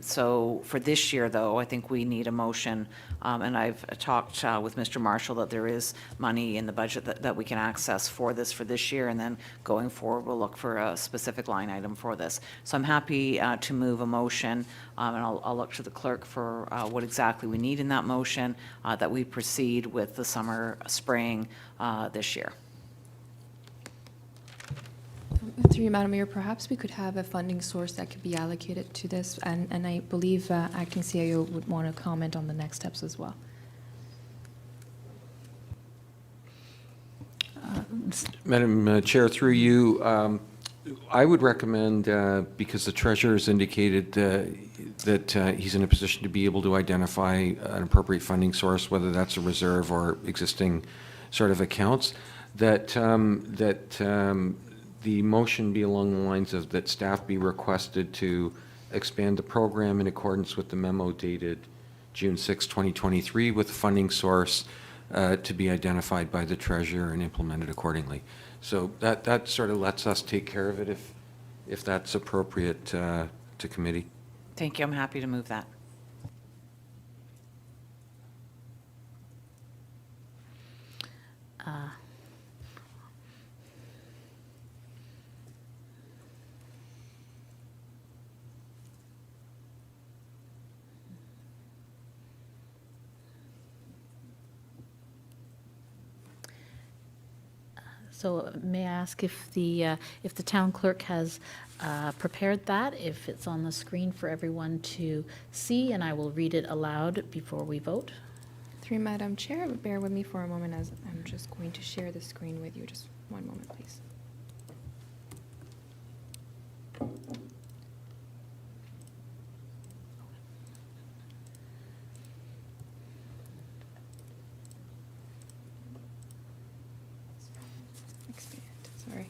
So for this year, though, I think we need a motion, and I've talked with Mr. Marshall that there is money in the budget that we can access for this year, and then going forward we'll look for a specific line item for this. So I'm happy to move a motion, and I'll look to the clerk for what exactly we need in that motion, that we proceed with the summer spraying this year. Through you, Madam Mayor, perhaps we could have a funding source that could be allocated to this, and I believe Acting CIO would want to comment on the next steps as well. Madam Chair, through you, I would recommend, because the treasurer's indicated that he's in a position to be able to identify an appropriate funding source, whether that's a reserve or existing sort of accounts, that the motion be along the lines of that staff be requested to expand the program in accordance with the memo dated June 6, 2023, with the funding source to be identified by the treasurer and implemented accordingly. So that sort of lets us take care of it if that's appropriate to committee. Thank you. I'm happy to move that. So may I ask if the town clerk has prepared that, if it's on the screen for everyone to see, and I will read it aloud before we vote? Through Madam Chair, bear with me for a moment as I'm just going to share the screen with you. Just one moment, please. Expand, sorry.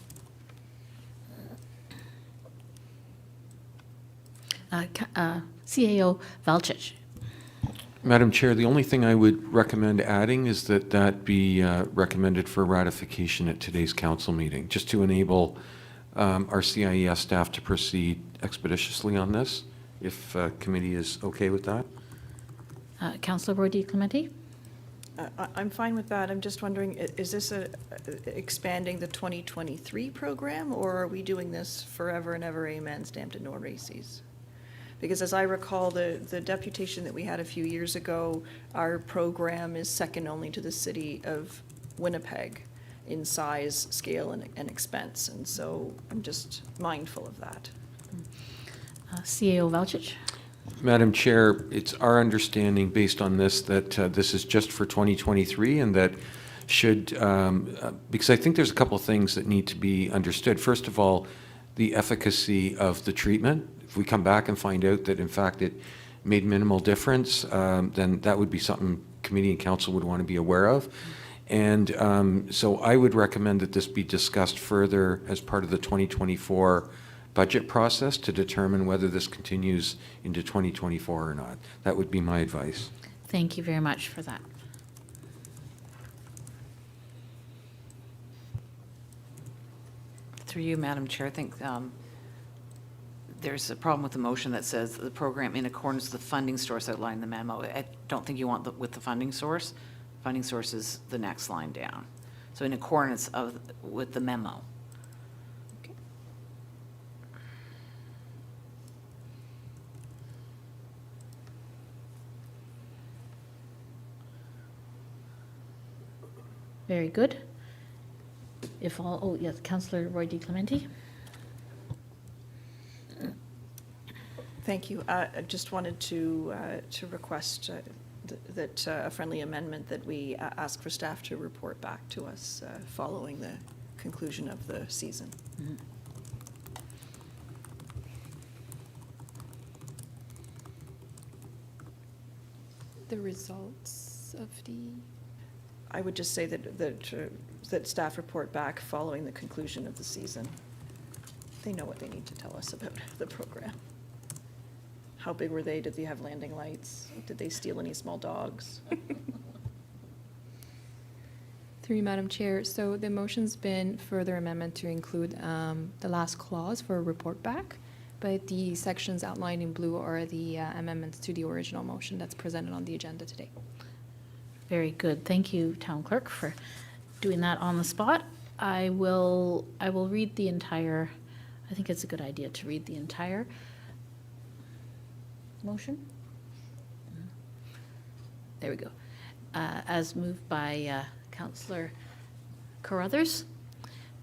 CAO Valchich. Madam Chair, the only thing I would recommend adding is that be recommended for ratification at today's council meeting, just to enable our CIES staff to proceed expeditiously on this, if committee is okay with that. Councillor Roy D. Clemente? I'm fine with that. I'm just wondering, is this expanding the 2023 program, or are we doing this forever and ever, amen, stamped in no races? Because as I recall, the deputation that we had a few years ago, our program is second only to the city of Winnipeg in size, scale, and expense. And so I'm just mindful of that. CAO Valchich? Madam Chair, it's our understanding based on this that this is just for 2023 and that should, because I think there's a couple of things that need to be understood. First of all, the efficacy of the treatment. If we come back and find out that in fact it made minimal difference, then that would be something committee and council would want to be aware of. And so I would recommend that this be discussed further as part of the 2024 budget process to determine whether this continues into 2024 or not. That would be my advice. Thank you very much for that. Through you, Madam Chair, I think there's a problem with the motion that says the program in accordance with the funding source outlined in the memo. I don't think you want with the funding source. Funding source is the next line down. So in accordance with the memo. Very good. If all, oh yes, Councillor Roy D. Clemente. Thank you. I just wanted to request that a friendly amendment that we ask for staff to report back to us following the conclusion of the season. Mm-hmm. The results of the... I would just say that staff report back following the conclusion of the season. They know what they need to tell us about the program. How big were they? Did they have landing lights? Did they steal any small dogs? Through you, Madam Chair. So the motion's been further amendment to include the last clause for a report back, but the sections outlined in blue are the amendments to the original motion that's presented on the agenda today. Very good. Thank you, Town Clerk, for doing that on the spot. I will read the entire, I think it's a good idea to read the entire motion. There we go. As moved by Councillor Carruthers,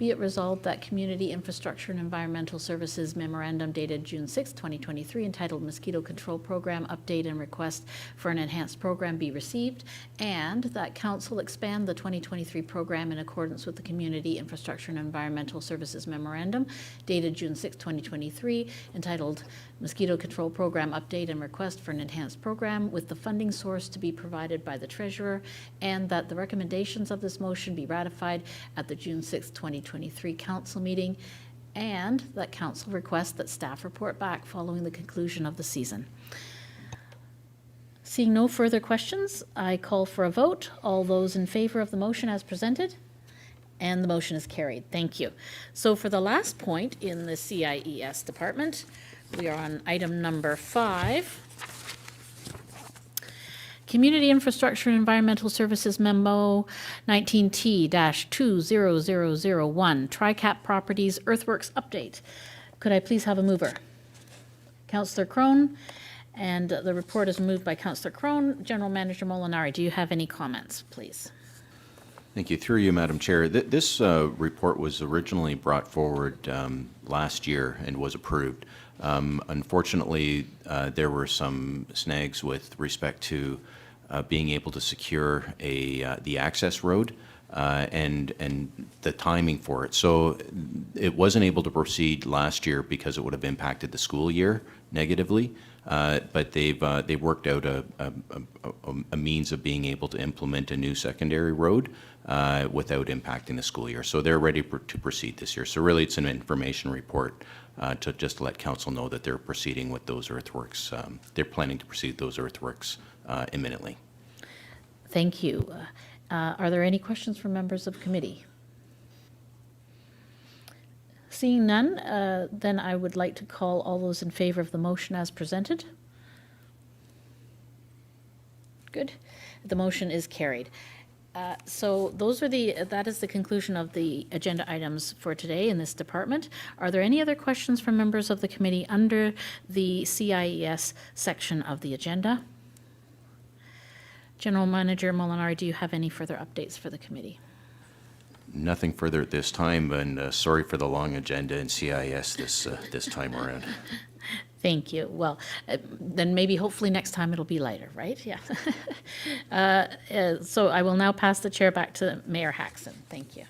Be it resolved that Community Infrastructure and Environmental Services Memorandum dated June 6, 2023, entitled Mosquito Control Program Update and Request for an Enhanced Program be received, and that Council expand the 2023 program in accordance with the Community Infrastructure and Environmental Services Memorandum dated June 6, 2023, entitled Mosquito Control Program Update and Request for an Enhanced Program, with the funding source to be provided by the Treasurer, and that the recommendations of this motion be ratified at the June 6, 2023 Council meeting, and that Council request that staff report back following the conclusion of the season. Seeing no further questions, I call for a vote. All those in favor of the motion as presented? And the motion is carried. Thank you. So for the last point in the CIES department, we are on item number 5. Community Infrastructure and Environmental Services Memo 19T-20001, Tricap Properties Earthworks Update. Could I please have a mover? Councillor Crone, and the report is moved by Councillor Crone. General Manager Molinari, do you have any comments, please? Thank you. Through you, Madam Chair. This report was originally brought forward last year and was approved. Unfortunately, there were some snags with respect to being able to secure the access road and the timing for it. So it wasn't able to proceed last year because it would have impacted the school year negatively. But they've worked out a means of being able to implement a new secondary road without impacting the school year. So they're ready to proceed this year. So really, it's an information report to just let council know that they're proceeding with those earthworks. They're planning to proceed those earthworks imminently. Thank you. Are there any questions from members of committee? Seeing none, then I would like to call all those in favor of the motion as presented. Good. The motion is carried. So that is the conclusion of the agenda items for today in this department. Are there any other questions from members of the committee under the CIES section of the agenda? General Manager Molinari, do you have any further updates for the committee? Nothing further at this time, and sorry for the long agenda in CIS this time around. Thank you. Well, then maybe hopefully next time it'll be lighter, right? Yeah. So I will now pass the chair back to Mayor Haxon. Thank you.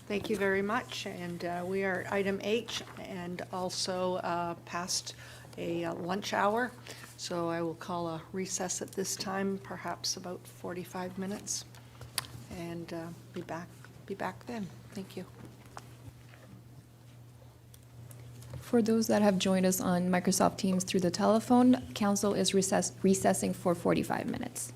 Thank you very much. And we are item H and also past a lunch hour. So I will call a recess at this time, perhaps about 45 minutes, and be back then. Thank you. For those that have joined us on Microsoft Teams through the telephone, council is recessing for 45 minutes.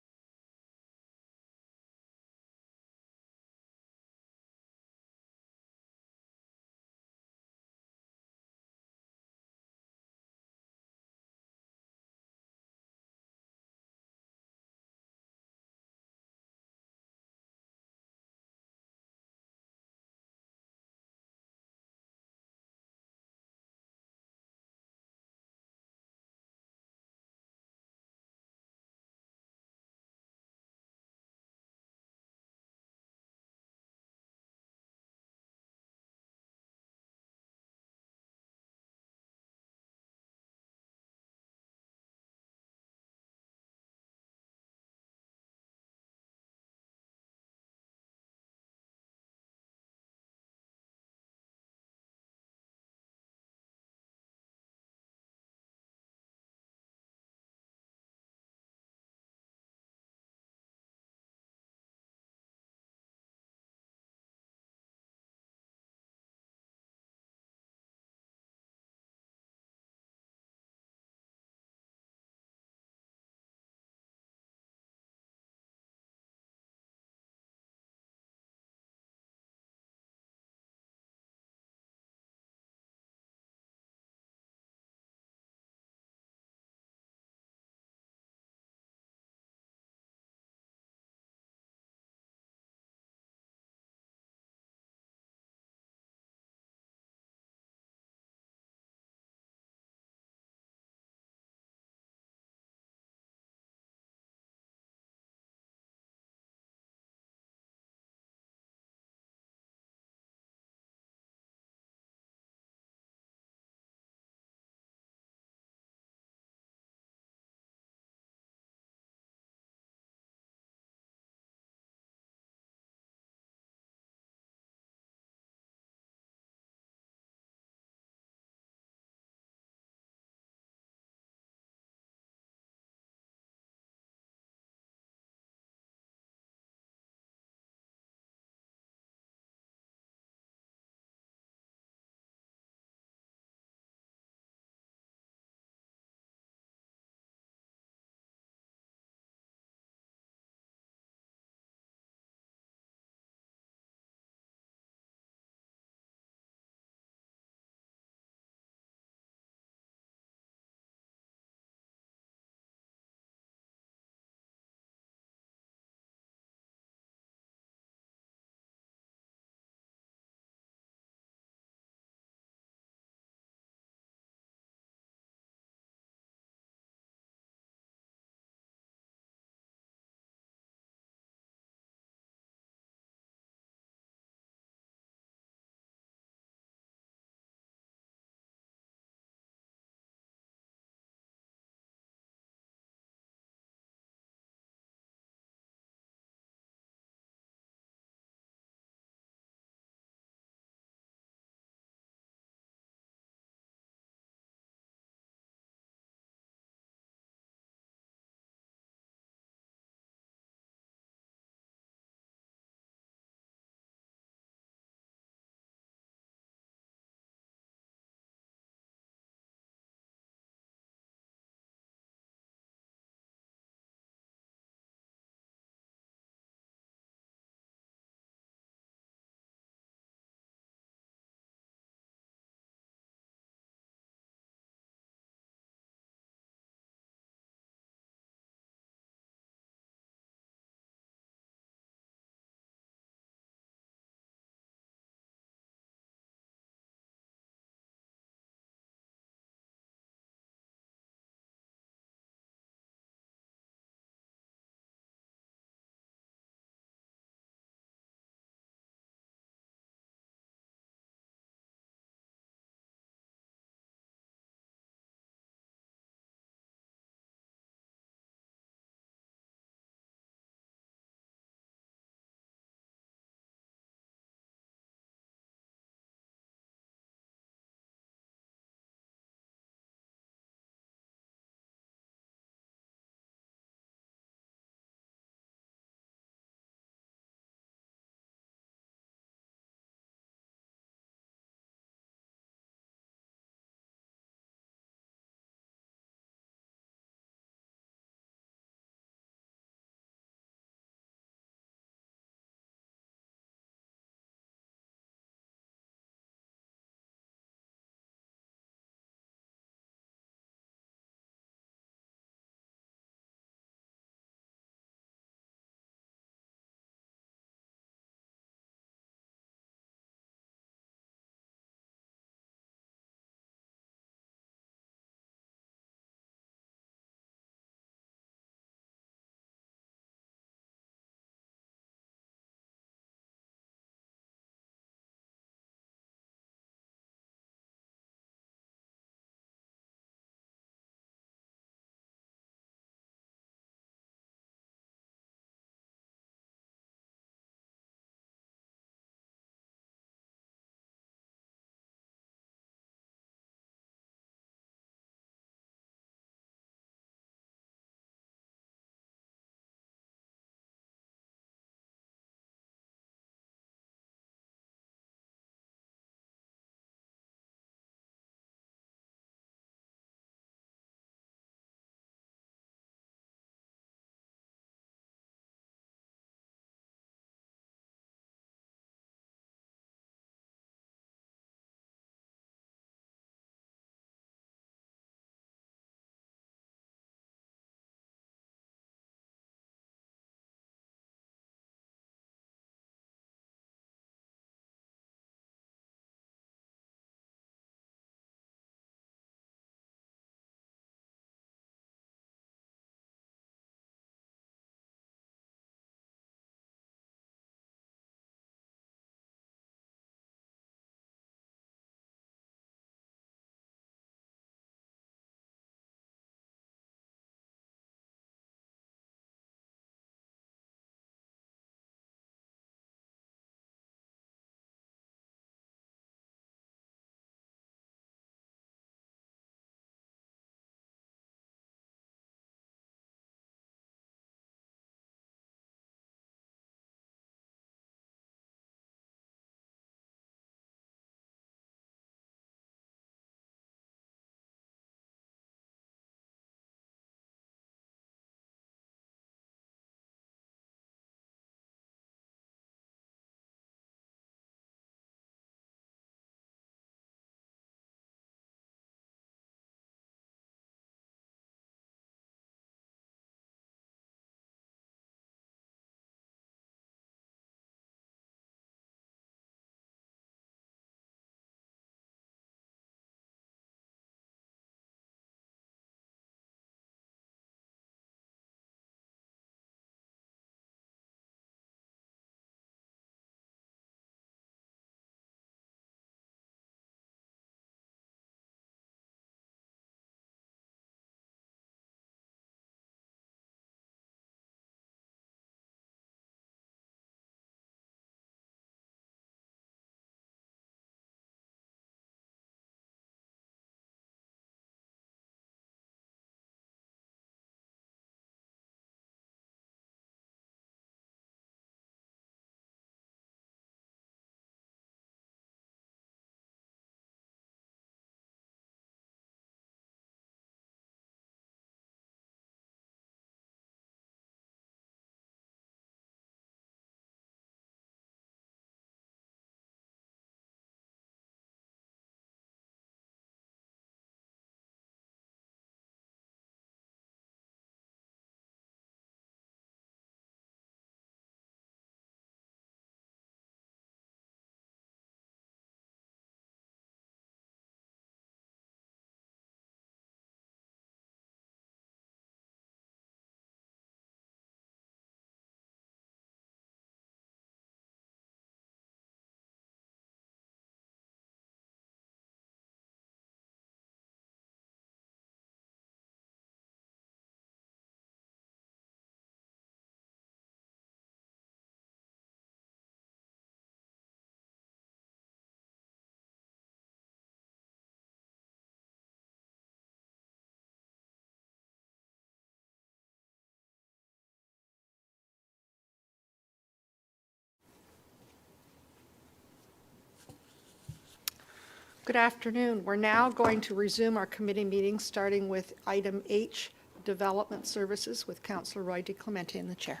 Good afternoon. We're now going to resume our committee meeting, starting with item H, Development Services, with Councillor Roy DeClemente in the chair.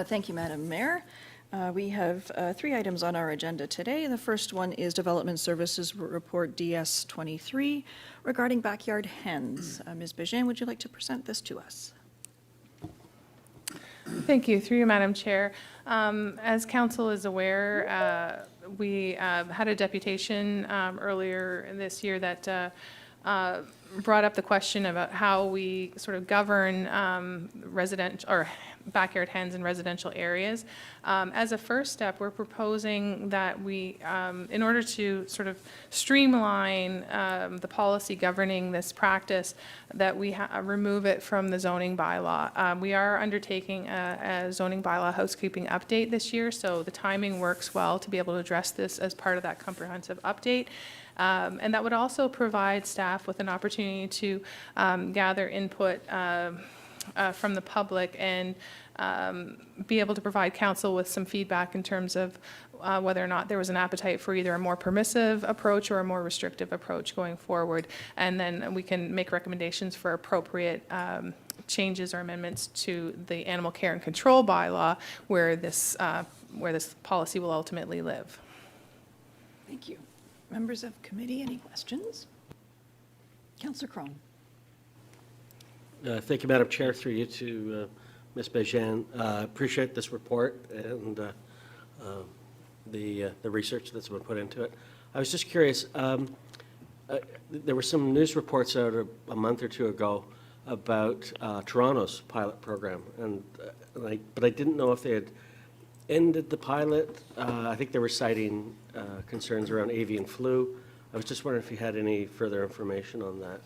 Thank you, Madam Mayor. We have 3 items on our agenda today. The first one is Development Services Report DS23 regarding backyard hens. Ms. Bégin, would you like to present this to us? Thank you. Through you, Madam Chair. As council is aware, we had a deputation earlier this year that brought up the question about how we sort of govern residential or backyard hens in residential areas. As a first step, we're proposing that we, in order to sort of streamline the policy governing this practice, that we remove it from the zoning bylaw. We are undertaking a zoning bylaw housekeeping update this year, so the timing works well to be able to address this as part of that comprehensive update. And that would also provide staff with an opportunity to gather input from the public and be able to provide council with some feedback in terms of whether or not there was an appetite for either a more permissive approach or a more restrictive approach going forward. And then we can make recommendations for appropriate changes or amendments to the animal care and control bylaw where this policy will ultimately live. Thank you. Members of committee, any questions? Councillor Crone. Thank you, Madam Chair, through you to Ms. Bégin. Appreciate this report and the research that's been put into it. I was just curious, there were some news reports out a month or two ago about Toronto's pilot program, but I didn't know if they had ended the pilot. I think they were citing concerns around avian flu. I was just wondering if you had any further information on that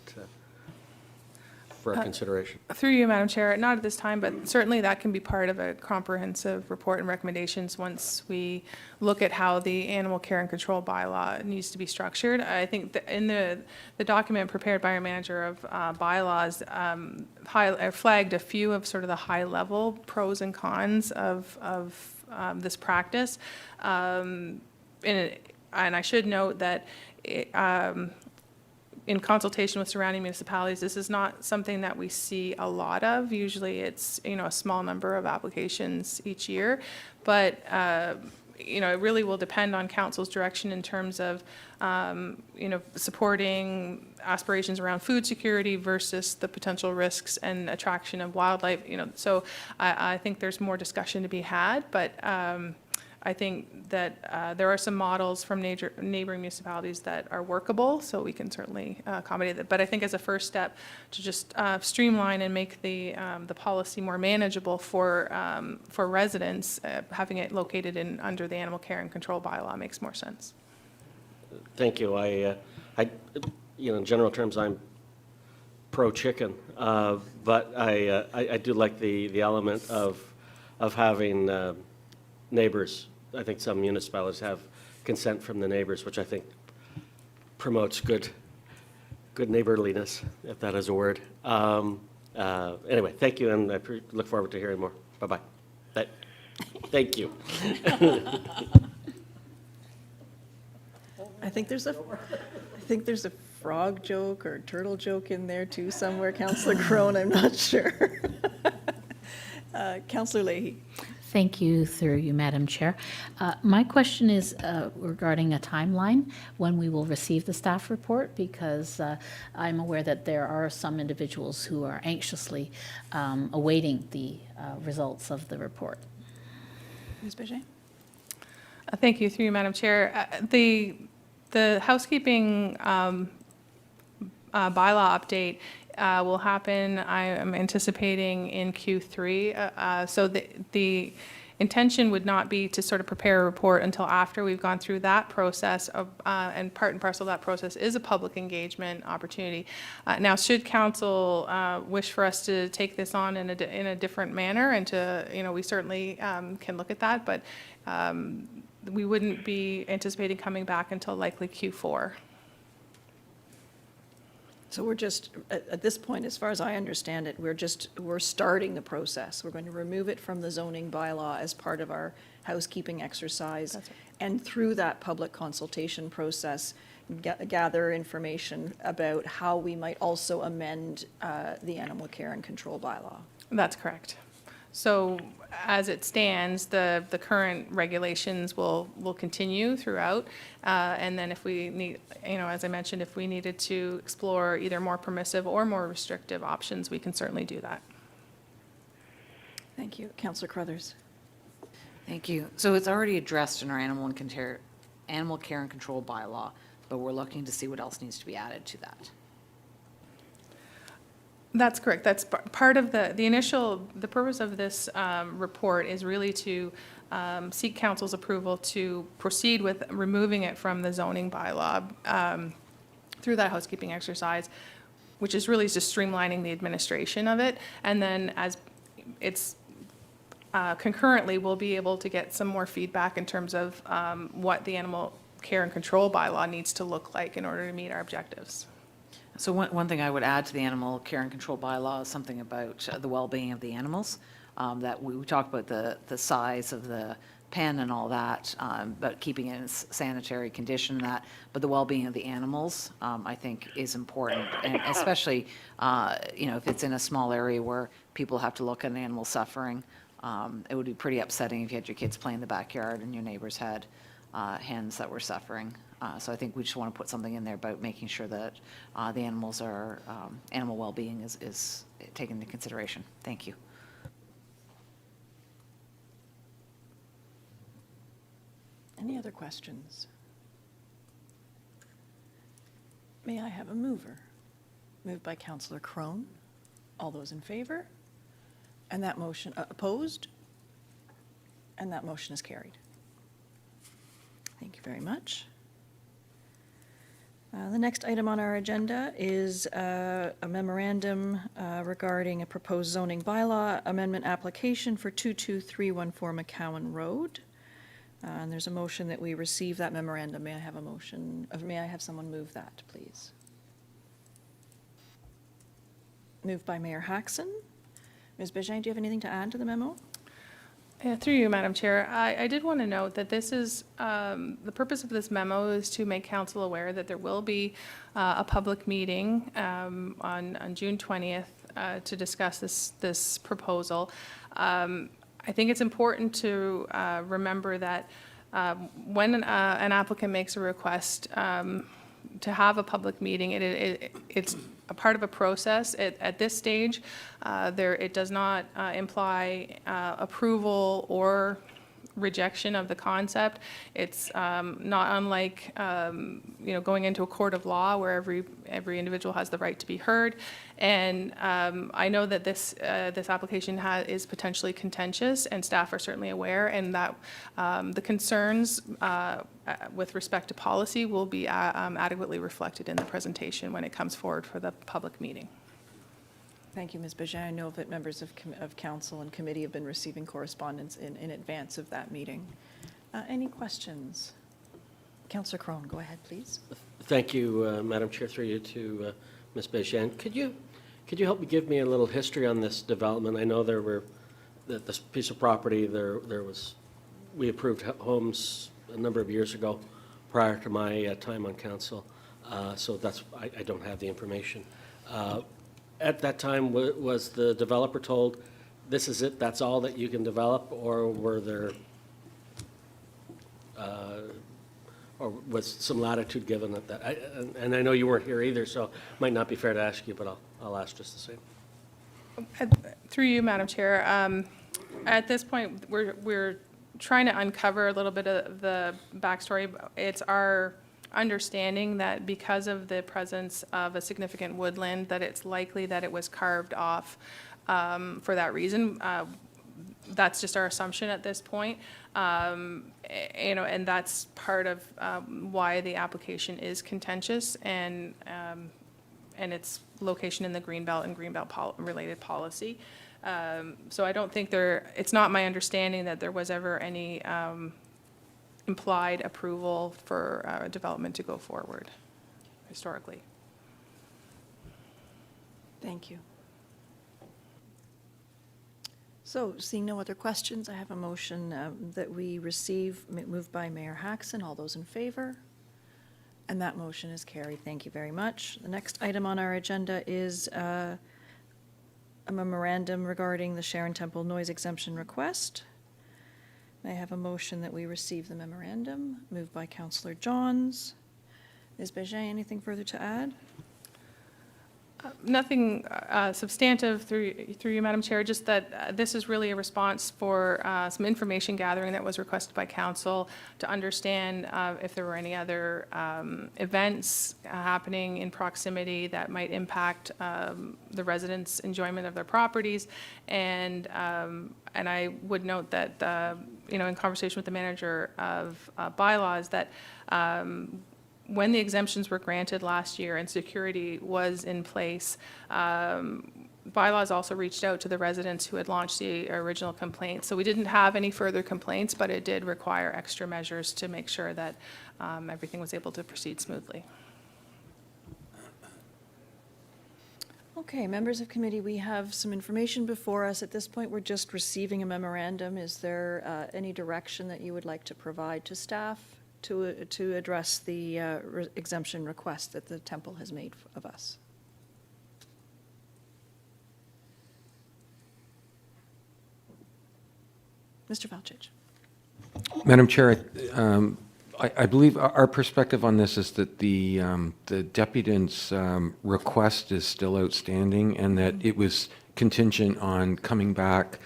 for our consideration. Through you, Madam Chair, not at this time, but certainly that can be part of a comprehensive report and recommendations once we look at how the animal care and control bylaw needs to be structured. I think that in the document prepared by our manager of bylaws, flagged a few of sort of the high-level pros and cons of this practice. And I should note that in consultation with surrounding municipalities, this is not something that we see a lot of. Usually it's, a small number of applications each year. But, it really will depend on council's direction in terms of, supporting aspirations around food security versus the potential risks and attraction of wildlife. So I think there's more discussion to be had, but I think that there are some models from neighboring municipalities that are workable, so we can certainly accommodate that. But I think as a first step to just streamline and make the policy more manageable for residents, having it located under the animal care and control bylaw makes more sense. Thank you. In general terms, I'm pro-chicken, but I do like the element of having neighbors. I think some municipalities have consent from the neighbors, which I think promotes good neighborliness, if that is a word. Anyway, thank you, and I look forward to hearing more. Bye-bye. Thank you. I think there's a frog joke or turtle joke in there too somewhere, Councillor Crone, I'm not sure. Councillor Lahey. Thank you, through you, Madam Chair. My question is regarding a timeline when we will receive the staff report, because I'm aware that there are some individuals who are anxiously awaiting the results of the report. Ms. Bégin. Thank you, through you, Madam Chair. The housekeeping bylaw update will happen, I am anticipating, in Q3. So the intention would not be to sort of prepare a report until after we've gone through that process, and part and parcel of that process is a public engagement opportunity. Now, should council wish for us to take this on in a different manner, and to, we certainly can look at that, but we wouldn't be anticipating coming back until likely Q4. So we're just, at this point, as far as I understand it, we're starting the process. We're going to remove it from the zoning bylaw as part of our housekeeping exercise. That's right. And through that public consultation process, gather information about how we might also amend the animal care and control bylaw. That's correct. So as it stands, the current regulations will continue throughout. And then if we need, as I mentioned, if we needed to explore either more permissive or more restrictive options, we can certainly do that. Thank you. Councillor Crothers. Thank you. So it's already addressed in our animal care and control bylaw, but we're looking to see what else needs to be added to that. That's correct. That's part of the purpose of this report is really to seek council's approval to proceed with removing it from the zoning bylaw through that housekeeping exercise, which is really just streamlining the administration of it. And then as it's concurrently, we'll be able to get some more feedback in terms of what the animal care and control bylaw needs to look like in order to meet our objectives. So one thing I would add to the animal care and control bylaw is something about the well-being of the animals. That we talk about the size of the pen and all that, but keeping it in sanitary condition and that. But the well-being of the animals, I think, is important, and especially if it's in a small area where people have to look at an animal suffering. It would be pretty upsetting if you had your kids playing in the backyard and your neighbors had hens that were suffering. So I think we just want to put something in there about making sure that the animals are, animal well-being is taken into consideration. Thank you. Any other questions? May I have a mover? Moved by Councillor Crone. All those in favor? And that motion, opposed? And that motion is carried. Thank you very much. The next item on our agenda is a memorandum regarding a proposed zoning bylaw amendment application for 22314 McCowan Road. And there's a motion that we receive that memorandum. May I have a motion, may I have someone move that, please? Moved by Mayor Haxon. Ms. Bégin, do you have anything to add to the memo? Yeah, through you, Madam Chair. I did want to note that this is, the purpose of this memo is to make council aware that there will be a public meeting on June 20th to discuss this proposal. I think it's important to remember that when an applicant makes a request to have a public meeting, it's a part of a process. At this stage, it does not imply approval or rejection of the concept. It's not unlike going into a court of law where every individual has the right to be heard. And I know that this application is potentially contentious, and staff are certainly aware, and that the concerns with respect to policy will be adequately reflected in the presentation when it comes forward for the public meeting. Thank you, Ms. Bégin. I know that members of council and committee have been receiving correspondence in advance of that meeting. Any questions? Councillor Crone, go ahead, please. Thank you, Madam Chair, through you to Ms. Bégin. Could you help me give me a little history on this development? I know this piece of property, we approved homes a number of years ago prior to my time on council. So I don't have the information. At that time, was the developer told, this is it, that's all that you can develop, or were there, or was some latitude given at that? And I know you weren't here either, so it might not be fair to ask you, but I'll ask just the same. Through you, Madam Chair, at this point, we're trying to uncover a little bit of the backstory. It's our understanding that because of the presence of a significant woodland, that it's likely that it was carved off for that reason. That's just our assumption at this point. And that's part of why the application is contentious, and its location in the Greenbelt and Greenbelt related policy. So I don't think it's not my understanding that there was ever any implied approval for development to go forward historically. Thank you. So, seeing no other questions, I have a motion that we receive, moved by Mayor Haxon. All those in favor? And that motion is carried. Thank you very much. The next item on our agenda is a memorandum regarding the Sharon Temple noise exemption request. May I have a motion that we receive the memorandum, moved by Councillor Johns. Ms. Bégin, anything further to add? Nothing substantive through you, Madam Chair, just that this is really a response for some information gathering that was requested by council to understand if there were any other events happening in proximity that might impact the residents' enjoyment of their properties. And I would note that, in conversation with the manager of bylaws, that when the exemptions were granted last year and security was in place, bylaws also reached out to the residents who had launched the original complaint. So we didn't have any further complaints, but it did require extra measures to make sure that everything was able to proceed smoothly. Okay, members of committee, we have some information before us. At this point, we're just receiving a memorandum. Is there any direction that you would like to provide to staff to address the exemption request that the temple has made of us? Mr. Valchich. Madam Chair, I believe our perspective on this is that the deputant's request is still outstanding and that it was contingent on coming back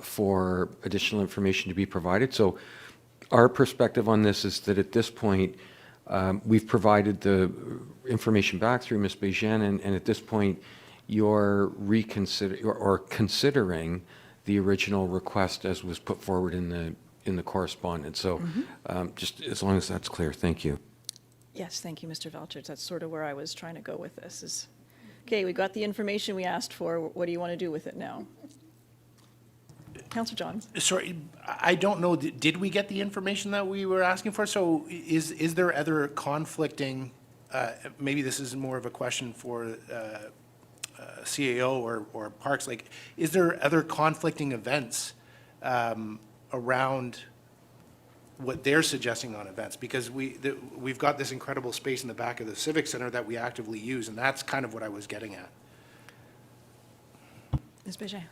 for additional information to be provided. So our perspective on this is that at this point, we've provided the information back through Ms. Bégin, and at this point, you're considering the original request as was put forward in the correspondence. So just as long as that's clear, thank you. Yes, thank you, Mr. Valchich. That's sort of where I was trying to go with this. Is okay, we got the information we asked for. What do you want to do with it now? Councillor Johns. Sorry, I don't know, did we get the information that we were asking for? So is there other conflicting, maybe this is more of a question for CAO or Parks, like, is there other conflicting events around what they're suggesting on events? Because we've got this incredible space in the back of the Civic Center that we actively use, and that's kind of what I was getting at. Ms. Bégin.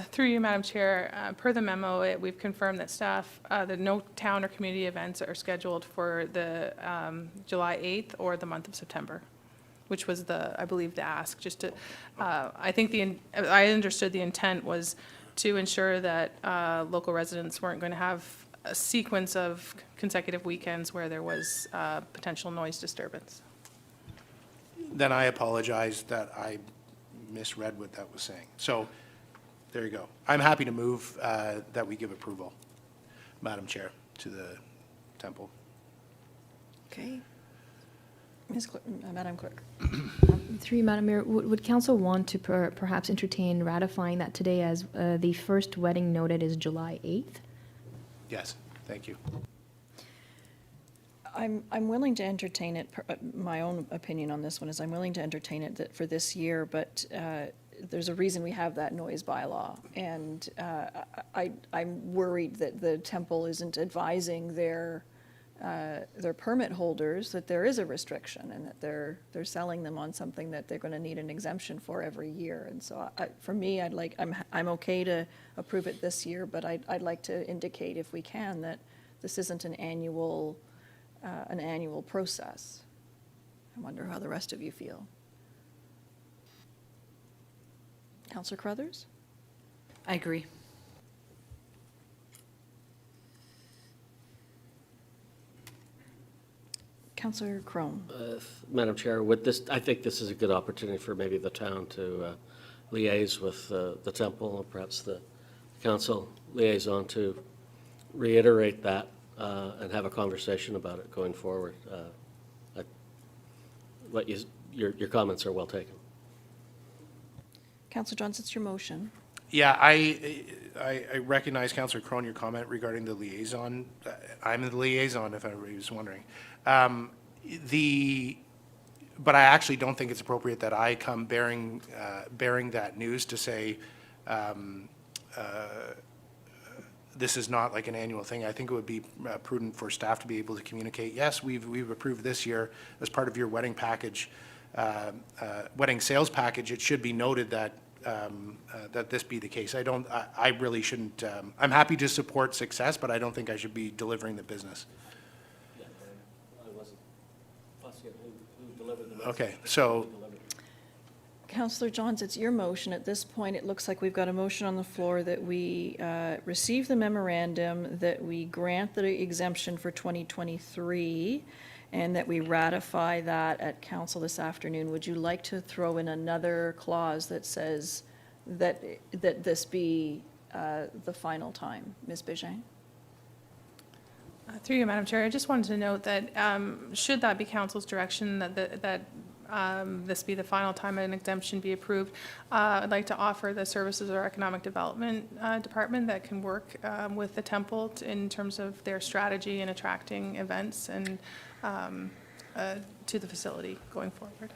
Through you, Madam Chair, per the memo, we've confirmed that staff, that no town or community events are scheduled for the July 8th or the month of September, which was I believe, the ask. Just to, I think I understood the intent was to ensure that local residents weren't going to have a sequence of consecutive weekends where there was potential noise disturbance. Then I apologize that I misread what that was saying. So there you go. I'm happy to move that we give approval, Madam Chair, to the temple. Okay. Madam Clerk. Through you, Madam Mayor, would council want to perhaps entertain ratifying that today as the first wedding noted is July 8th? Yes, thank you. I'm willing to entertain it. My own opinion on this one is I'm willing to entertain it for this year, but there's a reason we have that noise bylaw, and I'm worried that the temple isn't advising their permit holders that there is a restriction and that they're selling them on something that they're going to need an exemption for every year. And so for me, I'm okay to approve it this year, but I'd like to indicate, if we can, that this isn't an annual process. I wonder how the rest of you feel. Councillor Crothers? I agree. Councillor Crone? Madam Chair, I think this is a good opportunity for maybe the town to liaise with the temple, or perhaps the council liaison, to reiterate that and have a conversation about it going forward. Your comments are well taken. Councillor Johns, it's your motion. Yeah, I recognize Councillor Crone, your comment regarding the liaison. I'm the liaison, if everybody was wondering. But I actually don't think it's appropriate that I come bearing that news to say this is not like an annual thing. I think it would be prudent for staff to be able to communicate, yes, we've approved this year as part of your wedding package, wedding sales package. It should be noted that that this be the case. I really shouldn't, I'm happy to support success, but I don't think I should be delivering the business. I wasn't fussy at who delivered the message. Okay, so Councillor Johns, it's your motion. At this point, it looks like we've got a motion on the floor that we receive the memorandum, that we grant the exemption for 2023, and that we ratify that at council this afternoon. Would you like to throw in another clause that says that this be the final time? Ms. Bégin? Through you, Madam Chair, I just wanted to note that should that be council's direction that this be the final time an exemption be approved, I'd like to offer the services or economic development department that can work with the temple in terms of their strategy in attracting events and to the facility going forward.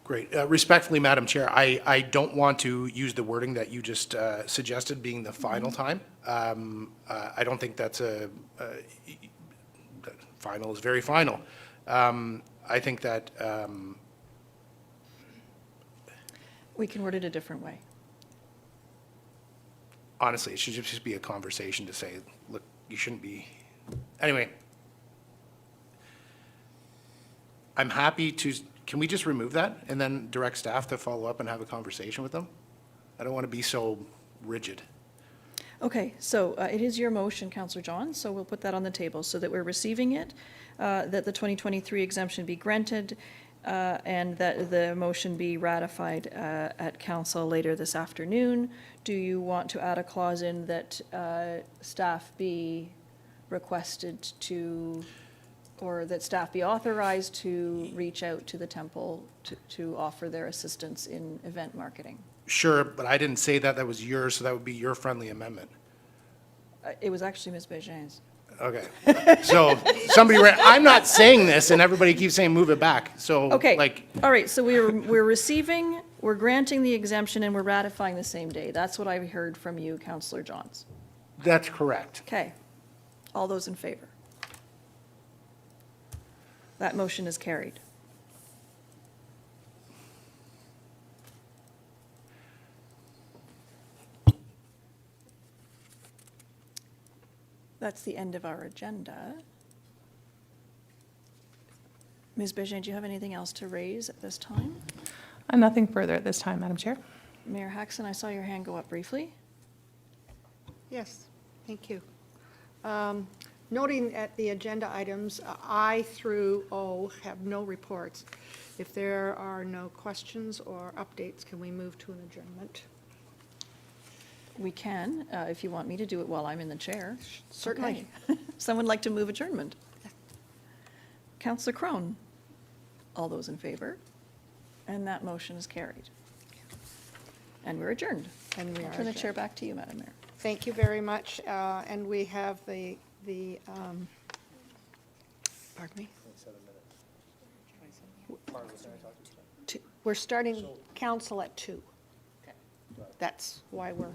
great. Respectfully, Madam Chair, I don't want to use the wording that you just suggested, being the final time. I don't think that's final is very final. I think that We can word it a different way. honestly, it should just be a conversation to say, look, you shouldn't be. Anyway, I'm happy to, can we just remove that and then direct staff to follow up and have a conversation with them? I don't want to be so rigid. Okay, so it is your motion, Councillor John, so we'll put that on the table so that we're receiving it, that the 2023 exemption be granted, and that the motion be ratified at council later this afternoon. Do you want to add a clause in that staff be requested to, or that staff be authorized to reach out to the temple to offer their assistance in event marketing? Sure, but I didn't say that. That was yours, so that would be your friendly amendment. It was actually Ms. Bégin's. Okay. So somebody, I'm not saying this, and everybody keeps saying move it back. So, Okay, like, all right, so we're receiving, we're granting the exemption, and we're ratifying the same day. That's what I heard from you, Councillor Johns. that's correct. Okay. All those in favor? That motion is carried. That's the end of our agenda. Ms. Bégin, do you have anything else to raise at this time? Nothing further at this time, Madam Chair. Mayor Haxon, I saw your hand go up briefly. Yes, thank you. Noting at the agenda items, I through O have no reports. If there are no questions or updates, can we move to an adjournment? We can, if you want me to do it while I'm in the chair. Certainly. Okay. Someone like to move adjournment? Councillor Crone? All those in favor? And that motion is carried. And we're adjourned. And we are I'll turn the chair adjourned. back to you, Madam Mayor. Thank you very much, and we have pardon me? We're starting council at 2. That's why we're